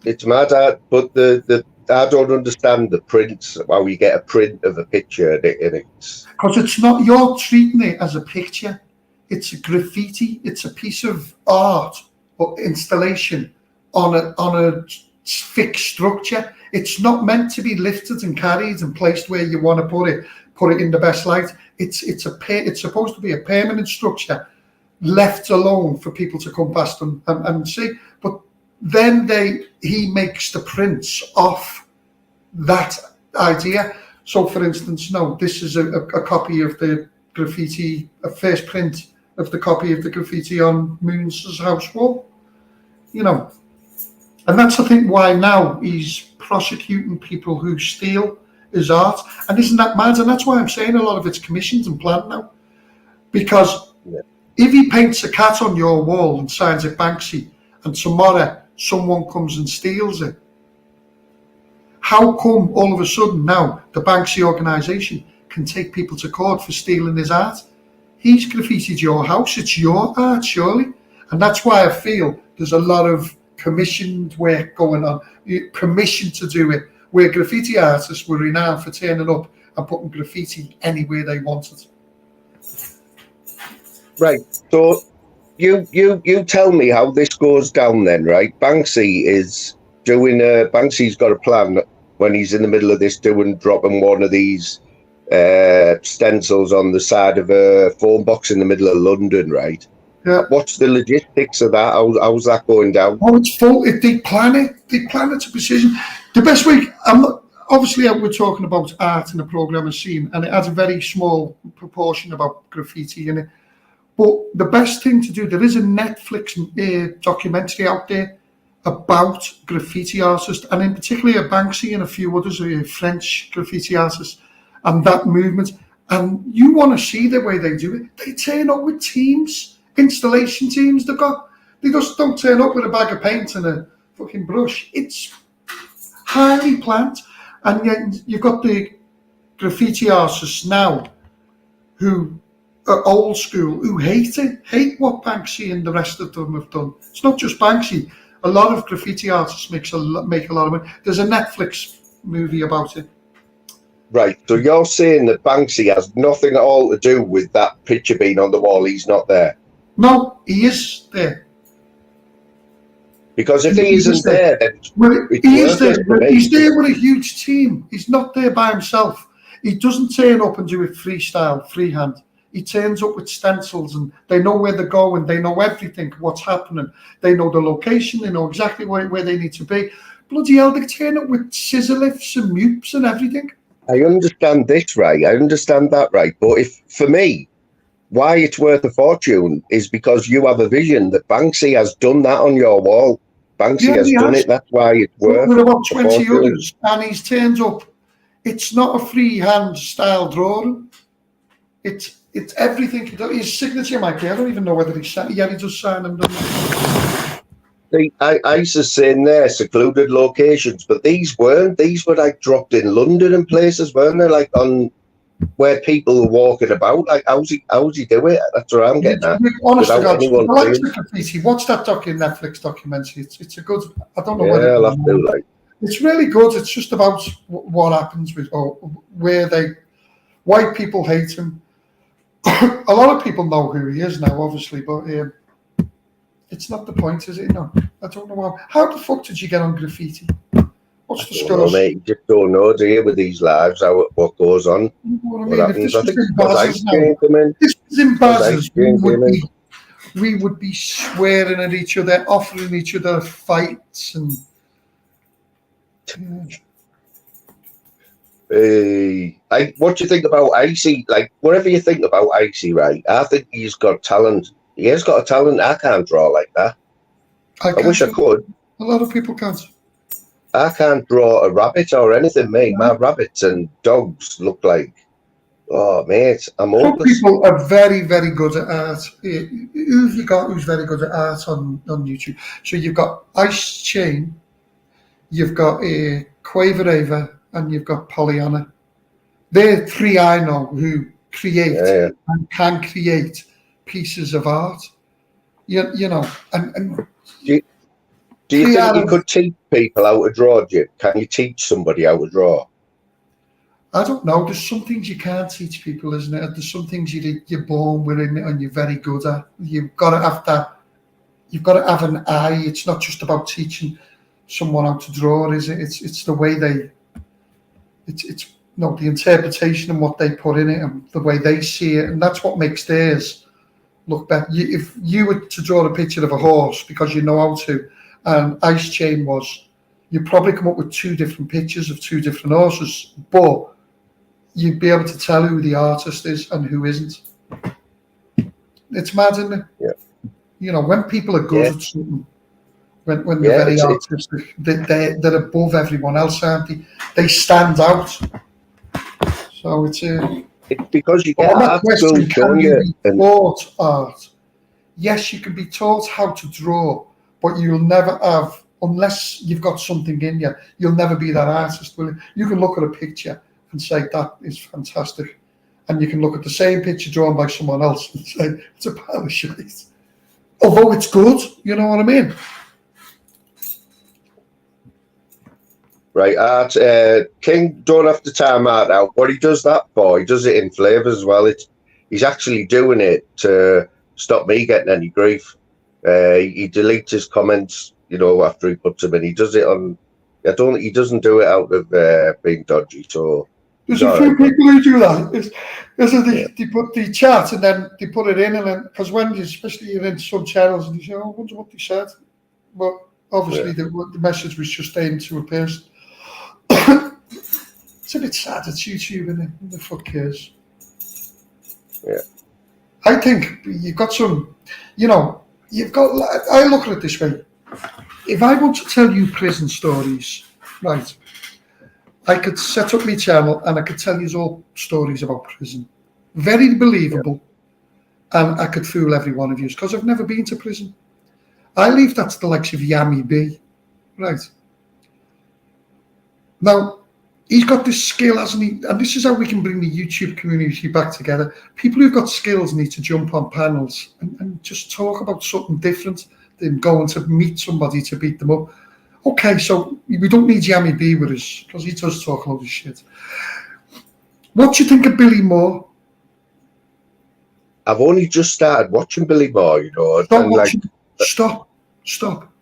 It's mad, but I don't understand the prints. How you get a print of a picture and it's because it's not. You're treating it as a picture. It's a graffiti. It's a piece of art or installation on a fixed structure. It's not meant to be lifted and carried and placed where you want to put it in the best light. It's supposed to be a permanent structure, left alone for people to come past and see. But then he makes the prints off that idea. So, for instance, this is a copy of the graffiti, a first print of the copy of the graffiti on Moon's house wall. You know, and that's I think why now he's prosecuting people who steal his art. And isn't that mad? And that's why I'm saying a lot of it's commissioned and planned now, because if he paints a cat on your wall and signs it Banksy, and tomorrow someone comes and steals it, how come all of a sudden now the Banksy organisation can take people to court for stealing his art? He's graffitied your house, it's your art, surely. And that's why I feel there's a lot of commissioned work going on, permission to do it, where graffiti artists were renowned for turning up and putting graffiti anywhere they wanted. Right, so you tell me how this goes down then, right? Banksy's got a plan when he's in the middle of this dropping one of these stencils on the side of a phone box in the middle of London, right? Yeah. What's the logistics of that? How's that going down? Oh, it's full. They plan it. They plan it to precision. The best way. Obviously, we're talking about art in the programming scene, and it has a very small proportion about graffiti in it. But the best thing to do, there is a Netflix documentary out there about graffiti artists, and in particular Banksy and a few others, French graffiti artists, and that movement. And you want to see the way they do it. They turn up with teams, installation teams. They just don't turn up with a bag of paint and a fucking brush. It's highly planned. And yet you've got the graffiti artists now who are old school, who hate what Banksy and the rest of them have done. It's not just Banksy. A lot of graffiti artists make a lot of money. There's a Netflix movie about it. Right, so you're saying that Banksy has nothing at all to do with that picture being on the wall. He's not there. No, he is there. Because if he isn't there, then he's there with a huge team. He's not there by himself. He doesn't turn up and do it freestyle, freehand. He turns up with stencils and they know where they're going. They know everything, what's happening. They know the location. They know exactly where they need to be. Bloody hell, they turn up with scissor lifts and mupes and everything. I understand this, right? I understand that, right? But if, for me, why it's worth a fortune is because you have a vision that Banksy has done that on your wall. Banksy has done it. That's why it's worth with about 20 a fortune. others, and he's turned up. It's not a freehand style drawing. It's everything. His signature might be. I don't even know whether he's signed. Yeah, he does sign them. See, ISIS saying there secluded locations, but these weren't. These were like dropped in London and places, weren't they? Like on where people were walking about. Like how's he do it? That's what I'm getting at. Honest to God, watch that Netflix documentary. It's a good. I don't know whether I'll have to, like. It's really good. It's just about what happens with why people hate him. A lot of people know who he is now, obviously, but it's not the point, is it? No, I don't know how the fuck did you get on graffiti? What's the score? Mate, you just don't know, do you, with these lives, what goes on? What happens? I think this was in Baz's, we would be swearing at each other, offering each other fights, and what do you think about Icy? Like, whatever you think about Icy, right? I think he's got talent. He has got a talent. I can't draw like that. I wish I could. A lot of people can't. I can't draw a rabbit or anything, mate. My rabbits and dogs look like, oh, mate, I'm hopeless. Some people are very, very good at art. Who have you got who's very good at art on YouTube? So you've got Ice Chain, you've got Quaver Ava, and you've got Pollyanna. They're three I know who create and can create pieces of art. You know, and do you think you could teach people how to draw, Jim? Can you teach somebody how to draw? I don't know. There's some things you can't teach people, isn't it? There's some things you're born with and you're very good at. You've got to have that. You've got to have an eye. It's not just about teaching someone how to draw, is it? It's the way they. It's the interpretation and what they put in it and the way they see it, and that's what makes theirs look better. If you were to draw a picture of a horse because you know how to, and Ice Chain was, you'd probably come up with two different pictures of two different horses, but you'd be able to tell who the artist is and who isn't. It's mad, isn't it? Yeah. You know, when people are good at something, when they're very artistic, they're above everyone else, aren't they? They stand out. So it's because you get art school, don't you? Taught art. Yes, you can be taught how to draw, but you'll never have, unless you've got something in you, you'll never be that artist, will you? You can look at a picture and say, that is fantastic. And you can look at the same picture drawn by someone else and say, it's a pile of shit. Although it's good, you know what I mean? Right, art. King don't have to time art out. What he does that for, he does it in flavours as well. He's actually doing it to stop me getting any grief. He deletes his comments, you know, after he puts them in. He does it on. He doesn't do it out of being dodgy. So there's a few people who do that. They put the chat and then they put it in, and then because when especially you're in some channels and you say, "Oh, I wonder what they said," but obviously the message was just aimed to a person. It's a bit sad. It's YouTube, isn't it? Who the fuck cares? Yeah. I think you've got some. You know, you've got. I look at it this way. If I want to tell you prison stories, right, I could set up my channel and I could tell you all stories about prison. Very believable. Yeah. And I could fool every one of you because I've never been to prison. I leave that to the likes of Yami B. Right. Now, he's got this skill, hasn't he? And this is how we can bring the YouTube community back together. People who've got skills need to jump on panels and just talk about something different than going to meet somebody to beat them up. Okay, so we don't need Yami B with us because he does talk a lot of shit. What do you think of Billy Moore? I've only just started watching Billy Moore, you know. Stop.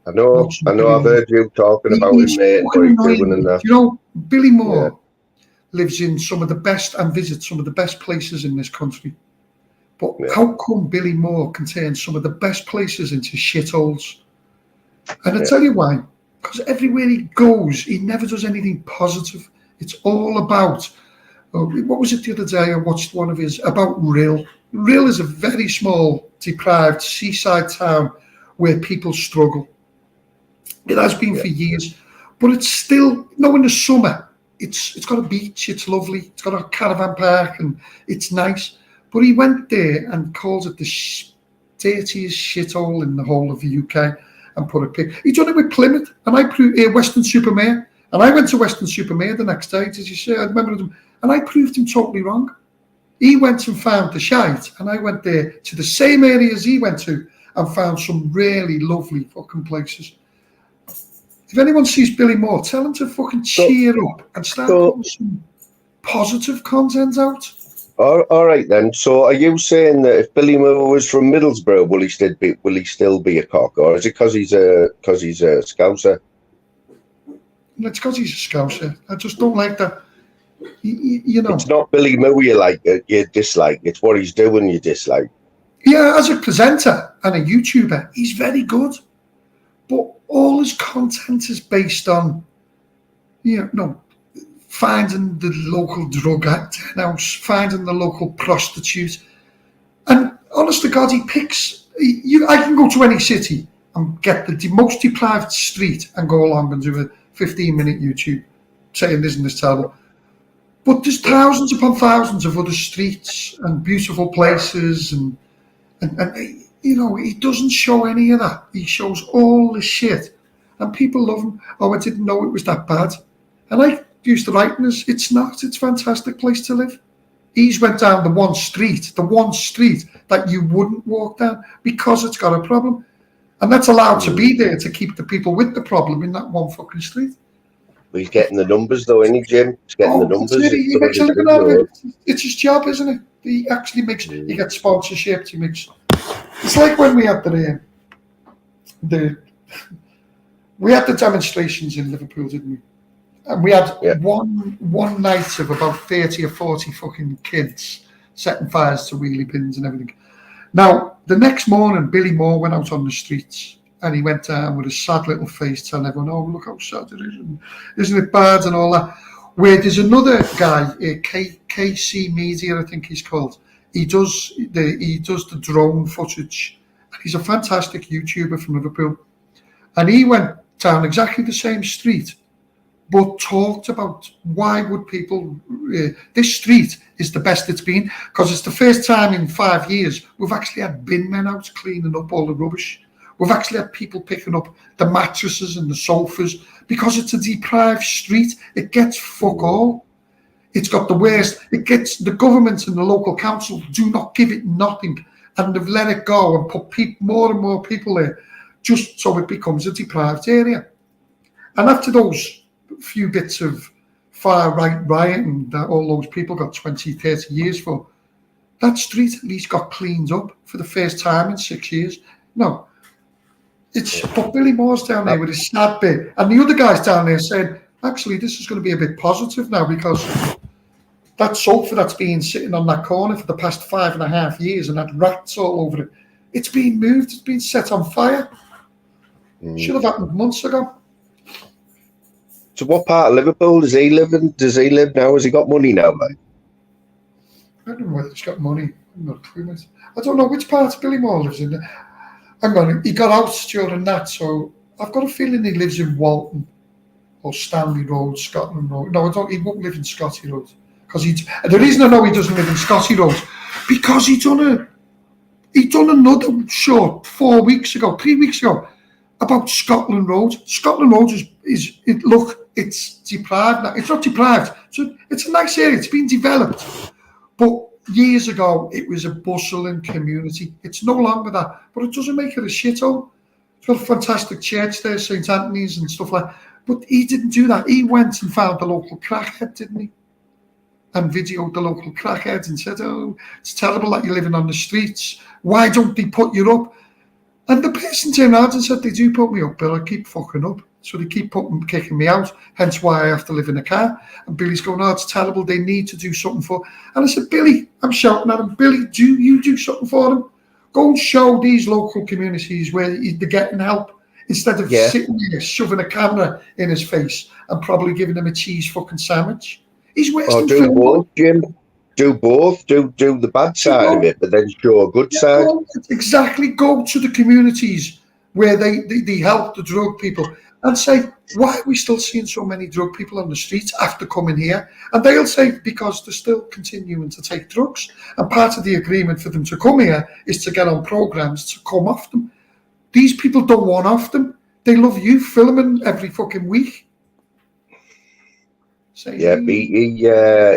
I know. I've heard you talking about him, mate, and what he's doing and that. You know, Billy Moore lives in some of the best and visits some of the best places in this country. But how come Billy Moore can turn some of the best places into shitholes? And I tell you why. Because everywhere he goes, he never does anything positive. It's all about, what was it the other day? I watched one of his about Rill. Rill is a very small, deprived seaside town where people struggle. It has been for years, but it's still, in the summer, it's got a beach, it's lovely, it's got a caravan park, and it's nice. But he went there and calls it the dirtiest shithole in the whole of the UK and put a pic. He done it with Plymouth, and I proved Weston-super-Mare, and I went to Weston-super-Mare the next day. Did you say? I remember them, and I proved him totally wrong. He went and found the shite, and I went there to the same areas he went to and found some really lovely fucking places. If anyone sees Billy Moore, tell him to fucking cheer up and start putting some positive content out. All right then. So, are you saying that if Billy Moore was from Middlesbrough, will he still be a cock, or is it because he's a Scouser? It's because he's a Scouser. I just don't like that. You know, it's not Billy Moore you dislike. It's what he's doing you dislike. Yeah, as a presenter and a YouTuber, he's very good, but all his content is based on, finding the local drug house, finding the local prostitute. And honest to God, he picks, I can go to any city and get the most deprived street and go along and do a 15-minute YouTube saying, isn't this terrible? But there's thousands upon thousands of other streets and beautiful places and he doesn't show any of that. He shows all the shit. And people love him. Oh, I didn't know it was that bad. And I used to write this. It's not. It's a fantastic place to live. He's went down the one street that you wouldn't walk down because it's got a problem. And that's allowed to be there to keep the people with the problem in that one fucking street. But he's getting the numbers though, isn't he, Jim? He's getting the numbers. He makes a living out of it. It's his job, isn't it? He actually makes, he gets sponsorships, it's like when we had we had the demonstrations in Liverpool, didn't we? And we had one night of about 30 or 40 fucking kids setting fires to wheelie bins and everything. Now, the next morning, Billy Moore went out on the streets and he went down with a sad little face telling everyone, oh, look how sad it is, and isn't it bad and all that. Where there's another guy, KC Media, I think he's called. He does the drone footage. He's a fantastic YouTuber from Liverpool. And he went down exactly the same street, but talked about why would people, this street is the best it's been, because it's the first time in 5 years we've actually had bin men out cleaning up all the rubbish. We've actually had people picking up the mattresses and the sofas because it's a deprived street. It gets fuck all. It's got the worst. It gets the government and the local council do not give it nothing, and they've let it go and put more and more people there just so it becomes a deprived area. And after those few bits of far-right rioting that all those people got 20, 30 years for, that street at least got cleaned up for the first time in 6 years. No. But Billy Moore's down there with his sad bit, and the other guy's down there saying, actually, this is going to be a bit positive now because that sofa that's been sitting on that corner for the past 5.5 years and had rats all over it, it's been moved, it's been set on fire. Should have happened months ago. So what part of Liverpool does he live in? Does he live now? Has he got money now, mate? I don't know whether he's got money. I'm not clear. I don't know which part Billy Moore lives in. Hang on, he got out during that, so I've got a feeling he lives in Walton or Stanley Road, Scotland Road. No, he won't live in Scotty Road. The reason I know he doesn't live in Scotty Road, because he done another show 3 weeks ago, about Scotland Road. Scotland Road it's deprived now. It's not deprived. So it's a nice area. It's been developed. But years ago, it was a bustling community. It's no longer that, but it doesn't make it a shithole. It's got a fantastic church there, St. Anthony's and stuff like that. But he didn't do that. He went and found the local crackhead, didn't he? And videoed the local crackheads and said, oh, it's terrible that you're living on the streets. Why don't they put you up? And the person turned around and said, they do put me up, but I keep fucking up. So they keep kicking me out, hence why I have to live in a car. And Billy's going, oh, it's terrible. They need to do something for. And I said, Billy, I'm shouting at him, Billy, do you do something for them? Go and show these local communities where they're getting help instead of sitting there shoving a camera in his face and probably giving him a cheese fucking sandwich. He's wasting do both, Jim. Do both. Do the bad side of it, but then show a good side. Exactly. Go to the communities where they help the drug people and say, why are we still seeing so many drug people on the streets after coming here? And they'll say, because they're still continuing to take drugs. And part of the agreement for them to come here is to get on programs to come off them. These people don't want off them. They love you filming every fucking week. So, yeah,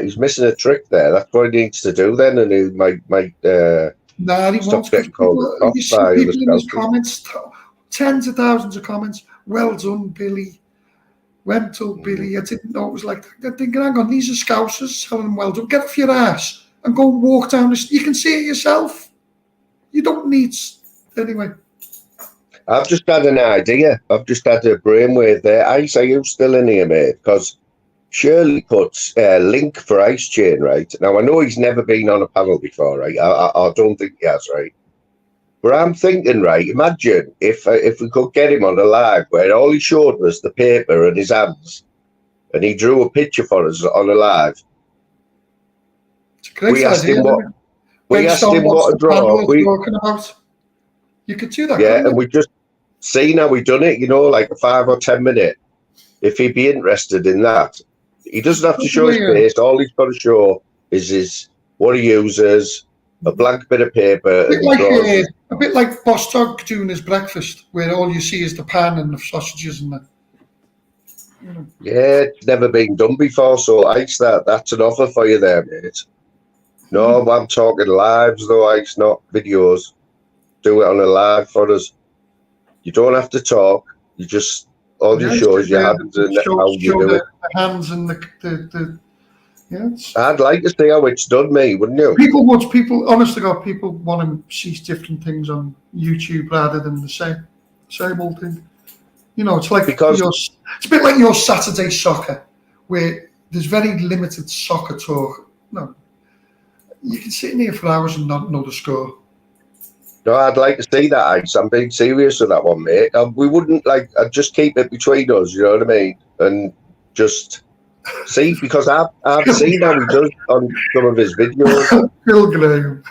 he's missing a trick there. That's what he needs to do then, and he might he stop won't. getting called off by people in his comments, tens of thousands of comments. Well done, Billy. Rental Billy. I didn't know it was like that. Thinking, hang on, these are Scousers telling them well done. Get off your ass and go and walk down the street. You can see it yourself. You don't need anyway. I've just had an idea. I've just had a brainwave there. Ice, are you still in here, mate? Because Shirley puts a link for Ice Chain, right? Now, I know he's never been on a panel before, right? I don't think he has, right? But I'm thinking, right, imagine if we could get him on a live where all he showed was the paper and his hands, and he drew a picture for us on a live. We asked him what to draw. You could do that. Yeah, and we just seen how we done it, like a 5 or 10 minute. If he'd be interested in that, he doesn't have to show his face. All he's got to show is what he uses, a blank bit of paper. A bit like Boss Dog doing his breakfast, where all you see is the pan and the sausages and that. Yeah, it's never been done before, so Ice, that's an offer for you there, mate. No, I'm talking lives though, Ice, not videos. Do it on a live for us. You don't have to talk. You just all you show is your hands and how you do it. The hands and the I'd like to see how it's done, me, wouldn't you? People, honest to God, people want to see different things on YouTube rather than the same old thing. It's like it's a bit like your Saturday soccer, where there's very limited soccer talk. No, you can sit in here for hours and not know the score. No, I'd like to see that, Ice. I'm being serious with that one, mate. We wouldn't I'd just keep it between us, you know what I mean? And just see, because I've seen how he does on some of his videos. Phil Graham.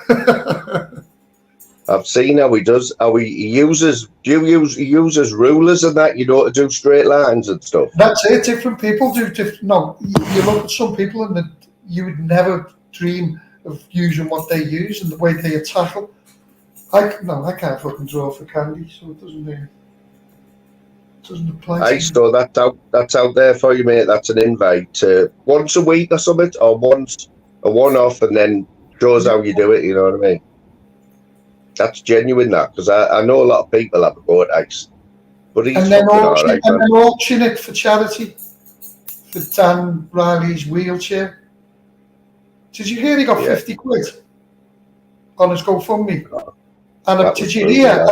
I've seen how he does, how he uses, he uses rulers and that, to do straight lines and stuff. That's it. Different people do different. No, you look at some people and you would never dream of using what they use and the way they tackle. I can't fucking draw for candy, so it doesn't apply. So that's out there for you, mate. That's an invite once a week or something, or once a one-off, and then shows how you do it. You know what I mean? That's genuine, that, because I know a lot of people have a go at Ice, but he's and then auction it for charity for Dan Riley's wheelchair. Did you hear he got 50 quid on his GoFundMe? And did you hear?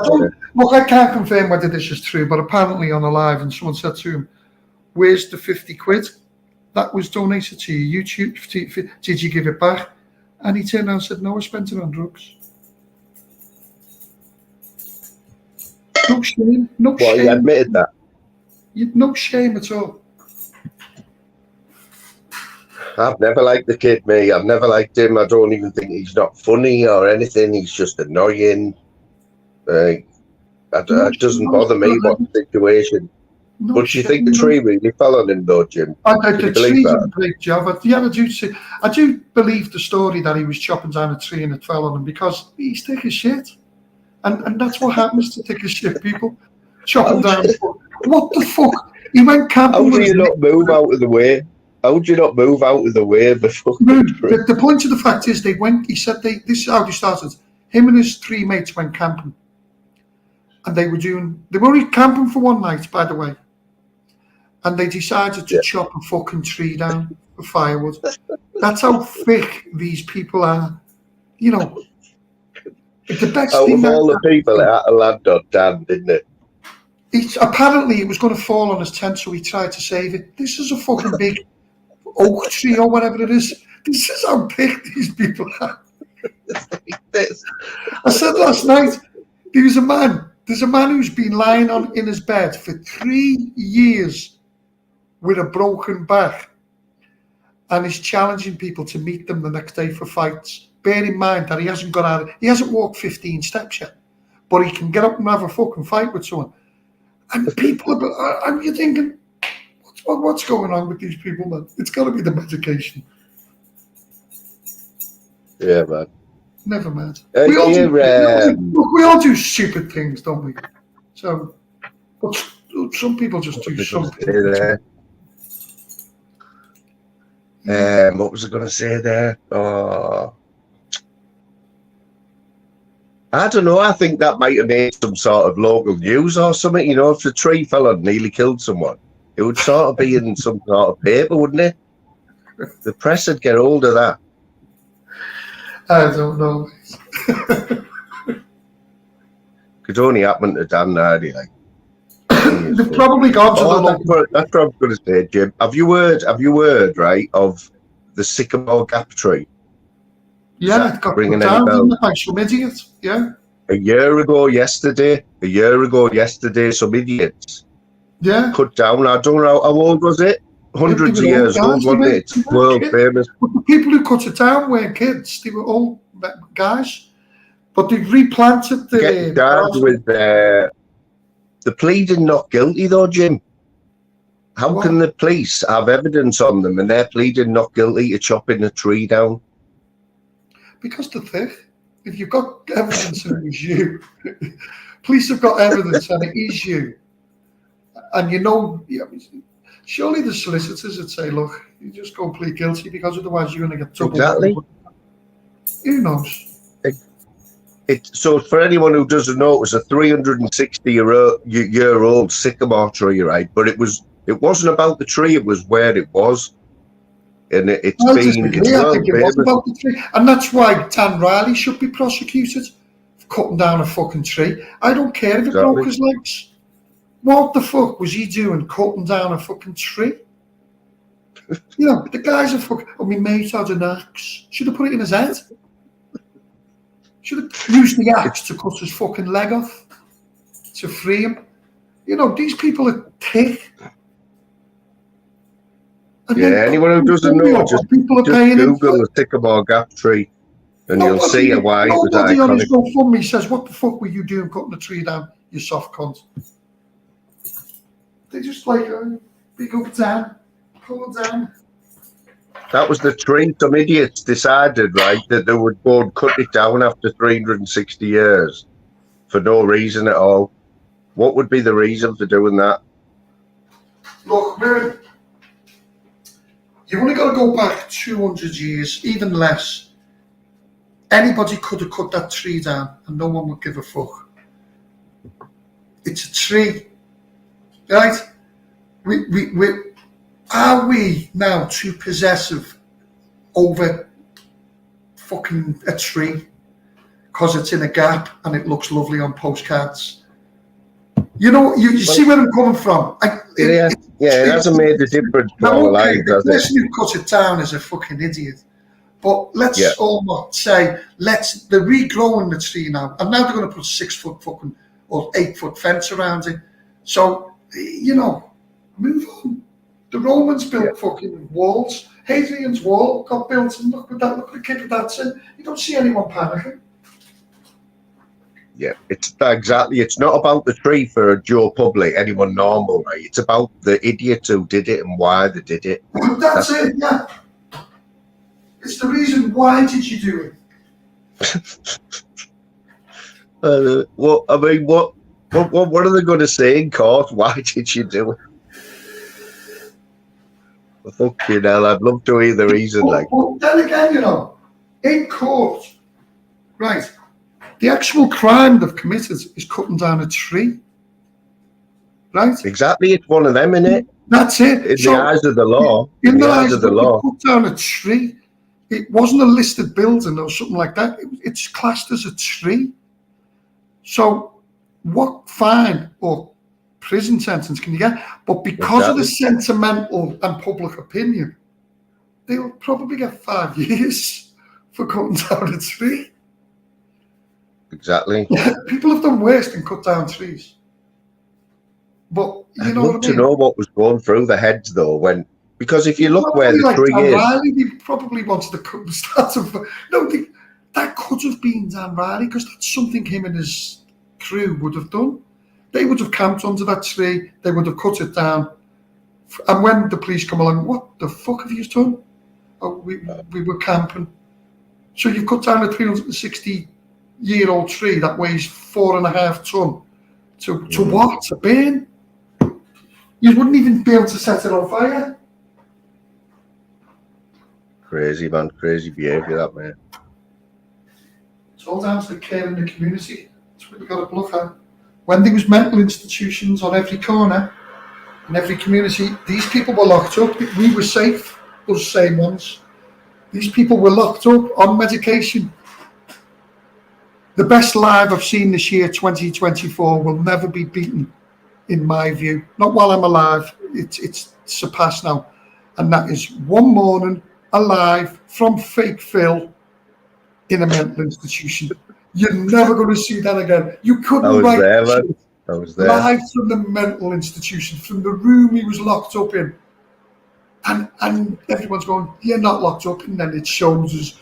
I can't confirm whether this is true, but apparently on a live, and someone said to him, "Where's the 50 quid that was donated to your YouTube? Did you give it back?" And he turned around and said, "No, I spent it on drugs." No shame. No shame. Well, he admitted that. No shame at all. I've never liked the kid, me. I've never liked him. I don't even think he's not funny or anything. He's just annoying. It doesn't bother me what the situation. But do you think the tree really fell on him, though, Jim? The tree did a great job. I do believe the story that he was chopping down a tree and it fell on him, because he's thick as shit. And that's what happens to thick as shit people. Chopping down. What the fuck? He went camping. How do you not move out of the way? How would you not move out of the way before? The point of the fact is, he said this is how they started. Him and his 3 mates went camping. And they were only camping for one night, by the way. And they decided to chop a fucking tree down for firewood. That's how thick these people are. The best out thing of all the people, it had to land on Dan, didn't it? Apparently it was going to fall on his tent, so he tried to save it. This is a fucking big oak tree or whatever it is. This is how big these people are. I said last night, there's a man who's been lying in his bed for 3 years with a broken back, and is challenging people to meet them the next day for fights. Bear in mind that he hasn't walked 15 steps yet, but he can get up and have a fucking fight with someone. And people are you thinking, what's going on with these people, man? It's got to be the medication. Yeah, man. Never mind. We all do stupid things, don't we? So, but some people just do something. What was I going to say there? Oh, I don't know. I think that might have made some sort of local news or something. You know, if the tree fell and nearly killed someone, it would sort of be in some sort of paper, wouldn't it? The press would get hold of that. I don't know. Could only happen to Dan Nardi, like. They've probably gone to the local. That's what I was going to say, Jim. Have you heard, right, of the sycamore gap tree? Yeah, it got put down by some idiots. Yeah. A year ago yesterday, some idiots. Yeah. Cut down. I don't know how old was it? Hundreds of years old, wasn't it? It's world famous. But the people who cut it down weren't kids; they were old guys. But they replanted the. Down with the pleading not guilty, though, Jim. How can the police have evidence on them and they're pleading not guilty to chopping a tree down? Because they're thick. If you've got evidence and it was you, police have got evidence and it is you, and you know. Surely the solicitors would say, look, you just go plead guilty because otherwise you're going to get trouble. Exactly. Who knows? So for anyone who doesn't know, it was a 360-year-old sycamore tree, right? But it wasn't about the tree, it was where it was. And it's about the tree. And that's why Dan Riley should be prosecuted for cutting down a fucking tree. I don't care if it broke his legs. What the fuck was he doing cutting down a fucking tree? You know, the guy's a fucking... Oh, my mate had an axe. Should have put it in his head. Should have used the axe to cut his fucking leg off. To free him. You know, these people are thick. And anyone who doesn't know, just Google the sycamore gap tree and you'll see why it was iconic. Nobody on his GoFundMe says, what the fuck were you doing cutting the tree down, you soft cunt? They just like, big up Dan, pull it down. That was the tree. Some idiots decided, right, that they would go and cut it down after 360 years for no reason at all. What would be the reason for doing that? Look, man, you've only got to go back 200 years, even less. Anybody could have cut that tree down and no one would give a fuck. It's a tree. Right? Are we now too possessive over fucking a tree because it's in a gap and it looks lovely on postcards? You know, you see where I'm coming from. It hasn't made a difference for our lives, does it? The person who cut it down is a fucking idiot. But let's almost say, they're regrowing the tree now, and now they're going to put 6 foot fucking or 8 foot fence around it. So, you know, move on. The Romans built fucking walls. Hadrian's Wall got built, and look at the kick that's in. You don't see anyone panicking. Yeah, it's exactly. It's not about the tree for Joe Public, anyone normal, right? It's about the idiots who did it and why they did it. That's it, yeah. It's the reason why did you do it? What are they going to say in court? Why did you do it? Fucking hell, I'd love to hear the reason. Well, then again, you know, in court, right, the actual crime they've committed is cutting down a tree. Right? Exactly, it's one of them, isn't it? That's it. In the eyes of the law. In the eyes of the law. Cut down a tree. It wasn't a listed building or something like that. It's classed as a tree. So what fine or prison sentence can you get? But because of the sentimental and public opinion, they'll probably get 5 years for cutting down a tree. Exactly. People have done worse than cut down trees. But you know what I mean? To know what was going through the heads though, because if you look where the tree is, Riley, he probably wanted to cut the start of. No, that could have been Dan Riley because that's something him and his crew would have done. They would have camped under that tree. They would have cut it down. And when the police come along, what the fuck have you done? Oh, we were camping. So you've cut down a 360-year-old tree that weighs 4.5 ton to what? To burn? You wouldn't even be able to set it on fire. Crazy, man. Crazy behaviour, that man. It's all down to the care in the community. That's what we've got to look at. When there was mental institutions on every corner, in every community, these people were locked up. We were safe, those same ones. These people were locked up on medication. The best live I've seen this year, 2024, will never be beaten, in my view. Not while I'm alive. It's surpassed now. And that is one morning, alive, from fake Phil, in a mental institution. You're never going to see that again. You couldn't write I was there. Live from the mental institution, from the room he was locked up in. And everyone's going, you're not locked up. And then it shows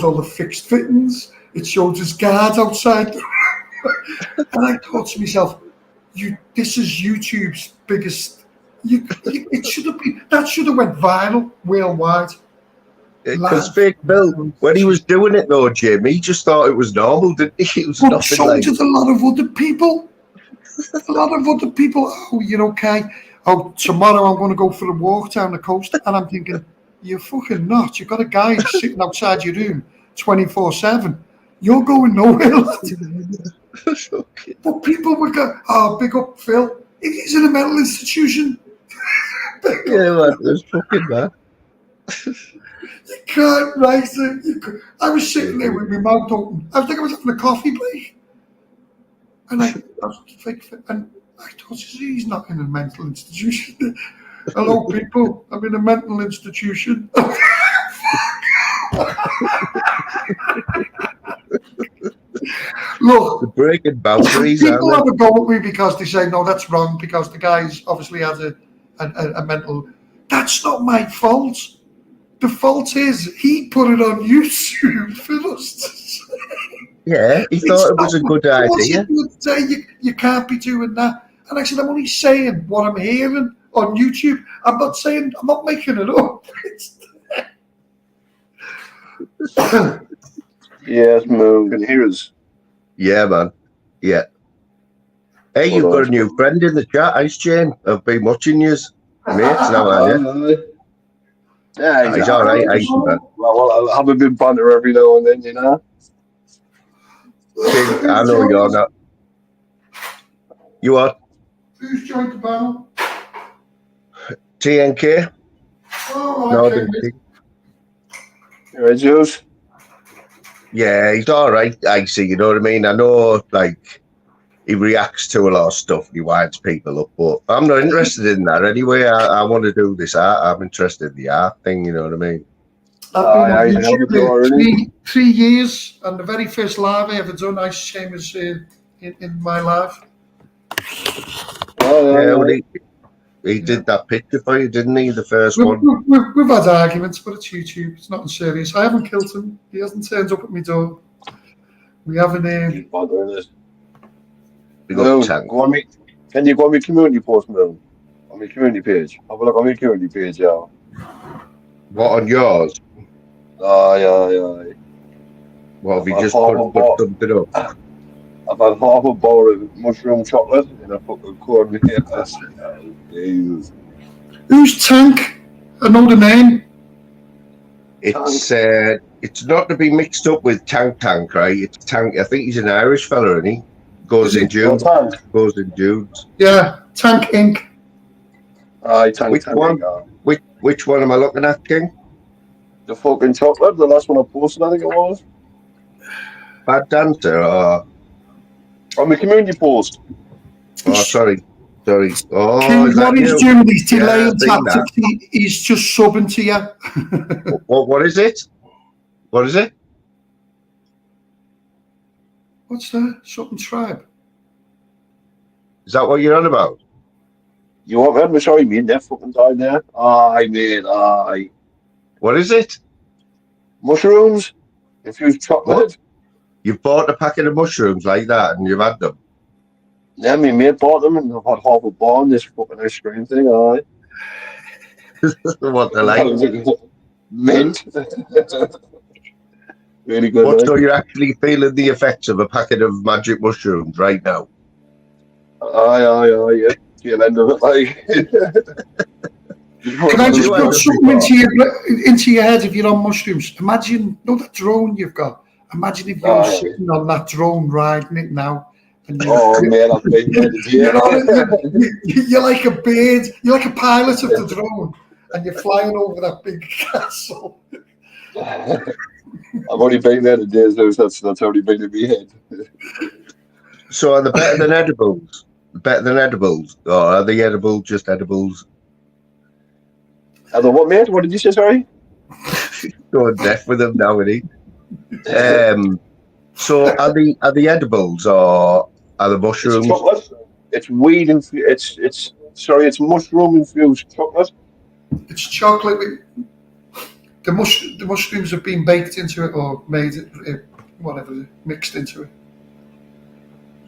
all the fixed fittings. It shows his guards outside. And I thought to myself, this is YouTube's biggest. It should have been. That should have went viral worldwide. Because fake Bill, when he was doing it though, Jim, he just thought it was normal, didn't he? It was but nothing so like. did a lot of other people. A lot of other people. Oh, you're okay. Oh, tomorrow I'm going to go for a walk down the coast, and I'm thinking, you're fucking nuts. You've got a guy sitting outside your room 24/7. You're going nowhere. But people would go, oh, big up Phil. He's in a mental institution. Yeah, man, that's fucking bad. You can't write it. I was sitting there with my mouth open. I think I was having a coffee break. And I thought, he's not in a mental institution. Hello, people. I'm in a mental institution. Look, the breaking boundaries. People have a go at me because they say, no, that's wrong, because the guy's obviously has a mental. That's not my fault. The fault is he put it on YouTube for us to say. Yeah, he thought it was a good idea. You can't be doing that. And I said, I'm only saying what I'm hearing on YouTube. I'm not making it up. Yes, man, can hear us. Yeah, man. Yeah. Hey, you've got a new friend in the chat, Ice Chain. I've been watching yous. Mates now, are you? Yeah, he's all right, Ice, man. Well, I'll have a bit of banter every now and then, you know. I know you're not. You are? Who's joined the panel? TNK? Oh, Northern okay. King. You right, Jules? Yeah, he's all right, Icy, you know what I mean? I know, like, he reacts to a lot of stuff, he winds people up, but I'm not interested in that anyway. I want to do this art. I'm interested in the art thing, you know what I mean? I've been on YouTube 3 years, and the very first live I ever done, Ice Chain was in my live. He did that picture for you, didn't he? The first one. We've had arguments, but it's YouTube. It's nothing serious. I haven't killed him. He hasn't turned up at my door. We haven't. Can you go on my community post, man? On my community page. Have a look on my community page, yeah. What, on yours? Yeah. Well, have you just put something up? I've had half a bar of mushroom chocolate in a fucking corn. Jesus. Who's Tank? I know the name. It's not to be mixed up with Tank, right? It's Tank. I think he's an Irish fella, isn't he? Goes in June. Goes in June. Yeah, Tank Inc. Tank. Which one? Which one am I looking at, King? The fucking chocolate. The last one I posted, I think it was. Bad dancer or? On my community post. Oh, sorry. Sorry. Oh, King, is that what he's you? doing, he's Yeah, delaying I've seen tactics. He's just subbing to you. What is it? What is it? What's that? Something tribe. Is that what you're on about? You want them? Sorry, me, they're fucking down there. Aye, mate, aye. What is it? Mushrooms, infused What? chocolate. You've bought a packet of mushrooms like that and you've had them? Yeah, me mate bought them and I've had half a bar on this fucking ice cream thing, aye. What they're like? Mint. Really good, What, like. so you're actually feeling the effects of a packet of magic mushrooms right now? Aye, yeah. Tail end of it, like. Can I just You had put them something before. into your head if you're on mushrooms? Imagine, that drone you've got. Imagine if you were Aye. sitting on that drone riding it now. And Oh, man, I've been there you're like a bird. You're like a pilot of the drone. And you're flying over that big castle. I've only been there the days, that's already been in my head. So are they better than edibles? Better than edibles? Or are they edible, just edibles? Are the what, mate? What did you say, sorry? Going deaf with them now, isn't he? So are the edibles or are the mushrooms? It's chocolate. It's weed infused. It's mushroom infused chocolate. It's chocolate. The mushrooms have been baked into it or made it, whatever, mixed into it.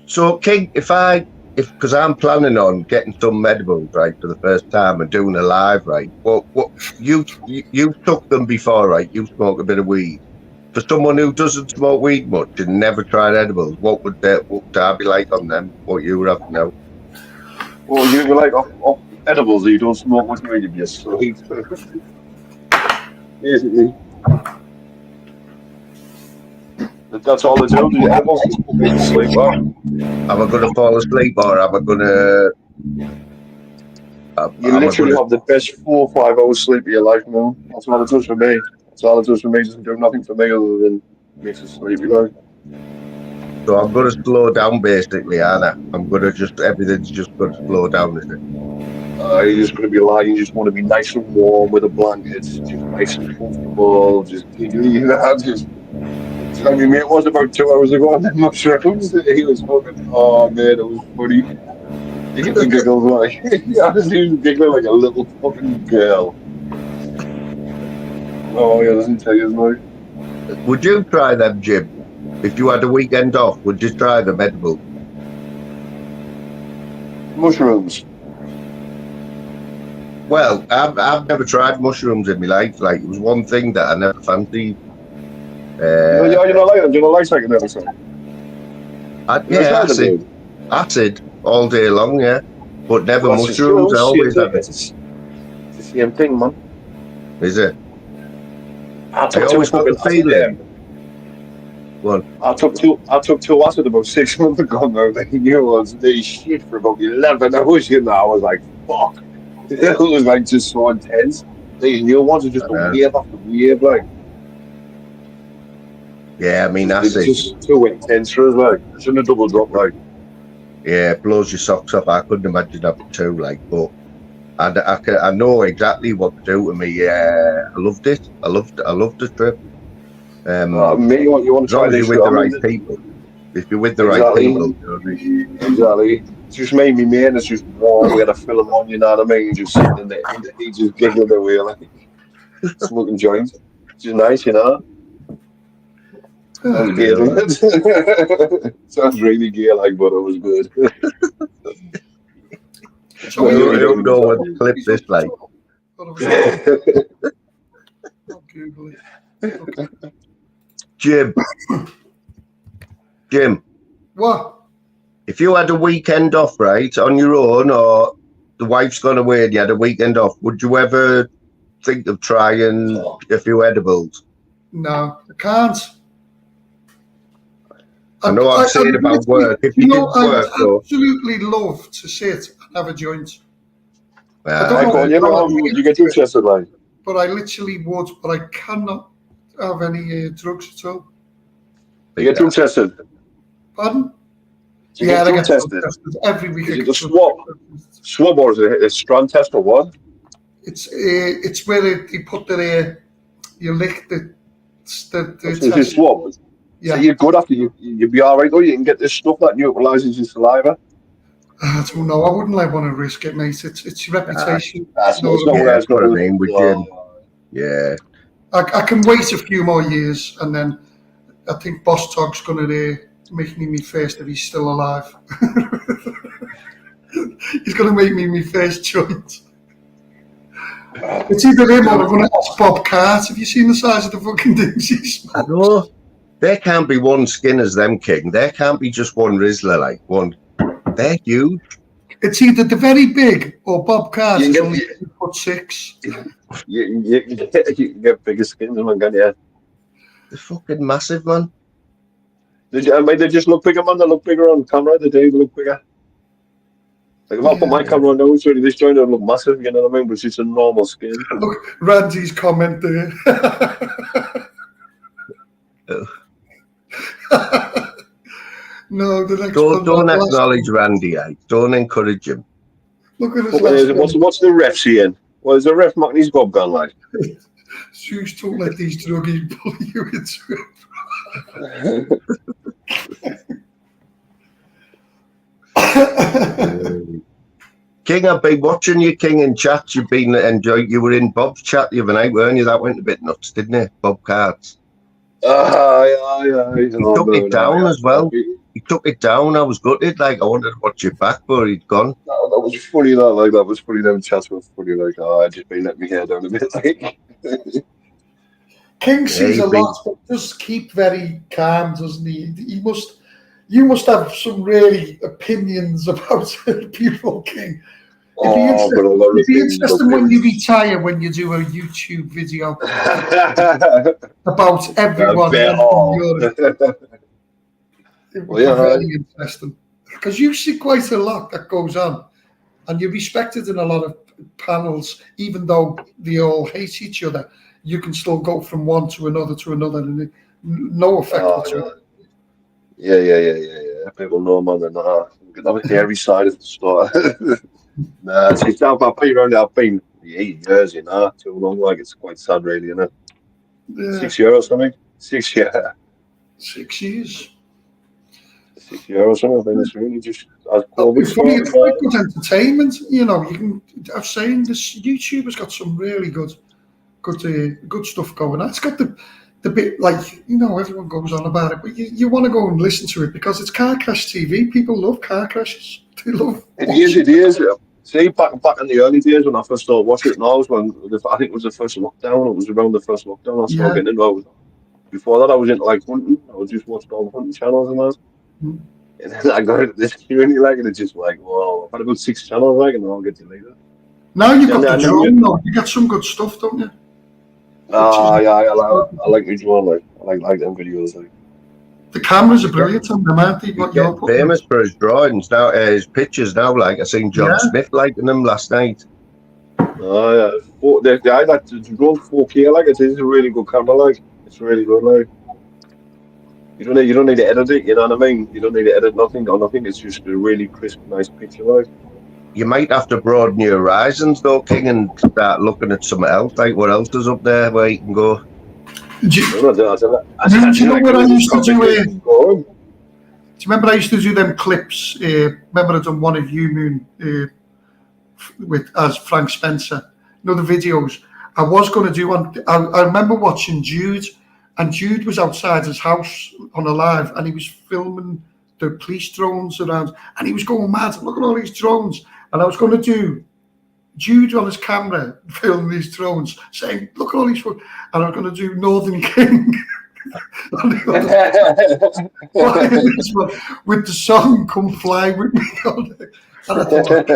So King, because I'm planning on getting some edibles right for the first time and doing a live right. What you took them before, right? You smoke a bit of weed. For someone who doesn't smoke weed much and never tried edibles, what would I be like on them? What you would have to know? Well, you like off edibles, you don't smoke much weed, you sleep. Basically. That's all they do. The edibles is put me to sleep. Huh? Am I going to fall asleep or am I going to? You literally have the best 4 or 5 hours sleep of your life now. That's all it does for me. That's all it does for me. It doesn't do nothing for me other than makes us sleepy, like. So I'm going to slow down basically, aren't I? Everything's just going to slow down, is it? You're just going to be lying. You just want to be nice and warm with a blanket, just nice and comfortable, just giggly, you know, just. I mean, it was about 2 hours ago on the mushrooms. He was fucking, oh man, it was funny. He gets the giggles like, honestly, he was giggling like a little fucking girl. Oh, yeah, doesn't tell you, like. Would you try them, Jim? If you had a weekend off, would you try them edible? Mushrooms. Well, I've never tried mushrooms in my life. Like, it was one thing that I never fancied. You don't like them? Do you not like psychedelics? Yeah, acid all day long, yeah. But never mushrooms. I always have it. It's the same thing, man. Is it? I always got the feeling. I took 2 acid about 6 months ago now. Like, you was the shit for about 11 hours, you know. I was like, fuck. It was like just so intense. These new ones are just a wave after wave, like. Yeah, I mean, it's acid. just too intense for us, like. It's in a double drop, like. Yeah, it blows your socks off. I couldn't imagine having 2, like, but I know exactly what to do to me. I loved it. I loved the trip. Me, you want to try this with the right people. If you're with the right people, you know what I mean? Exactly. It's just made me, man. It's just warm. We had a film on, you know what I mean? Just sitting in there, he just giggling away like smoking joints. It's just nice, you know. Sounds gay, doesn't it? Sounds really gay, like, but it was good. So you don't know what to clip this like. Jim. What? If you had a weekend off, right, on your own, or the wife's gone away and you had a weekend off, would you ever think of trying a few edibles? No, I can't. I know I'm saying about work. If you didn't work, I absolutely love to sit and have a joint. You get too tested, like. But I literally would, but I cannot have any drugs at all. You get too tested. Pardon? Do you get they drug get tested? every week. Is it a swab or is it a strand test or what? It's where they put you lick the It's a swab. Yeah. So you're good after you'll be all right though. You can get this stuff that neutralizes your saliva. I don't know. I wouldn't like want to risk it, mate. It's your reputation. That's You know it's not what I mean? what what I mean with Jim. Yeah. I can wait a few more years, and then I think Boss Tog's going to make me my first if he's still alive. He's going to make me my first joint. It's either him or I'm going to ask Bob Cart. Have you seen the size of the fucking things he smokes? I know. There can't be one skin as them, King. There can't be just one Rizzler, like one. They're huge. It's either the very big or Bob Cart You is can only get- 6'6". You can get bigger skins, man, can't you? They're fucking massive, man. They just look bigger, man. They look bigger on camera. They do look bigger. Like if I put my camera on now, it's really this joint would look massive, you know what I mean? But it's just a normal skin. Look, Randy's comment there. No, the next Don't acknowledge Randy, don't encourage him. Look at his last one. What's the ref seeing? Well, is the ref marking his gob gun like? Zeus, don't let these druggies bully you into it. King, I've been watching you, King, in chat. You've been enjoying. You were in Bob's chat the other night, weren't you? That went a bit nuts, didn't it? Bob Carts. He took it down as well. He took it down. I was gutted. Like I wanted to watch it back, but he'd gone. No, that was funny. That was funny. Them chats were funny. Like, I just been letting my hair down a bit. Like. King sees a lot, but does keep very calm, doesn't he? You must have some really opinions about people, King. It'd be interesting when you retire, when you do a YouTube video about everyone. It would be very interesting because you see quite a lot that goes on, and you're respected in a lot of panels, even though they all hate each other. You can still go from one to another, and no effect whatsoever. Yeah. People know, man. And that was the every side of the store. Nah, it's down. I've been 8 years, you know, too long. Like it's quite sad, really, isn't it? Yeah. 6 years or something. 6 years. 6 years. 6 years or something. I think it's really just as It's good entertainment. You know, you can. I'm saying this YouTube has got some really good stuff going on. It's got the bit like, you know, everyone goes on about it, but you want to go and listen to it because it's car crash TV. People love car crashes. They love it is. See, back in the early days when I first started watching it, and I think it was the first lockdown. It was around the first lockdown I started getting into it. Before that, I was into like hunting. I was just watching all the hunting channels and that. And then I got into this community, like, and it's just like, whoa, I've had about 6 channels, like, and I'll get deleted. Now you've got the drone, though. You get some good stuff, don't you? Yeah, I like my drone, like, I like them videos, like. The cameras are brilliant on them, aren't they? He's famous for his drawings now, his pictures now. Like I seen John Smith liking them last night. Oh yeah, the drone 4K, like it is a really good camera, like it's really good, like. You don't need to edit it, you know what I mean? You don't need to edit nothing or nothing. It's just a really crisp, nice picture, like. You might have to broaden your horizons, though, King, and start looking at something else. Like what else is up there where you can go? Do you know what I used to do? Do you remember I used to do them clips? Remember I done one of You Moon as Frank Spencer. You know the videos. I was going to do one. I remember watching Jude, and Jude was outside his house on a live, and he was filming the police drones around, and he was going mad. Look at all these drones, and I was going to do Jude on his camera filming these drones, saying, "Look at all these," and I'm going to do Northern King with the song "Come Fly With Me." And I thought,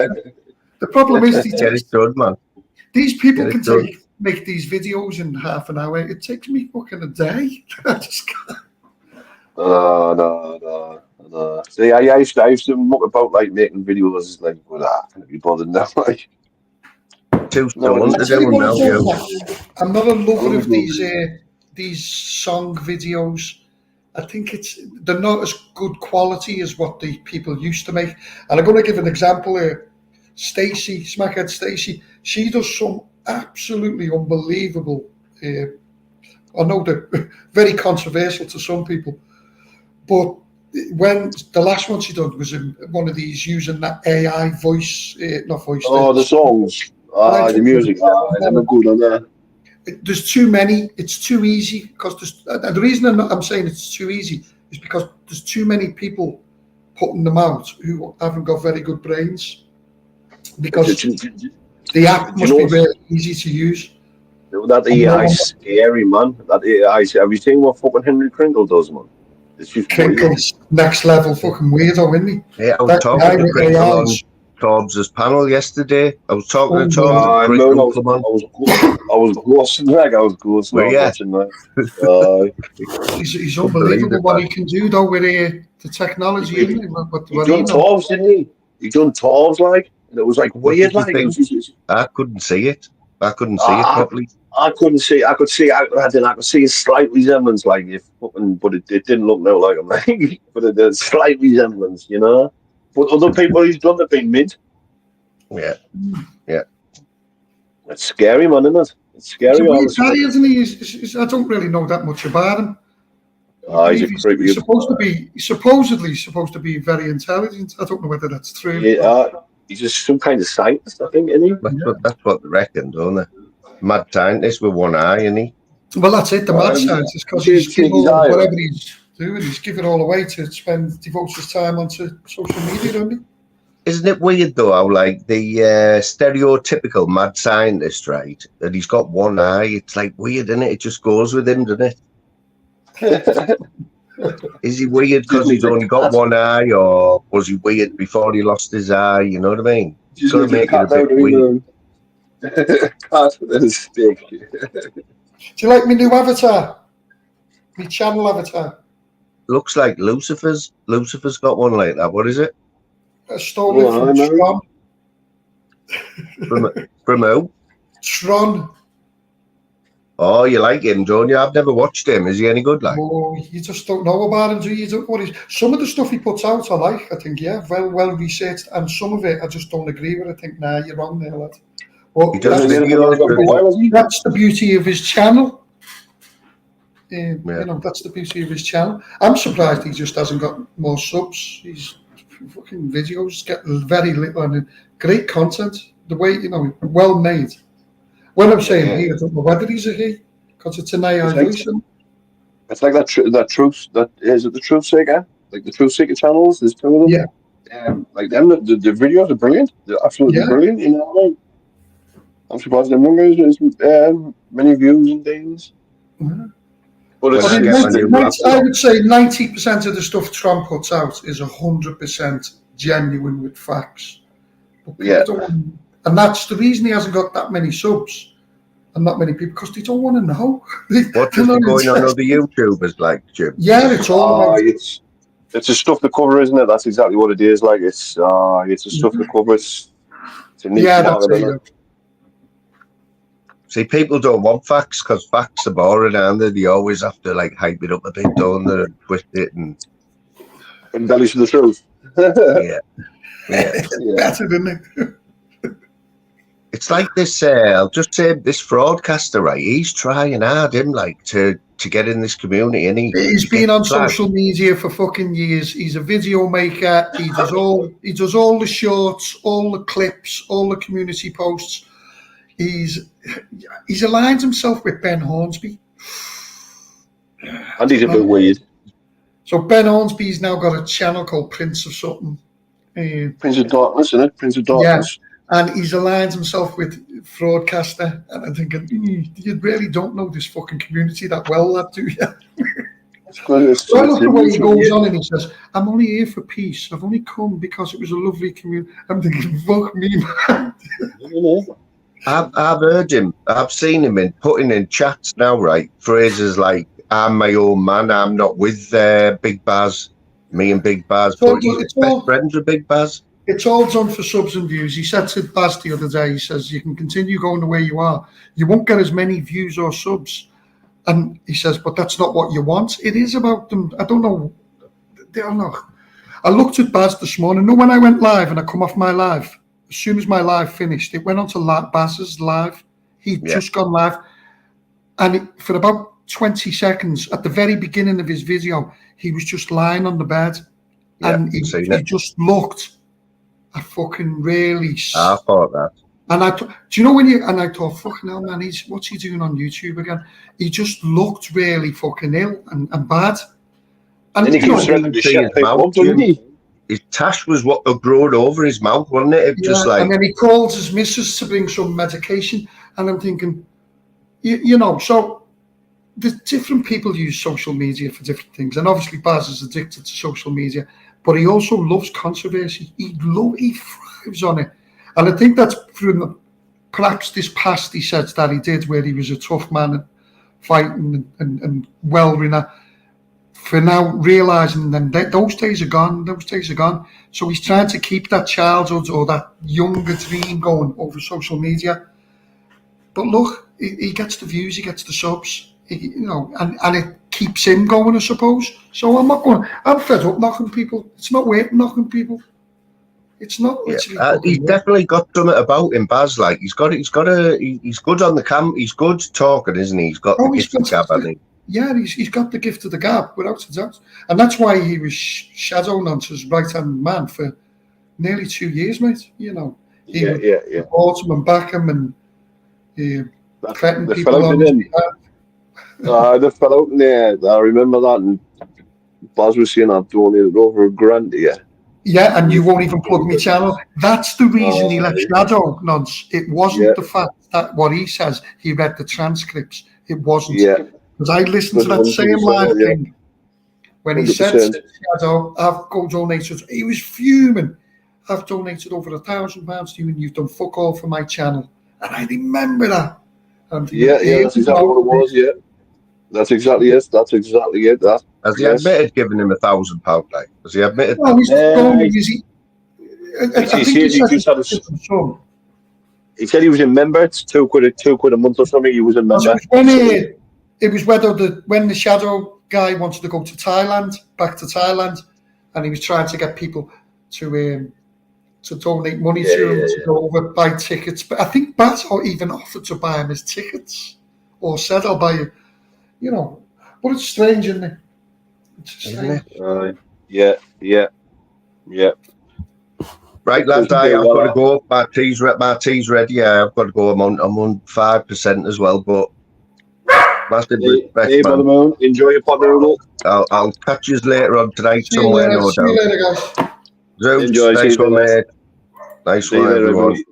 the problem is these people can make these videos in half an hour. It takes me fucking a day. I just can't. No. See, I used to muck about like making videos, like, well, I can't be bothered now, like. I'm not a lover of these song videos I think they're not as good quality as what the people used to make. And I'm going to give an example here. Stacey, Smackhead Stacey, she does some absolutely unbelievable. I know they're very controversial to some people, but when the last one she did was in one of these using that AI voice, not voice. Oh, the songs, the music, they're not good on that. There's too many. It's too easy because and the reason I'm saying it's too easy is because there's too many people putting them out who haven't got very good brains. Because the app must be really easy to use. That AI is scary, man. That AI. Have you seen what fucking Henry Kringle does, man? Kringle's next level fucking weirdo, isn't he? Yeah, I was talking to Kringle on Torbs' panel yesterday. I was talking to Torbs. I was ghosting, like I was ghosting. Watching that. He's unbelievable what he can do, though, with the technology. He done Torbs, didn't he? He done Torbs, like. And it was like weird, like I couldn't see it. I couldn't see it properly. I couldn't see. I could see. I could see a slight resemblance, like but it didn't look no like him, like. But it had slight resemblance, you know. But other people he's done have been mid. Yeah. It's scary, man, isn't it? It's scary. He's a weird guy, isn't he? I don't really know that much about him. He's supposedly supposed to be very intelligent. I don't know whether that's true. Yeah. He's just some kind of scientist, I think, isn't he? That's what they reckon, don't they? Mad scientist with one eye, isn't he? Well, that's it, the mad scientist, because he's giving whatever he's doing, he's giving it all away to devote his time onto social media, doesn't he? Isn't it weird, though, how, like, the stereotypical mad scientist, right, that he's got one eye, it's, like, weird, isn't it? It just goes with him, doesn't it? Is he weird because he's only got one eye, or was he weird before he lost his eye? You know what I mean? It's got to make it a bit weird. Cat with a stick. Do you like my new avatar? My channel avatar? Looks like Lucifer's. Lucifer's got one like that. What is it? I stole it from Tron. From who? Tron. Oh, you like him, don't you? I've never watched him. Is he any good, like? Oh, you just don't know about him, do you? Some of the stuff he puts out, I like. I think, yeah, well researched, and some of it I just don't agree with. I think, nah, you're wrong there, lad. Well, that's the beauty of his channel. You know, that's the beauty of his channel. I'm surprised he just hasn't got more subs. His fucking videos get very little and great content. The way, you know, well made. When I'm saying he, I don't know whether he's a he, because it's an AI voice. It's like that truth. That is it. The Truth Seeker, like the Truth Seeker channels. There's two of them. Yeah. Like them. The videos are brilliant. They're absolutely brilliant. You know what I mean? I'm surprised them numbers many views and things. Mm-hmm. But I would say 90% of the stuff Trump puts out is 100% genuine with facts. And that's the reason he hasn't got that many subs and not many people, because they don't want to know. What's going on with the YouTubers, like, Jim? Yeah, it's all about it's the stuff to cover, isn't it? That's exactly what it is. Like it's the stuff to cover. It's a neat that's it. See, people don't want facts because facts are boring, aren't they? They always have to like hype it up a bit, don't they? And twist it and embellish the truth. Better than it. It's like this. I'll just say this broadcaster, right? He's trying hard, him, like to get in this community, and he's been on social media for fucking years. He's a video maker. He does all the shorts, all the clips, all the community posts. He's aligned himself with Ben Hornsby. And he's a bit weird. So Ben Hornsby's now got a channel called Prince of something. Prince of Darkness, isn't it? Prince of Darkness. Yeah. And he's aligned himself with Fraudcaster. And I'm thinking, you really don't know this fucking community that well, lad, do you? So I look at the way he goes on and he says, I'm only here for peace. I've only come because it was a lovely community. I'm thinking, fuck me, man. I've heard him. I've seen him putting in chats now, right? Phrases like, I'm my own man. I'm not with Big Baz. Me and Big Baz. But he's best friends with Big Baz. It's all done for subs and views. He said to Baz the other day, he says, you can continue going the way you are. You won't get as many views or subs, And he says, but that's not what you want. It is about them. I don't know. They are not. I looked at Baz this morning. No, when I went live and I come off my live, as soon as my live finished, it went on to Baz's live. He'd just gone live. And for about 20 seconds, at the very beginning of his video, he was just lying on the bed. And he just looked a fucking really... I thought that. And I, do you know when you, and I thought, fucking hell, man, what's he doing on YouTube again? He just looked really fucking ill and bad. And he keeps threatening to shut people up, doesn't he? His tash was what grown over his mouth, wasn't it? Just like... And then he calls his missus to bring some medication. And I'm thinking, you know, so the different people use social media for different things. And obviously Baz is addicted to social media, but he also loves controversy. He thrives on it. And I think that's from perhaps this past, he says, that he did, where he was a tough man and fighting and well-renowned. For now, realising that those days are gone. Those days are gone. So he's trying to keep that childhood or that younger dream going over social media. But look, he gets the views, he gets the subs, you know, and it keeps him going, I suppose. So I'm fed up knocking people. It's not worth knocking people. It's not. He's definitely got something about him, Baz. Like he's good on the cam. He's good talking, isn't he? He's got the gift of the gab, hasn't he? Yeah, he's got the gift of the gab, without a doubt. And that's why he was shadow Nonce's right-hand man for nearly 2 years, mate. You know, he would support him and back him and threaten people on his behalf. The fell out in there. I remember that, and Baz was saying I've donated over $1,000 to you. Yeah, and you won't even plug my channel. That's the reason he left Shadow, Nonce. It wasn't the fact that what he says, he read the transcripts. It wasn't. Because I listened to that same live thing when he 100%. Said to Shadow, I've got donated. He was fuming. I've donated over £1,000 to you, and you've done fuck all for my channel. And I remember that. And that's exactly what it was. Yeah, that's exactly it. That's exactly it. That. Has he admitted giving him £1,000? Like, has he admitted? Well, he's he said he was a member. It's £2 a month or something. He was a member. It was when the Shadow guy wanted to go to Thailand, back to Thailand, and he was trying to get people to donate money to him to go over, buy tickets. But I think Baz even offered to buy him his tickets, or said, "I'll buy you." You know, but it's strange, isn't it? Yeah. Right, lads, I've got to go. My tea's ready. Yeah, I've got to go. I'm on 5% as well, but massive respect, man. The moon. Enjoy your pot noodle. I'll catch you later on tonight somewhere, no doubt. See you later, guys. Enjoy. Nice one, mate. Nice one, everyone.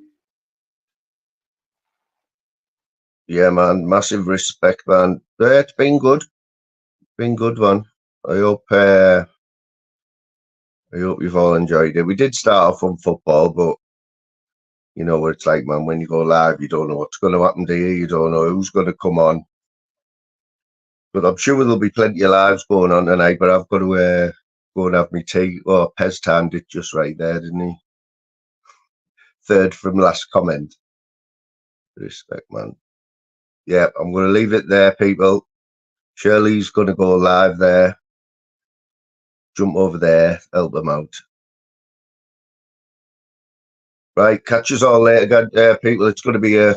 Yeah, man. Massive respect, man. Yeah, it's been good. Been good, man. I hope you've all enjoyed it. We did start off on football, but you know what it's like, man. When you go live, you don't know what's going to happen to you. You don't know who's going to come on. But I'm sure there'll be plenty of lives going on tonight. But I've got to go and have my tea. Oh, Pez timed it just right there, didn't he? Third from last comment. Respect, man. Yeah, I'm going to leave it there, people. Shirley's going to go live there. Jump over there, help them out. Right, catch us all later, people. It's going to be a